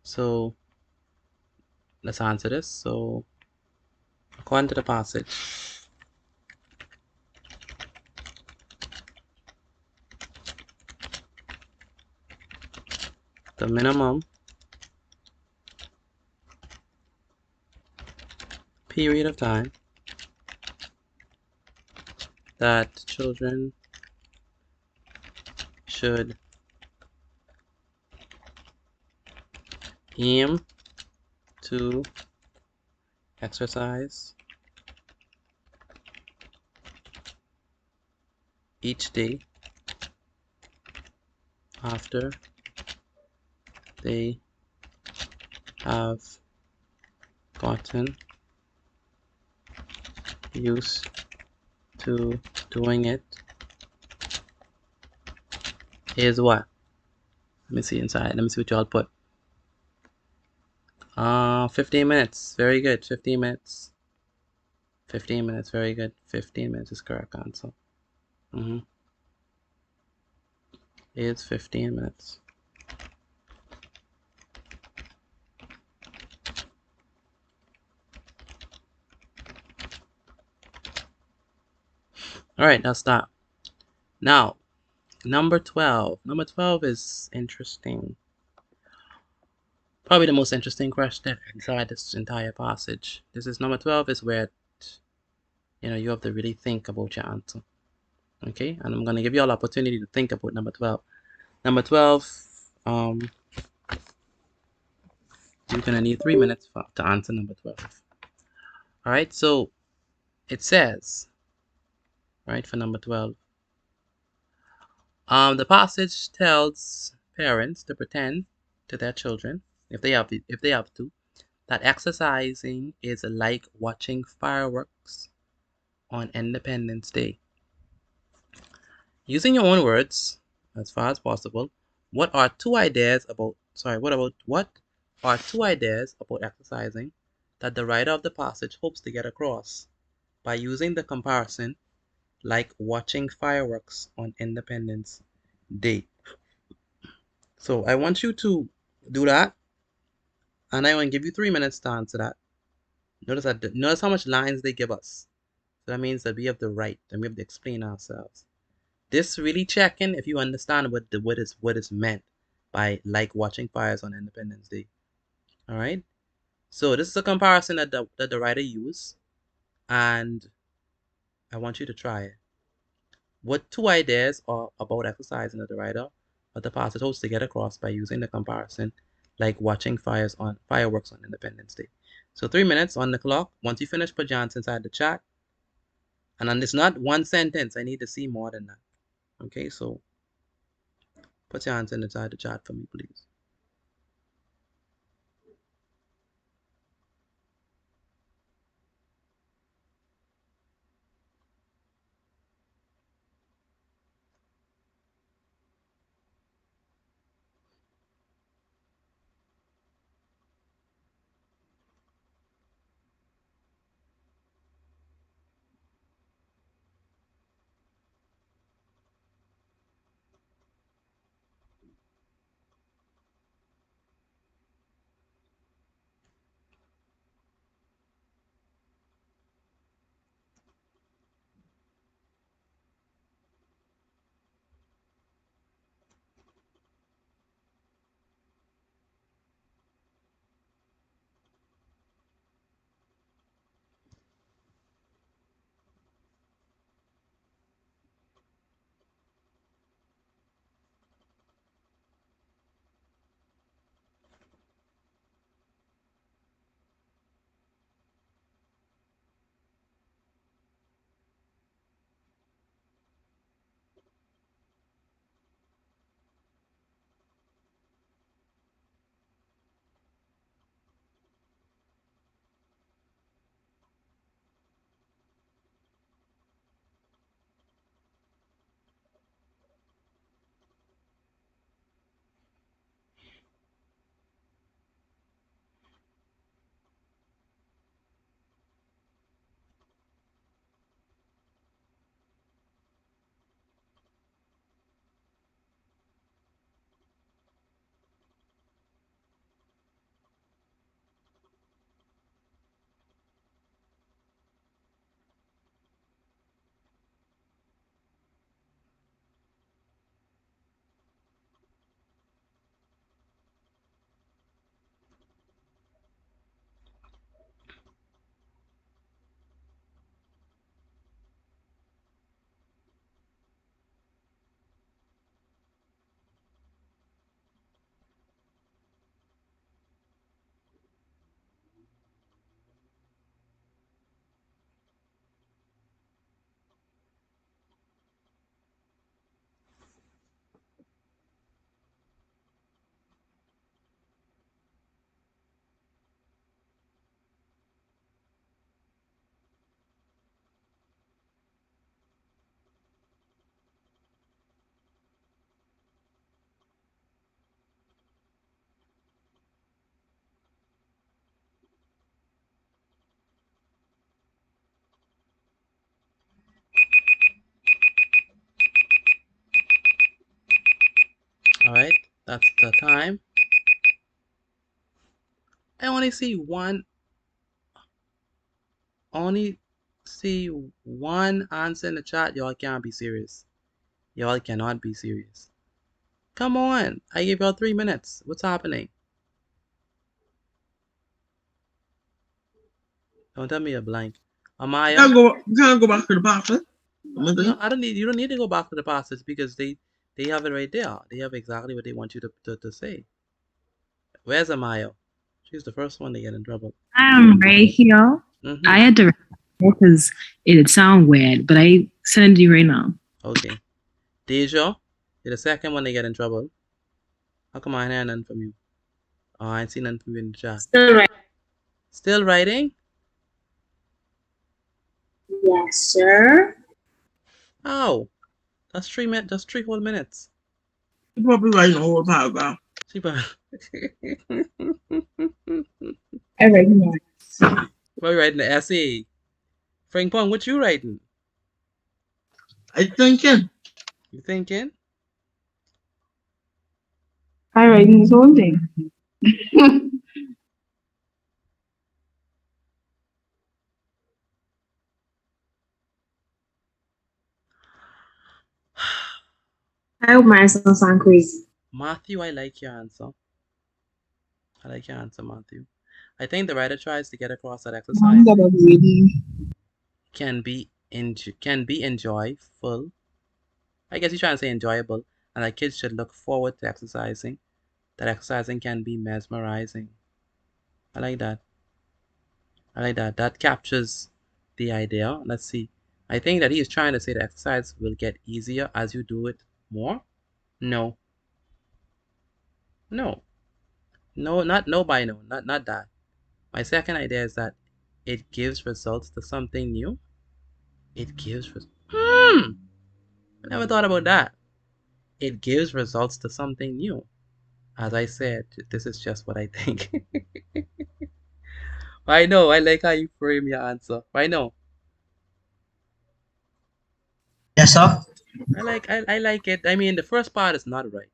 So let's answer this. So according to the passage, the minimum period of time that children should aim to exercise each day after they have gotten used to doing it is what? Let me see inside. Let me see what y'all put. 15 minutes. Very good. 15 minutes. 15 minutes. Very good. 15 minutes is correct answer. It's 15 minutes. All right, now stop. Now, number 12. Number 12 is interesting. Probably the most interesting question inside this entire passage. This is number 12 is where, you have to really think about your answer. Okay, and I'm going to give you all opportunity to think about number 12. Number 12, you're going to need 3 minutes to answer number 12. All right, so it says, right, for number 12, the passage tells parents to pretend to their children, if they have to, that exercising is like watching fireworks on Independence Day. Using your own words, as far as possible, what are two ideas about exercising that the writer of the passage hopes to get across by using the comparison like watching fireworks on Independence Day? So I want you to do that, and I want to give you 3 minutes to answer that. Notice how much lines they give us. So that means that we have to write and we have to explain ourselves. this really checking if you understand what is meant by like watching fires on Independence Day. All right. So this is a comparison that the writer used, and I want you to try it. What two ideas are about exercising that the writer or the pastor hopes to get across by using the comparison like watching fireworks on Independence Day? So 3 minutes on the clock. Once you finish, put your answer inside the chat. And it's not one sentence. I need to see more than that. Okay, so put your answer inside the chat for me, please. All right, that's the time. I only see one answer in the chat. Y'all can't be serious. Y'all cannot be serious. Come on. I gave y'all 3 minutes. What's happening? Don't tell me you're blank. Amaya? You can't go back to the pastor. No, you don't need to go back to the pastors because they have it right there. They have exactly what they want you to say. Where's Amaya? She's the first one to get in trouble. I'm right here. Mm-hmm. I had to because it'd sound weird, but I send you right now. Okay. Deja, you're the second one to get in trouble. How come I ain't hear nothing from you? Oh, I ain't seen nothing from you in the chat. Still right. Still writing? Yes, sir. Oh, that's 3 minutes. That's 3 whole minutes. You probably writing a whole paragraph. She probably. I recognize. Probably writing the essay. Frank Pong, what you writing? I thinking. You thinking? I writing this whole thing. I hope my answer sound crazy. Matthew, I like your answer. I like your answer, Matthew. I think the writer tries to get across that exercise can be enjoyable. I guess you're trying to say enjoyable, and that kids should look forward to exercising. That exercising can be mesmerizing. I like that. I like that. That captures the idea. Let's see. I think that he is trying to say the exercise will get easier as you do it more. No. No. No, not no by no. Not that. My second idea is that it gives results to something new. It gives I never thought about that. It gives results to something new. As I said, this is just what I think. I know, I like how you frame your answer. I know. Yes, sir. I like it. I mean, the first part is not right.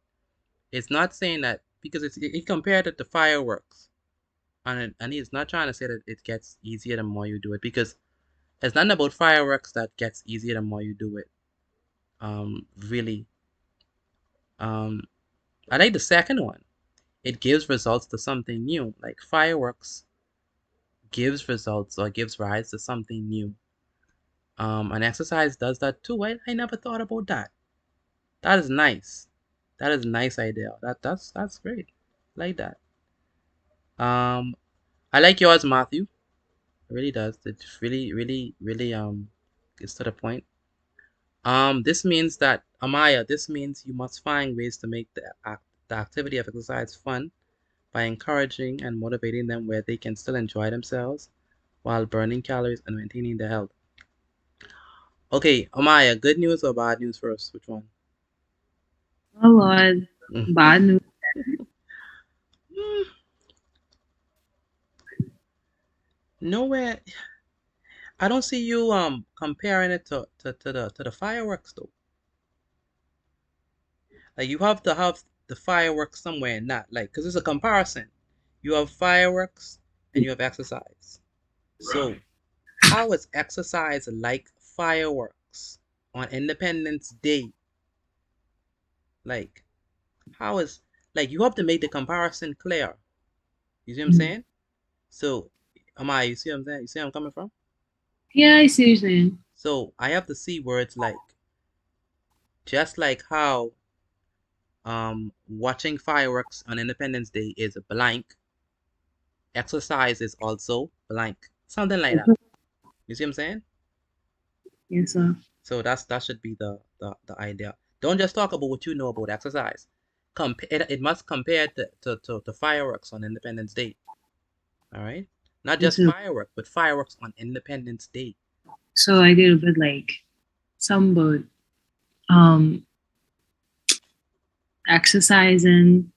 It's not saying that because it compared it to fireworks. And he's not trying to say that it gets easier the more you do it, because it's not about fireworks that gets easier the more you do it. Really. I like the second one. It gives results to something new. Like fireworks gives results or gives rise to something new. An exercise does that too. I never thought about that. That is nice. That is a nice idea. That's great. I like that. I like yours, Matthew. It really does. It really gets to the point. This means that Amaya, this means you must find ways to make the activity of exercise fun by encouraging and motivating them where they can still enjoy themselves while burning calories and maintaining their health. Okay, Amaya, good news or bad news first? Which one? Oh Lord, bad news. Nowhere. I don't see you comparing it to the fireworks though. Like you have to have the fireworks somewhere, not like because it's a comparison. You have fireworks and you have exercise. So how is exercise like fireworks on Independence Day? Like how is like you have to make the comparison clear. You see what I'm saying? So you see what I'm saying? You see where I'm coming from? Yeah, I see what you're saying. So I have to see words like just like how watching fireworks on Independence Day is blank, exercise is also blank. Something like that. You see what I'm saying? Yes, sir. So that should be the idea. Don't just talk about what you know about exercise. It must compare to fireworks on Independence Day. All right? Not just fireworks, but fireworks on Independence Day. So I did a bit like some about exercising.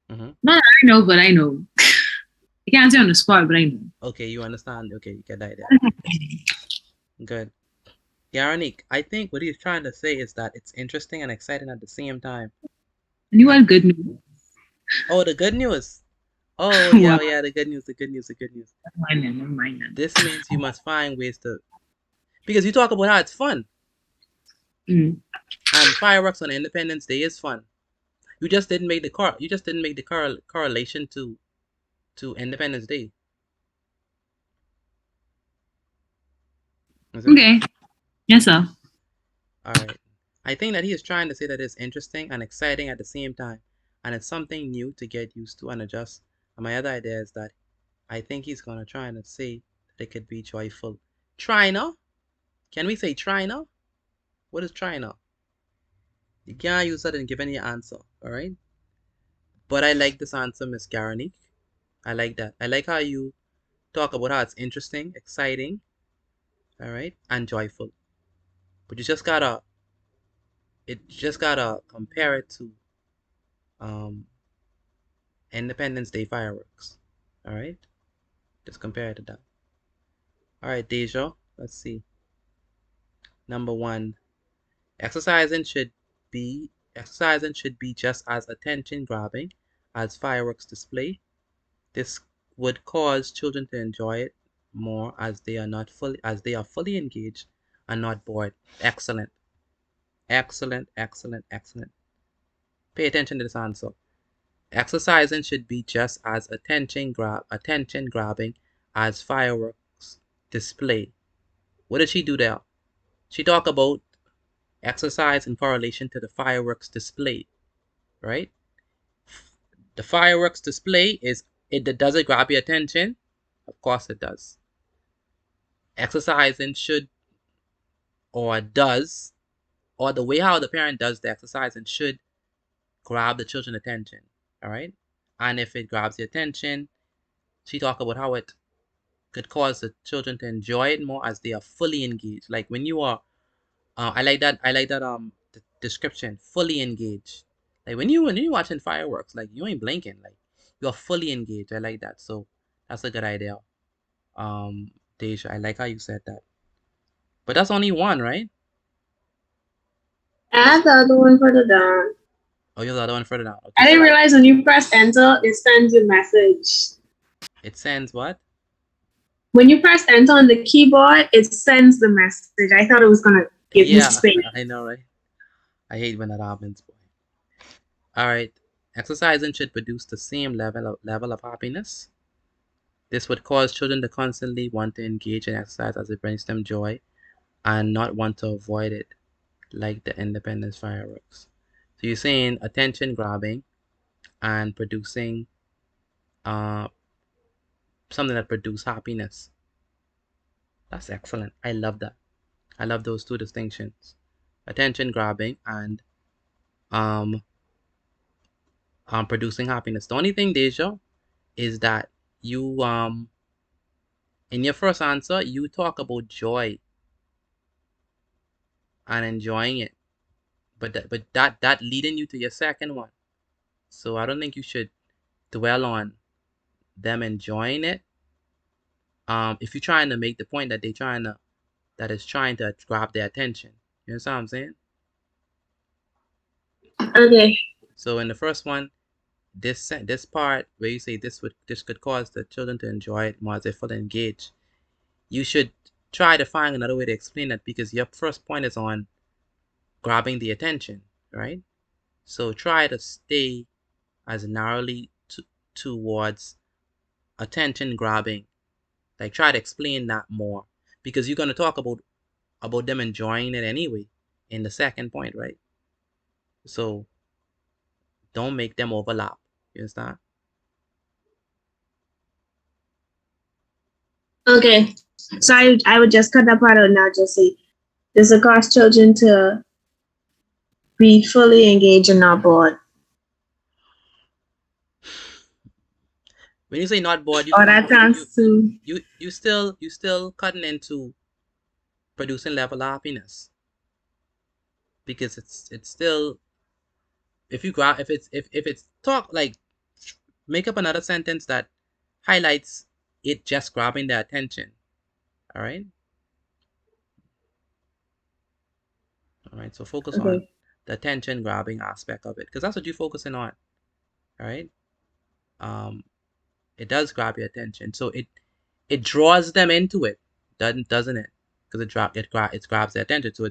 Not I know, but I know. I can't say on the spot, but I know. Okay, you understand. Okay, you get the idea. Good. Yarnik, I think what he's trying to say is that it's interesting and exciting at the same time. And you want good news? Oh, the good news. Oh, yeah, yeah, the good news. Never mind. This means you must find ways to, because you talk about how it's fun. And fireworks on Independence Day is fun. You just didn't make the correlation to Independence Day. Okay. Yes, sir. All right. I think that he is trying to say that it's interesting and exciting at the same time, and it's something new to get used to and adjust. And my other idea is that I think he's gonna try and say that it could be joyful. Try now? Can we say try now? What is try now? You can't use that and give any answer, all right? But I like this answer, Miss Garanik. I like that. I like how you talk about how it's interesting, exciting, all right, and joyful. But you just gotta compare it to Independence Day fireworks. All right, just compare it to that. All right, Deja. Let's see. Number 1, exercising should be just as attention grabbing as fireworks display. This would cause children to enjoy it more as they are fully engaged and not bored. Excellent. Excellent. Pay attention to this answer. Exercising should be just as attention grabbing as fireworks display. What did she do there? She talked about exercise in correlation to the fireworks display, right? The fireworks display does it grab your attention? Of course it does. Exercising should or does, or the way how the parent does the exercising should grab the children's attention, all right? And if it grabs the attention, she talked about how it could cause the children to enjoy it more as they are fully engaged. Like when you are, I like that description, fully engaged. Like when you're watching fireworks, like you ain't blinking, like you're fully engaged. I like that. So that's a good idea. Deja, I like how you said that. But that's only one, right? Add the other one further down. Oh, you're the other one further down. Okay. I didn't realize when you press enter, it sends a message. It sends what? When you press enter on the keyboard, it sends the message. I thought it was gonna give me space. I know, right? I hate when that happens, boy. All right. Exercising should produce the same level of happiness. This would cause children to constantly want to engage in exercise as it brings them joy and not want to avoid it, like the Independence fireworks. So you're saying attention grabbing and producing something that produces happiness. That's excellent. I love that. I love those two distinctions. Attention grabbing and producing happiness. The only thing, Deja, is that you in your first answer you talk about joy and enjoying it, but that leading you to your second one. So I don't think you should dwell on them enjoying it. If you're trying to make the point that that is trying to grab their attention. You understand what I'm saying? Okay. So in the first one, this part where you say this could cause the children to enjoy it more as they fully engaged, you should try to find another way to explain that, because your first point is on grabbing the attention, right? So try to stay as narrowly towards attention grabbing. Like try to explain that more, because you're going to talk about them enjoying it anyway in the second point, right? So don't make them overlap. You understand? Okay. So I would just cut that part out now. Just say this will cause children to be fully engaged and not bored. When you say not bored, you still cutting into producing level of happiness, because it's still, if it's talk, like make up another sentence that highlights it just grabbing their attention. All right. All right. So focus on the attention grabbing aspect of it, because that's what you're focusing on. All right. It does grab your attention, so it draws them into it, doesn't it? Because it grabs their attention, so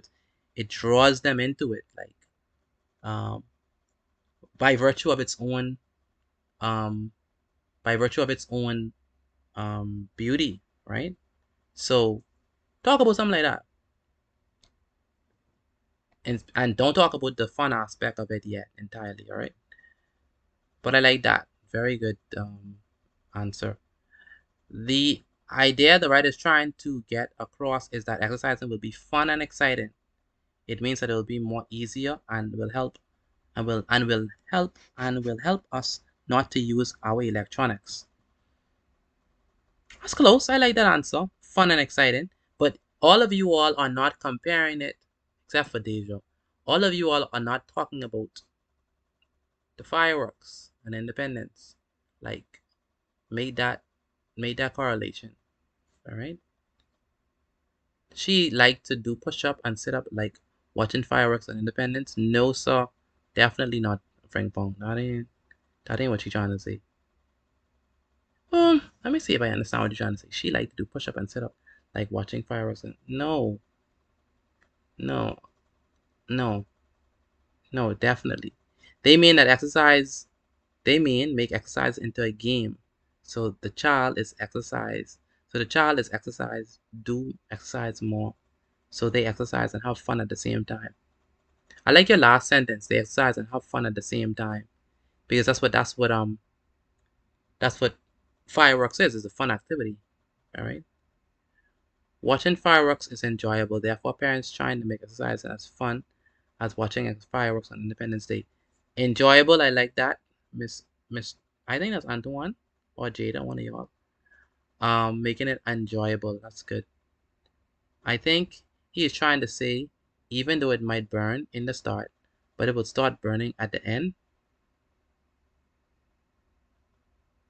it draws them into it, like by virtue of its own beauty, right? So talk about something like that, and don't talk about the fun aspect of it yet entirely. All right. But I like that. Very good answer. The idea the writer is trying to get across is that exercising will be fun and exciting. It means that it will be more easier and will help us not to use our electronics. That's close. I like that answer. Fun and exciting. But all of you all are not comparing it, except for Deja. All of you all are not talking about the fireworks and independence. Like, made that correlation. All right. She liked to do push-up and sit-up, like watching fireworks and independence. No, sir. Definitely not, Frank Pong. That ain't what she's trying to say. Let me see if I understand what you're trying to say. She liked to do push-up and sit-up, like watching fireworks. And no, definitely. They mean that exercise, they mean make exercise into a game. So the child is exercise. So the child is exercise, do exercise more. So they exercise and have fun at the same time. I like your last sentence. They exercise and have fun at the same time. Because that's what fireworks is a fun activity. All right. Watching fireworks is enjoyable. Therefore, parents trying to make exercise as fun as watching fireworks on Independence Day. Enjoyable, I like that. Miss, I think that's Antoine or Jada, one of y'all. Making it enjoyable. That's good. I think he is trying to say, even though it might burn in the start, but it will start burning at the end.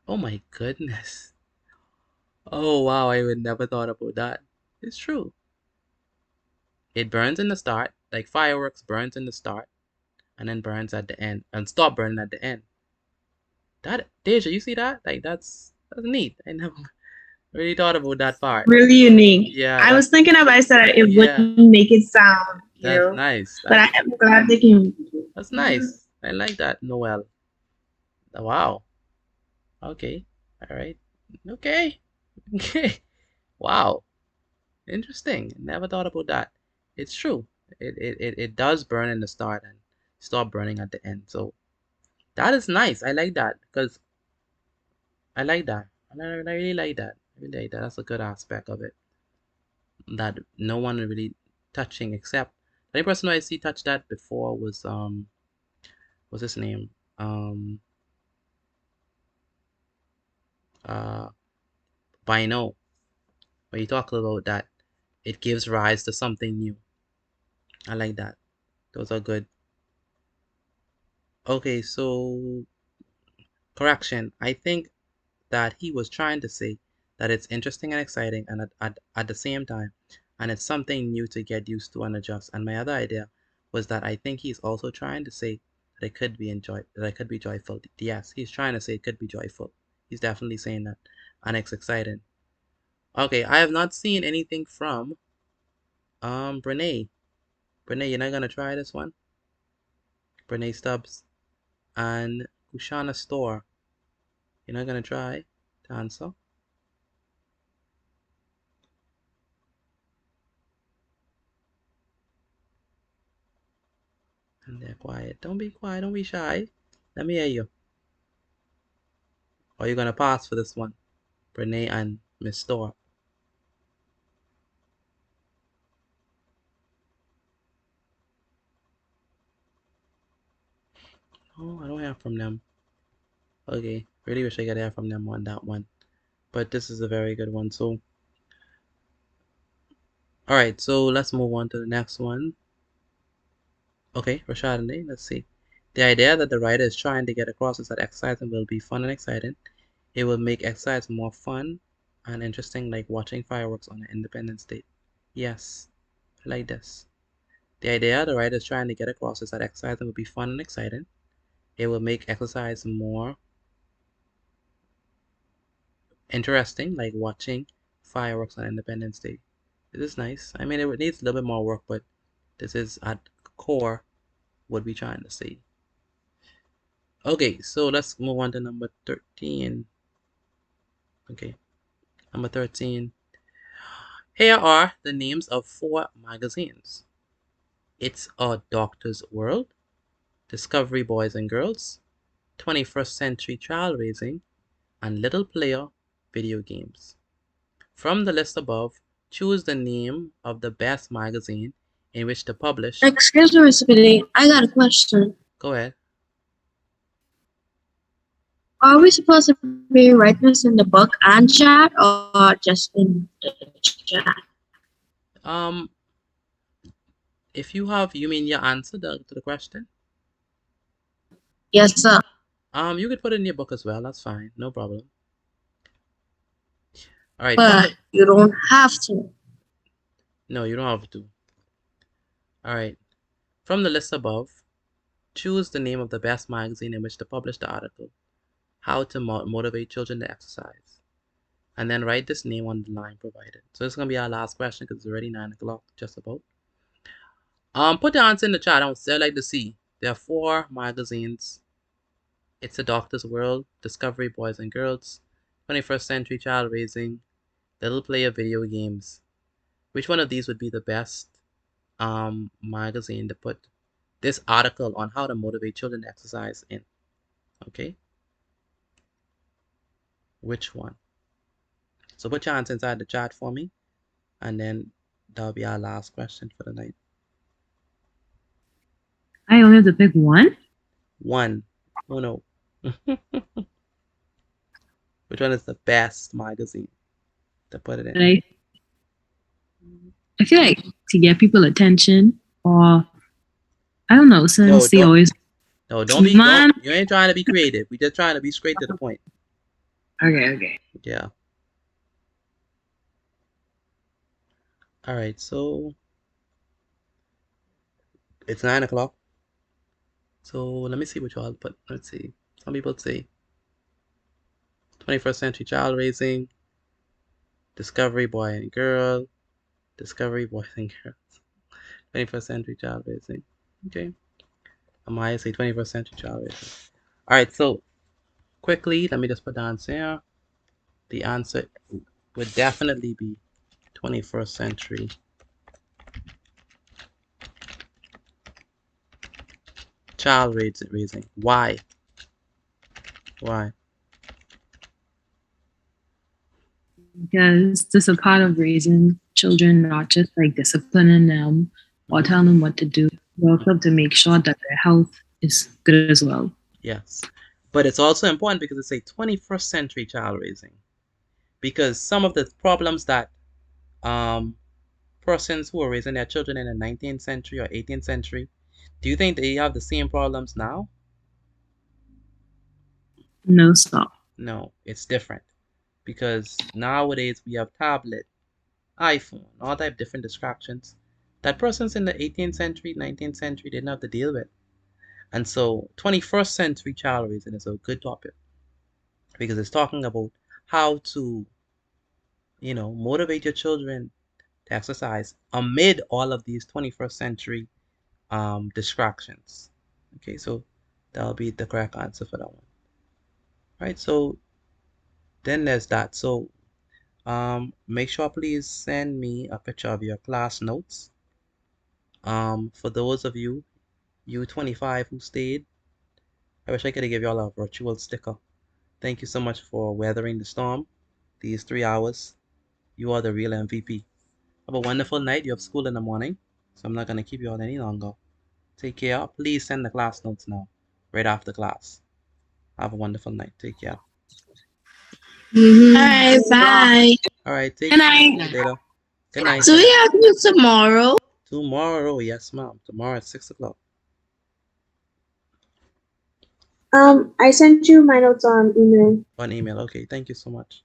Oh my goodness. Oh wow, I would never thought about that. It's true. It burns in the start, like fireworks burns in the start, and then burns at the end, and stop burning at the end. That Deja, you see that? Like that's neat. I never really thought about that part. Really unique. Yeah, I was thinking about it so that it yeah, wouldn't make it sound, that's nice. But I am glad they can. That's nice. I like that, Noel. Wow. Okay. All right. Okay. Okay. Wow. Interesting. Never thought about that. It's true. It does burn in the start and stop burning at the end. So that is nice. I like that because I like that. I really like that. I really like that. That's a good aspect of it. That no one really touching except the only person I see touch that before was what's his name? Bino. When you talk about that, it gives rise to something new. I like that. Those are good. Okay, so correction. I think that he was trying to say that it's interesting and exciting and at the same time, and it's something new to get used to and adjust. And my other idea was that I think he's also trying to say that it could be joyful. Yes, he's trying to say it could be joyful. He's definitely saying that, and it's exciting. Okay, I have not seen anything from Brene. Brene, you're not gonna try this one? Brene Stubbs and Kushana Store. You're not gonna try to answer? And they're quiet. Don't be quiet. Don't be shy. Let me hear you. Or you're gonna pass for this one, Brene and Miss Store. Oh, I don't hear from them. Okay, really wish I could hear from them on that one. But this is a very good one. So, all right. So let's move on to the next one. Okay, Rashad, let's see. The idea that the writer is trying to get across is that exercising will be fun and exciting. It will make exercise more fun and interesting, like watching fireworks on an Independence Day. Yes, I like this. The idea the writer is trying to get across is that exercising will be fun and exciting. It will make exercise more interesting, like watching fireworks on Independence Day. This is nice. I mean, it needs a little bit more work, but this is at core what we're trying to say. Okay, so let's move on to number 13. Okay, number 13. Here are the names of 4 magazines. It's a Doctor's World, Discovery Boys and Girls, 21st Century Child Raising, and Little Player Video Games. From the list above, choose the name of the best magazine in which to publish. Excuse me, Mr. Billy. I got a question. Go ahead. Are we supposed to be writing this in the book and chat or just in the chat? If you have, you mean your answer to the question? Yes, sir. You could put it in your book as well. That's fine. No problem. All right. But you don't have to. No, you don't have to. All right. From the list above, choose the name of the best magazine in which to publish the article. How to motivate children to exercise. And then write this name on the line provided. So this is going to be our last question because it's already 9 o'clock, just about. Put the answer in the chat. I'd like to see There are 4 magazines. It's a Doctor's World, Discovery Boys and Girls, 21st Century Child Raising, Little Player Video Games. Which one of these would be the best magazine to put this article on how to motivate children to exercise in? Okay? Which one? So put your answer inside the chat for me, and then that'll be our last question for the night. I only have to pick one? One. Oh no. Which one is the best magazine to put it in? I feel like to get people attention, or I don't know, since No, they always. No, don't be. Don't, you ain't trying to be creative. We just trying to be straight to the point. Okay. Yeah. All right. So it's 9 o'clock. So let me see what y'all put. Let's see. Some people say 21st Century Child Raising, Discovery Boy and Girl, Discovery Boys and Girls, 21st Century Child Raising. Okay. Amaya say 21st Century Child Raising. All right. So quickly, let me just put the answer here. The answer would definitely be 21st Century Child Raising. Why? Because this is a part of raising children, not just like disciplining them or telling them what to do. We also have to make sure that their health is good as well. Yes. But it's also important because it's a 21st century child raising. Because some of the problems that persons who are raising their children in the 19th century or 18th century, do you think they have the same problems now? No, stop. No, it's different. Because nowadays we have tablet, iPhone, all type of different distractions that persons in the 18th century, 19th century didn't have to deal with. And so 21st century child raising is a good topic because it's talking about how to, motivate your children to exercise amid all of these 21st century distractions. Okay, so that'll be the correct answer for that one. Right, so then there's that. So make sure please send me a picture of your class notes. For those of you 25 who stayed, I wish I could have given y'all a virtual sticker. Thank you so much for weathering the storm these 3 hours. You are the real MVP. Have a wonderful night. You have school in the morning, so I'm not going to keep you all any longer. Take care. Please send the class notes now, right after class. Have a wonderful night. Take care. Mm-hmm. All right, bye. All right, take Good care. night. Later. Good night. So we have you tomorrow. Tomorrow, yes, ma'am. Tomorrow at 6 o'clock. I sent you my notes on email. On email. Okay, thank you so much.